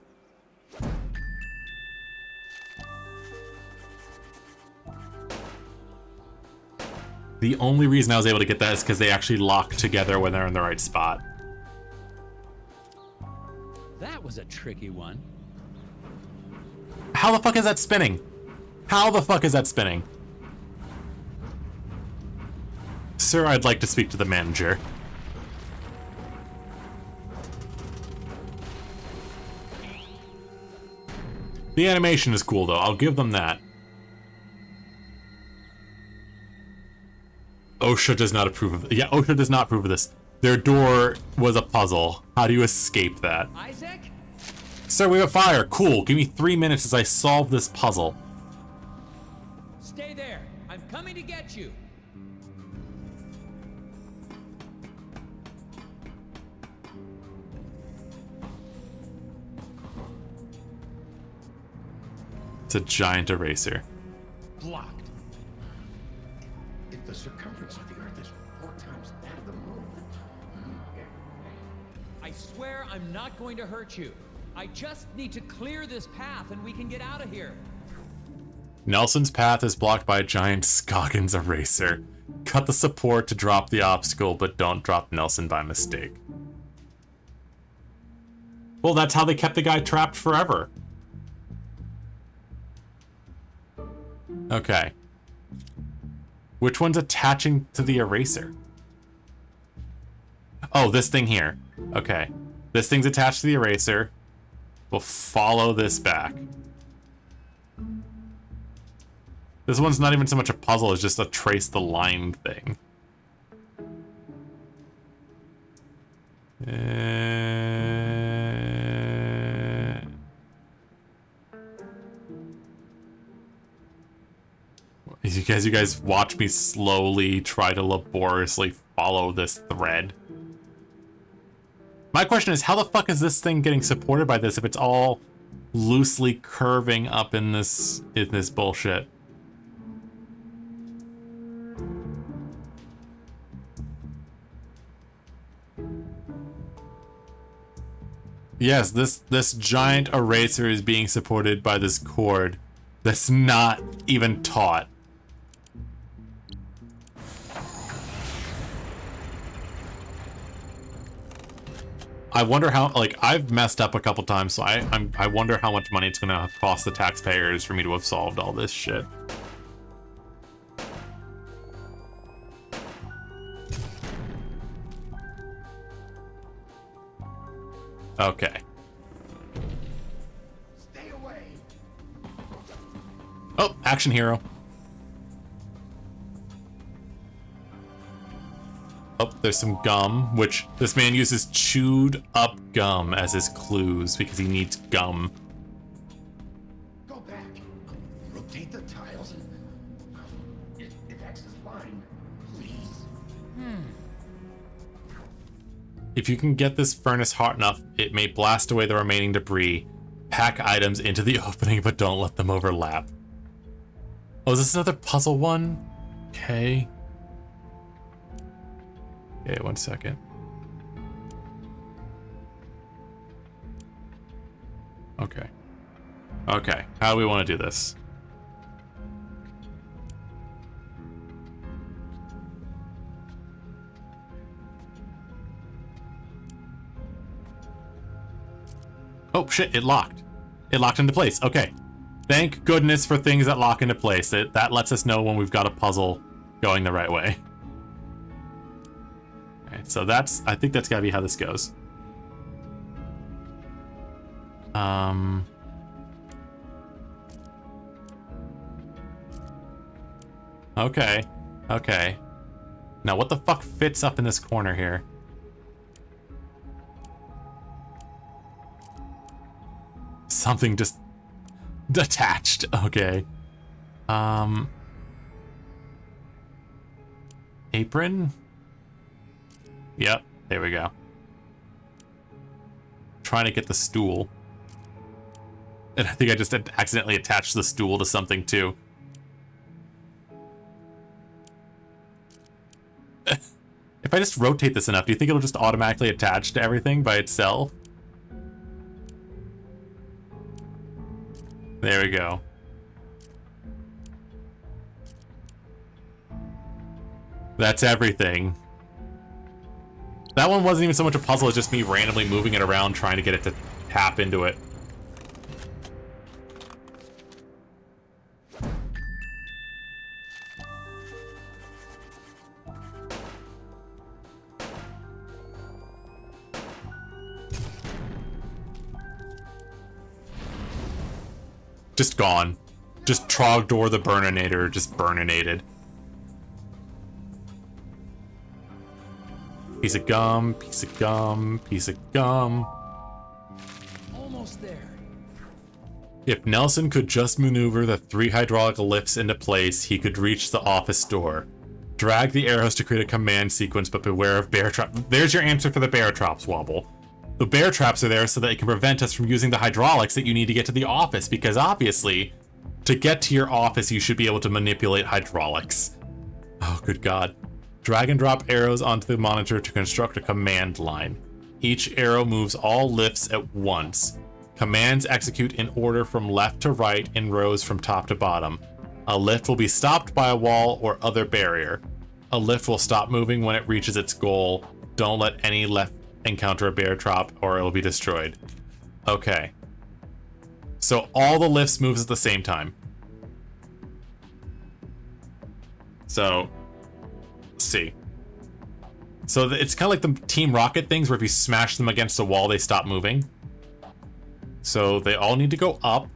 The only reason I was able to get that is because they actually lock together when they're in the right spot. That was a tricky one. How the fuck is that spinning? How the fuck is that spinning? Sir, I'd like to speak to the manager. The animation is cool though, I'll give them that. OSHA does not approve of it. Yeah, OSHA does not approve of this. Their door was a puzzle. How do you escape that? Isaac? Sir, we have a fire. Cool. Give me 3 minutes as I solve this puzzle. Stay there. I'm coming to get you. It's a giant eraser. Blocked. If the circumference of the Earth is 4 times that of the moon. I swear I'm not going to hurt you. I just need to clear this path and we can get out of here. Nelson's path is blocked by a giant Scoggins eraser. Cut the support to drop the obstacle, but don't drop Nelson by mistake. Well, that's how they kept the guy trapped forever. Okay. Which one's attaching to the eraser? Oh, this thing here. Okay. This thing's attached to the eraser. We'll follow this back. This one's not even so much a puzzle as just a trace the line thing. You guys watch me slowly try to laboriously follow this thread. My question is, how the fuck is this thing getting supported by this if it's all loosely curving up in this bullshit? Yes, this giant eraser is being supported by this cord that's not even taut. I wonder how, like, I've messed up a couple times, so I wonder how much money it's gonna cost the taxpayers for me to have solved all this shit. Okay. Stay away. Oh, action hero. Oh, there's some gum, which this man uses chewed up gum as his clues because he needs gum. Go back. Rotate the tiles and... If X is fine, please. If you can get this furnace hot enough, it may blast away the remaining debris. Pack items into the opening, but don't let them overlap. Oh, is this another puzzle one? Okay. Okay, 1 second. Okay. Okay, how do we want to do this? Oh shit, it locked. It locked into place. Okay. Thank goodness for things that lock into place. That lets us know when we've got a puzzle going the right way. Okay, so I think that's gotta be how this goes. Okay. Okay. Now what the fuck fits up in this corner here? Something just detached. Okay. Apron? Yep, there we go. Trying to get the stool. And I think I just accidentally attached the stool to something too. If I just rotate this enough, do you think it'll just automatically attach to everything by itself? There we go. That's everything. That one wasn't even so much a puzzle, it's just me randomly moving it around trying to get it to tap into it. Just gone. Just Trogdor the Burninator, just burninated. Piece of gum, piece of gum, piece of gum. Almost there. If Nelson could just maneuver the 3 hydraulic lifts into place, he could reach the office door. Drag the arrows to create a command sequence, but beware of bear traps. There's your answer for the bear traps, Wobble. The bear traps are there so that it can prevent us from using the hydraulics that you need to get to the office, because obviously, to get to your office, you should be able to manipulate hydraulics. Oh, good God. Drag and drop arrows onto the monitor to construct a command line. Each arrow moves all lifts at once. Commands execute in order from left to right in rows from top to bottom. A lift will be stopped by a wall or other barrier. a lift will stop moving when it reaches its goal. Don't let any lift encounter a bear trap or it'll be destroyed. Okay. So all the lifts moves at the same time. So, let's see. So it's kind of like the Team Rocket things where if you smash them against a wall, they stop moving. So they all need to go up.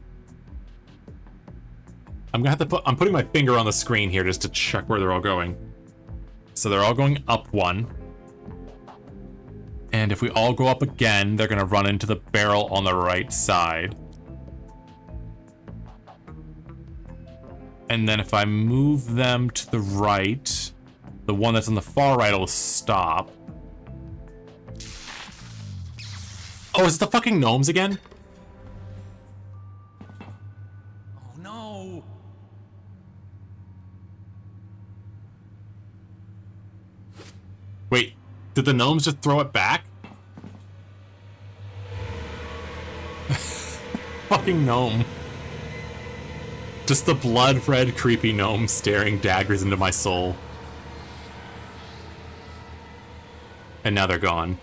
I'm putting my finger on the screen here just to check where they're all going. So they're all going up one. And if we all go up again, they're gonna run into the barrel on the right side. And then if I move them to the right, the one that's on the far right will stop. Oh, is it the fucking gnomes again? Oh no! Wait, did the gnomes just throw it back? Fucking gnome. Just the blood-red, creepy gnome staring daggers into my soul. And now they're gone.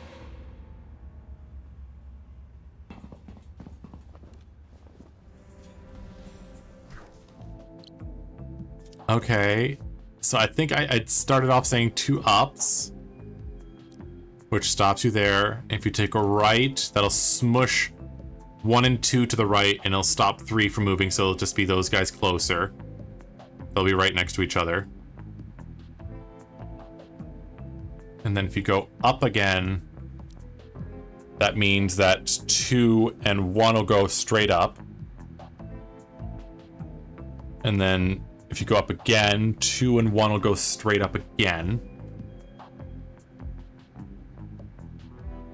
Okay, so I think I started off saying 2 ups, which stops you there. If you take a right, that'll smush 1 and 2 to the right, and it'll stop 3 from moving, so it'll just be those guys closer. They'll be right next to each other. And then if you go up again, that means that 2 and 1 will go straight up. And then if you go up again, 2 and 1 will go straight up again.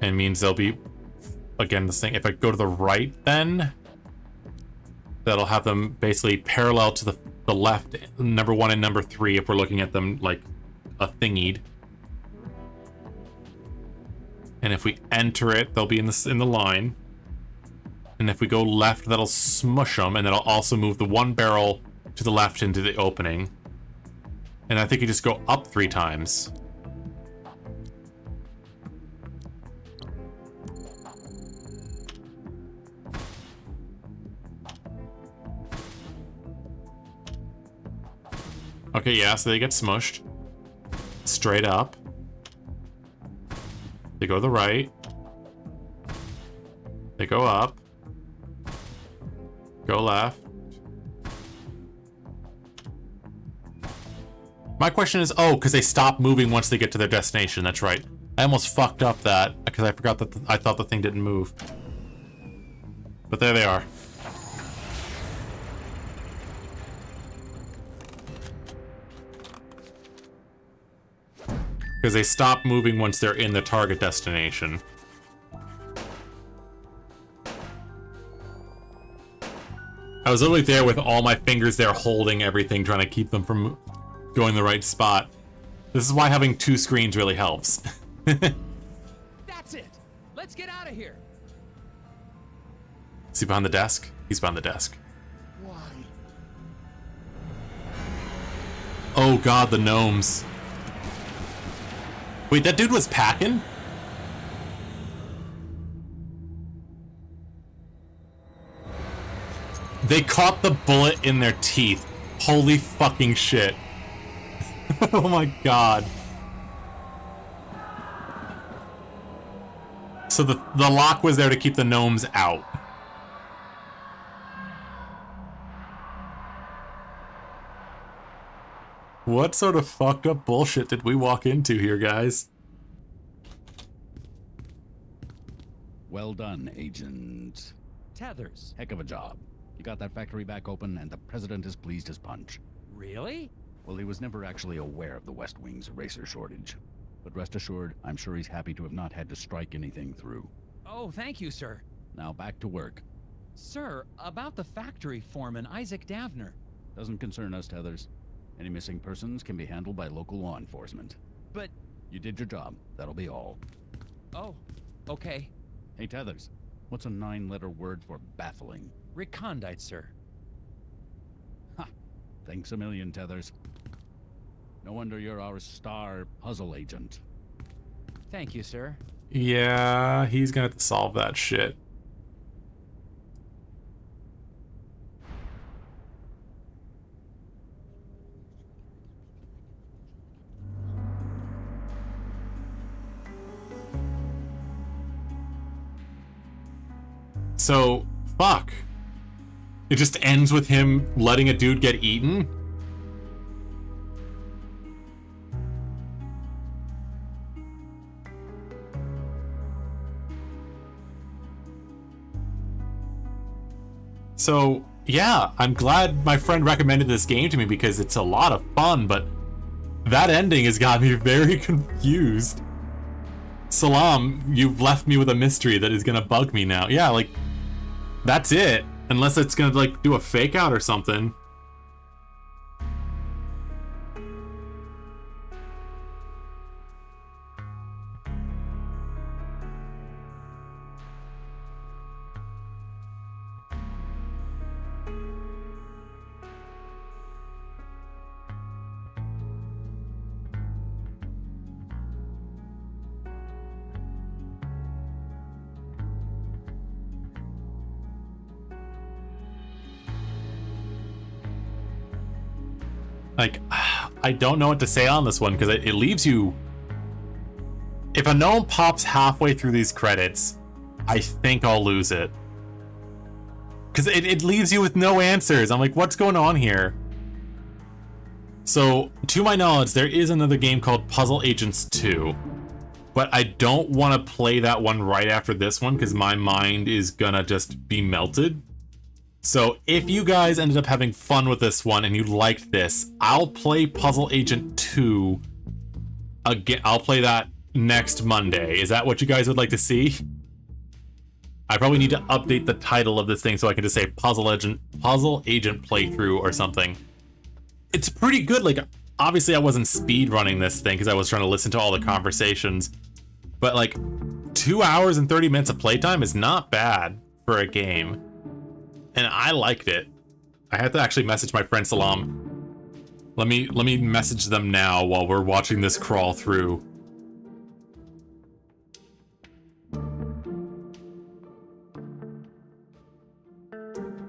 And it means they'll be, again, the same. If I go to the right, then that'll have them basically parallel to the left, number 1 and number 3, if we're looking at them like a thingied. And if we enter it, they'll be in the line. And if we go left, that'll smush them, and that'll also move the 1 barrel to the left into the opening. And I think you just go up 3 times. Okay, yeah, so they get smushed. Straight up. They go to the right. They go up. Go left. My question is, oh, because they stop moving once they get to their destination. That's right. I almost fucked up that because I forgot that I thought the thing didn't move. But there they are. Because they stop moving once they're in the target destination. I was literally there with all my fingers there holding everything, trying to keep them from going the right spot. This is why having 2 screens really helps. That's it! Let's get out of here! Is he behind the desk? He's behind the desk. Why? Oh god, the gnomes. Wait, that dude was packing? They caught the bullet in their teeth. Holy fucking shit. Oh my god. So the lock was there to keep the gnomes out. What sort of fucked up bullshit did we walk into here, guys? Well done, Agent Tethers. Heck of a job. You got that factory back open, and the president is pleased as punch. Really? Well, he was never actually aware of the West Wing's eraser shortage. But rest assured, I'm sure he's happy to have not had to strike anything through. Oh, thank you, sir. Now back to work. Sir, about the factory foreman, Isaac Davner. Doesn't concern us, Tethers. Any missing persons can be handled by local law enforcement. But... You did your job. That'll be all. Oh, okay. Hey, Tethers. What's a 9-letter word for baffling? Recondite, sir. Ha! Thanks a million, Tethers. No wonder you're our star puzzle agent. Thank you, sir. Yeah, he's gonna have to solve that shit. So, fuck. It just ends with him letting a dude get eaten? So, yeah, I'm glad my friend recommended this game to me because it's a lot of fun, but that ending has got me very confused. Salam, you've left me with a mystery that is gonna bug me now. Yeah, like, that's it. Unless it's gonna, like, do a fake out or something. Like, I don't know what to say on this one, because it leaves you... If a gnome pops halfway through these credits, I think I'll lose it. Because it leaves you with no answers. I'm like, what's going on here? So, to my knowledge, there is another game called Puzzle Agents 2. But I don't want to play that one right after this one, because my mind is gonna just be melted. So if you guys ended up having fun with this one and you liked this, I'll play Puzzle Agent 2 again. I'll play that next Monday. Is that what you guys would like to see? I probably need to update the title of this thing so I can just say Puzzle Agent playthrough or something. It's pretty good. Like, obviously I wasn't speed running this thing because I was trying to listen to all the conversations, but like 2 hours and 30 minutes of playtime is not bad for a game. And I liked it. I had to actually message my friend Salam. Let me message them now while we're watching this crawl through.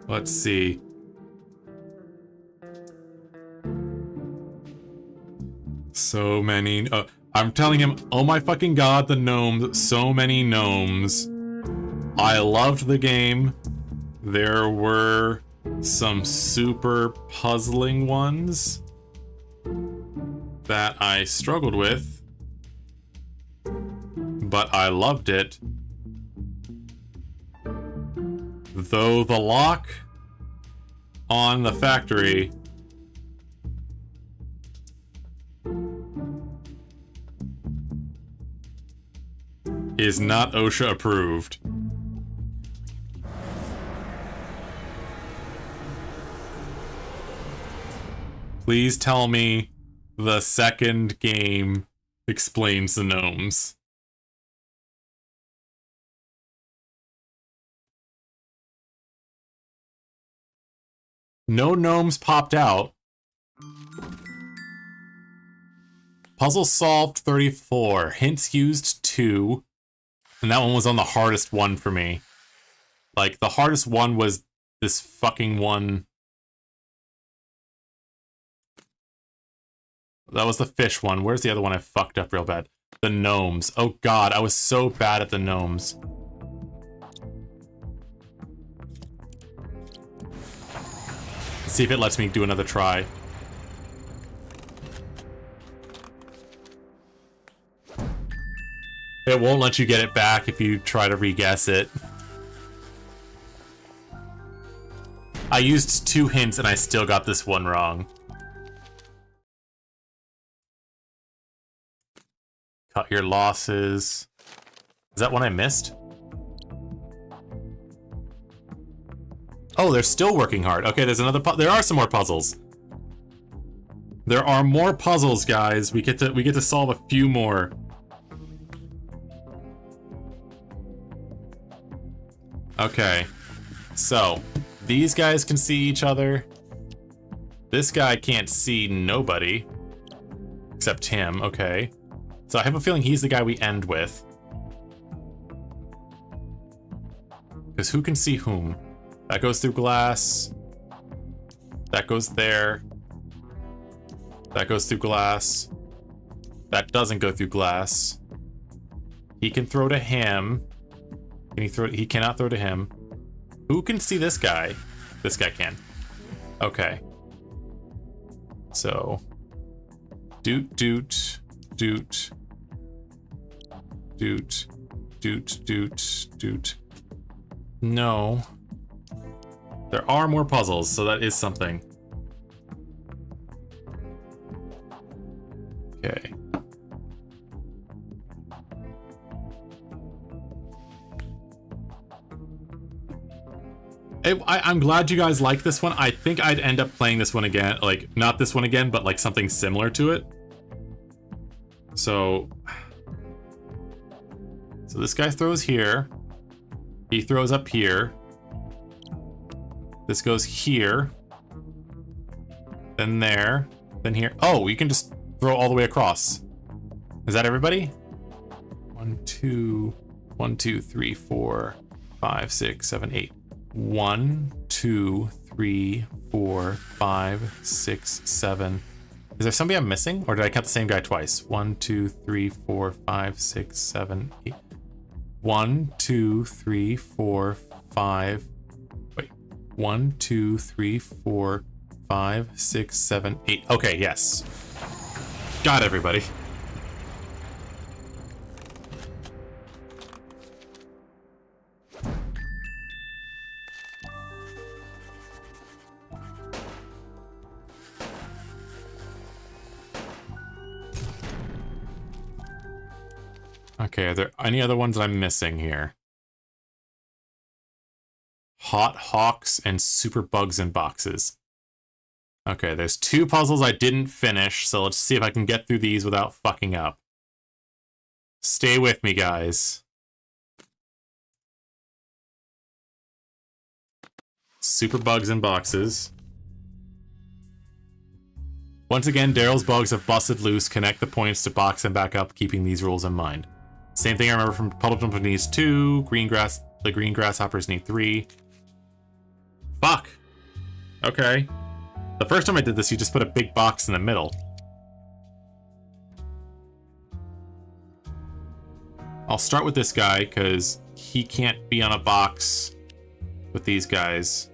Let's see. So many. I'm telling him, oh my fucking god, the gnomes. So many gnomes. I loved the game. There were some super puzzling ones that I struggled with, but I loved it. Though the lock on the factory is not OSHA approved. Please tell me the second game explains the gnomes. No gnomes popped out. Puzzle solved 34. Hints used 2. And that one was on the hardest one for me. Like, the hardest one was this fucking one. That was the fish one. Where's the other one I fucked up real bad? The gnomes. Oh god, I was so bad at the gnomes. Let's see if it lets me do another try. It won't let you get it back if you try to re-guess it. I used 2 hints and I still got this one wrong. Cut your losses. Is that one I missed? Oh, they're still working hard. Okay, there's another there are some more puzzles. There are more puzzles, guys. We get to solve a few more. Okay. So, these guys can see each other. This guy can't see nobody. Except him, okay. So I have a feeling he's the guy we end with. Because who can see whom? That goes through glass. That goes there. That goes through glass. That doesn't go through glass. He can throw to him. Can he throw? He cannot throw to him. Who can see this guy? This guy can. Okay. So. Doot, doot, doot. Doot, doot, doot, doot. No. There are more puzzles, so that is something. Okay. I'm glad you guys like this one. I think I'd end up playing this one again. Like, not this one again, but like something similar to it. So this guy throws here. He throws up here. This goes here. Then there. Then here. Oh, you can just throw all the way across. Is that everybody? 1, 2, 1, 2, 3, 4, 5, 6, 7, 8. 1, 2, 3, 4, 5, 6, 7. Is there somebody I'm missing? Or did I count the same guy twice? 1, 2, 3, 4, 5, 6, 7, 8. 1, 2, 3, 4, 5. Wait. 1, 2, 3, 4, 5, 6, 7, 8. Okay, yes. Got everybody. Okay, are there any other ones that I'm missing here? Hot Hawks and Super Bugs in Boxes. Okay, there's 2 puzzles I didn't finish, so let's see if I can get through these without fucking up. Stay with me, guys. Super Bugs in Boxes. Once again, Daryl's bugs have busted loose. Connect the points to box them back up, keeping these rules in mind. Same thing I remember from Puddle Jumper needs 2. The green grasshoppers need 3. Fuck. Okay. The first time I did this, you just put a big box in the middle. I'll start with this guy, because he can't be on a box with these guys.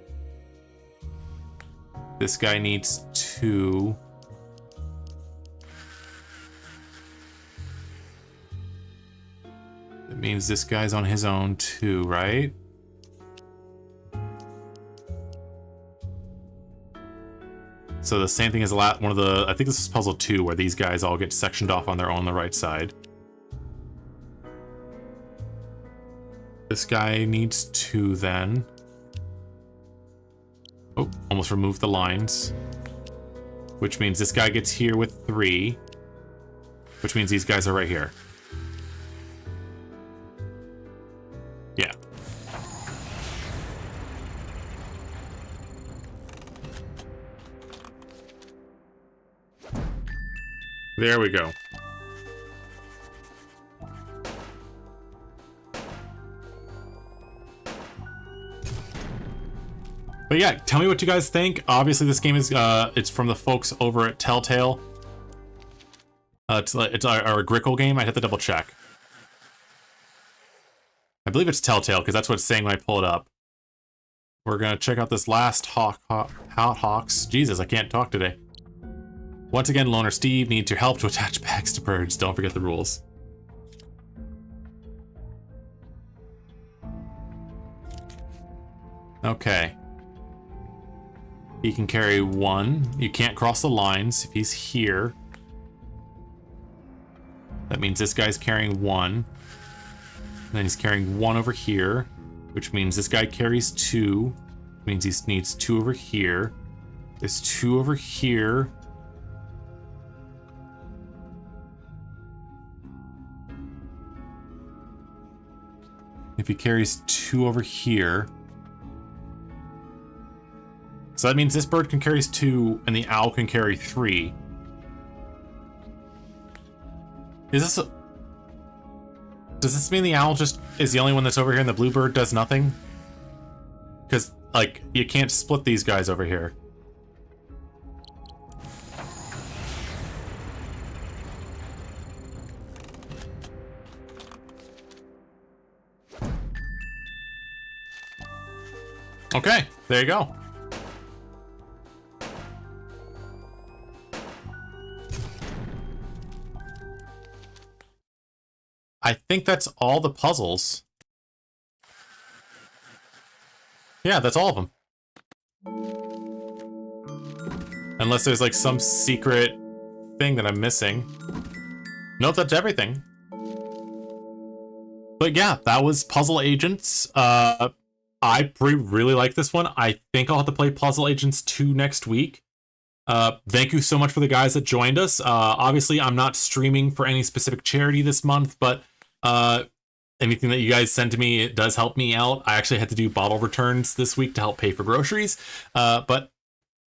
This guy needs 2. That means this guy's on his own too, right? So the same thing as one of the, I think this is puzzle 2, where these guys all get sectioned off on their own on the right side. This guy needs 2 then. Oh, almost removed the lines. Which means this guy gets here with 3. Which means these guys are right here. Yeah. There we go. But yeah, tell me what you guys think. Obviously, this game is it's from the folks over at Telltale. It's our Grickle game. I'd have to double check. I believe it's Telltale because that's what it's saying when I pull it up. We're gonna check out this last Hawks. Jesus, I can't talk today. Once again, Loner Steve needs your help to attach bags to birds. Don't forget the rules. Okay. He can carry 1. You can't cross the lines if he's here. That means this guy's carrying 1. And then he's carrying 1 over here, which means this guy carries 2. Which means he needs 2 over here. There's 2 over here. If he carries 2 over here. So that means this bird can carry 2 and the owl can carry 3. Is this a... Does this mean the owl just is the only one that's over here and the bluebird does nothing? Because, like, you can't split these guys over here. Okay, there you go. I think that's all the puzzles. Yeah, that's all of them. Unless there's like some secret thing that I'm missing. Nope, that's everything. But yeah, that was Puzzle Agents. I really like this one. I think I'll have to play Puzzle Agents 2 next week. Thank you so much for the guys that joined us. Obviously, I'm not streaming for any specific charity this month, but anything that you guys send to me, it does help me out. I actually had to do bottle returns this week to help pay for groceries, but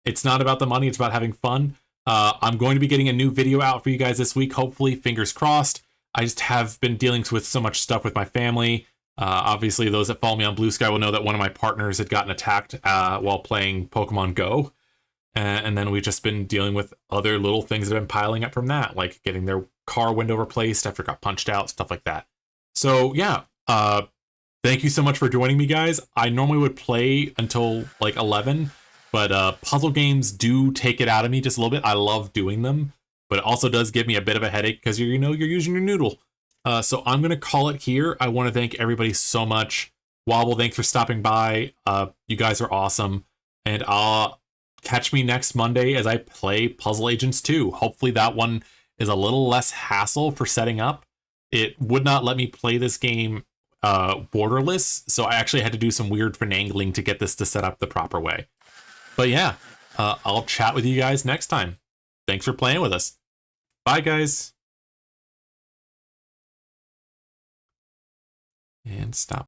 it's not about the money, it's about having fun. I'm going to be getting a new video out for you guys this week, hopefully, fingers crossed. I just have been dealing with so much stuff with my family. Obviously, those that follow me on Blue Sky will know that one of my partners had gotten attacked while playing Pokemon Go. And then we've just been dealing with other little things that have been piling up from that, like getting their car window replaced after it got punched out, stuff like that. So yeah, thank you so much for joining me, guys. I normally would play until like 11, but puzzle games do take it out of me just a little bit. I love doing them, but it also does give me a bit of a headache because you're using your noodle. So I'm gonna call it here. I want to thank everybody so much. Wobble, thanks for stopping by. You guys are awesome, and catch me next Monday as I play Puzzle Agents 2. Hopefully that one is a little less hassle for setting up. It would not let me play this game borderless, so I actually had to do some weird finagling to get this to set up the proper way. But yeah, I'll chat with you guys next time. Thanks for playing with us. Bye, guys. And stop.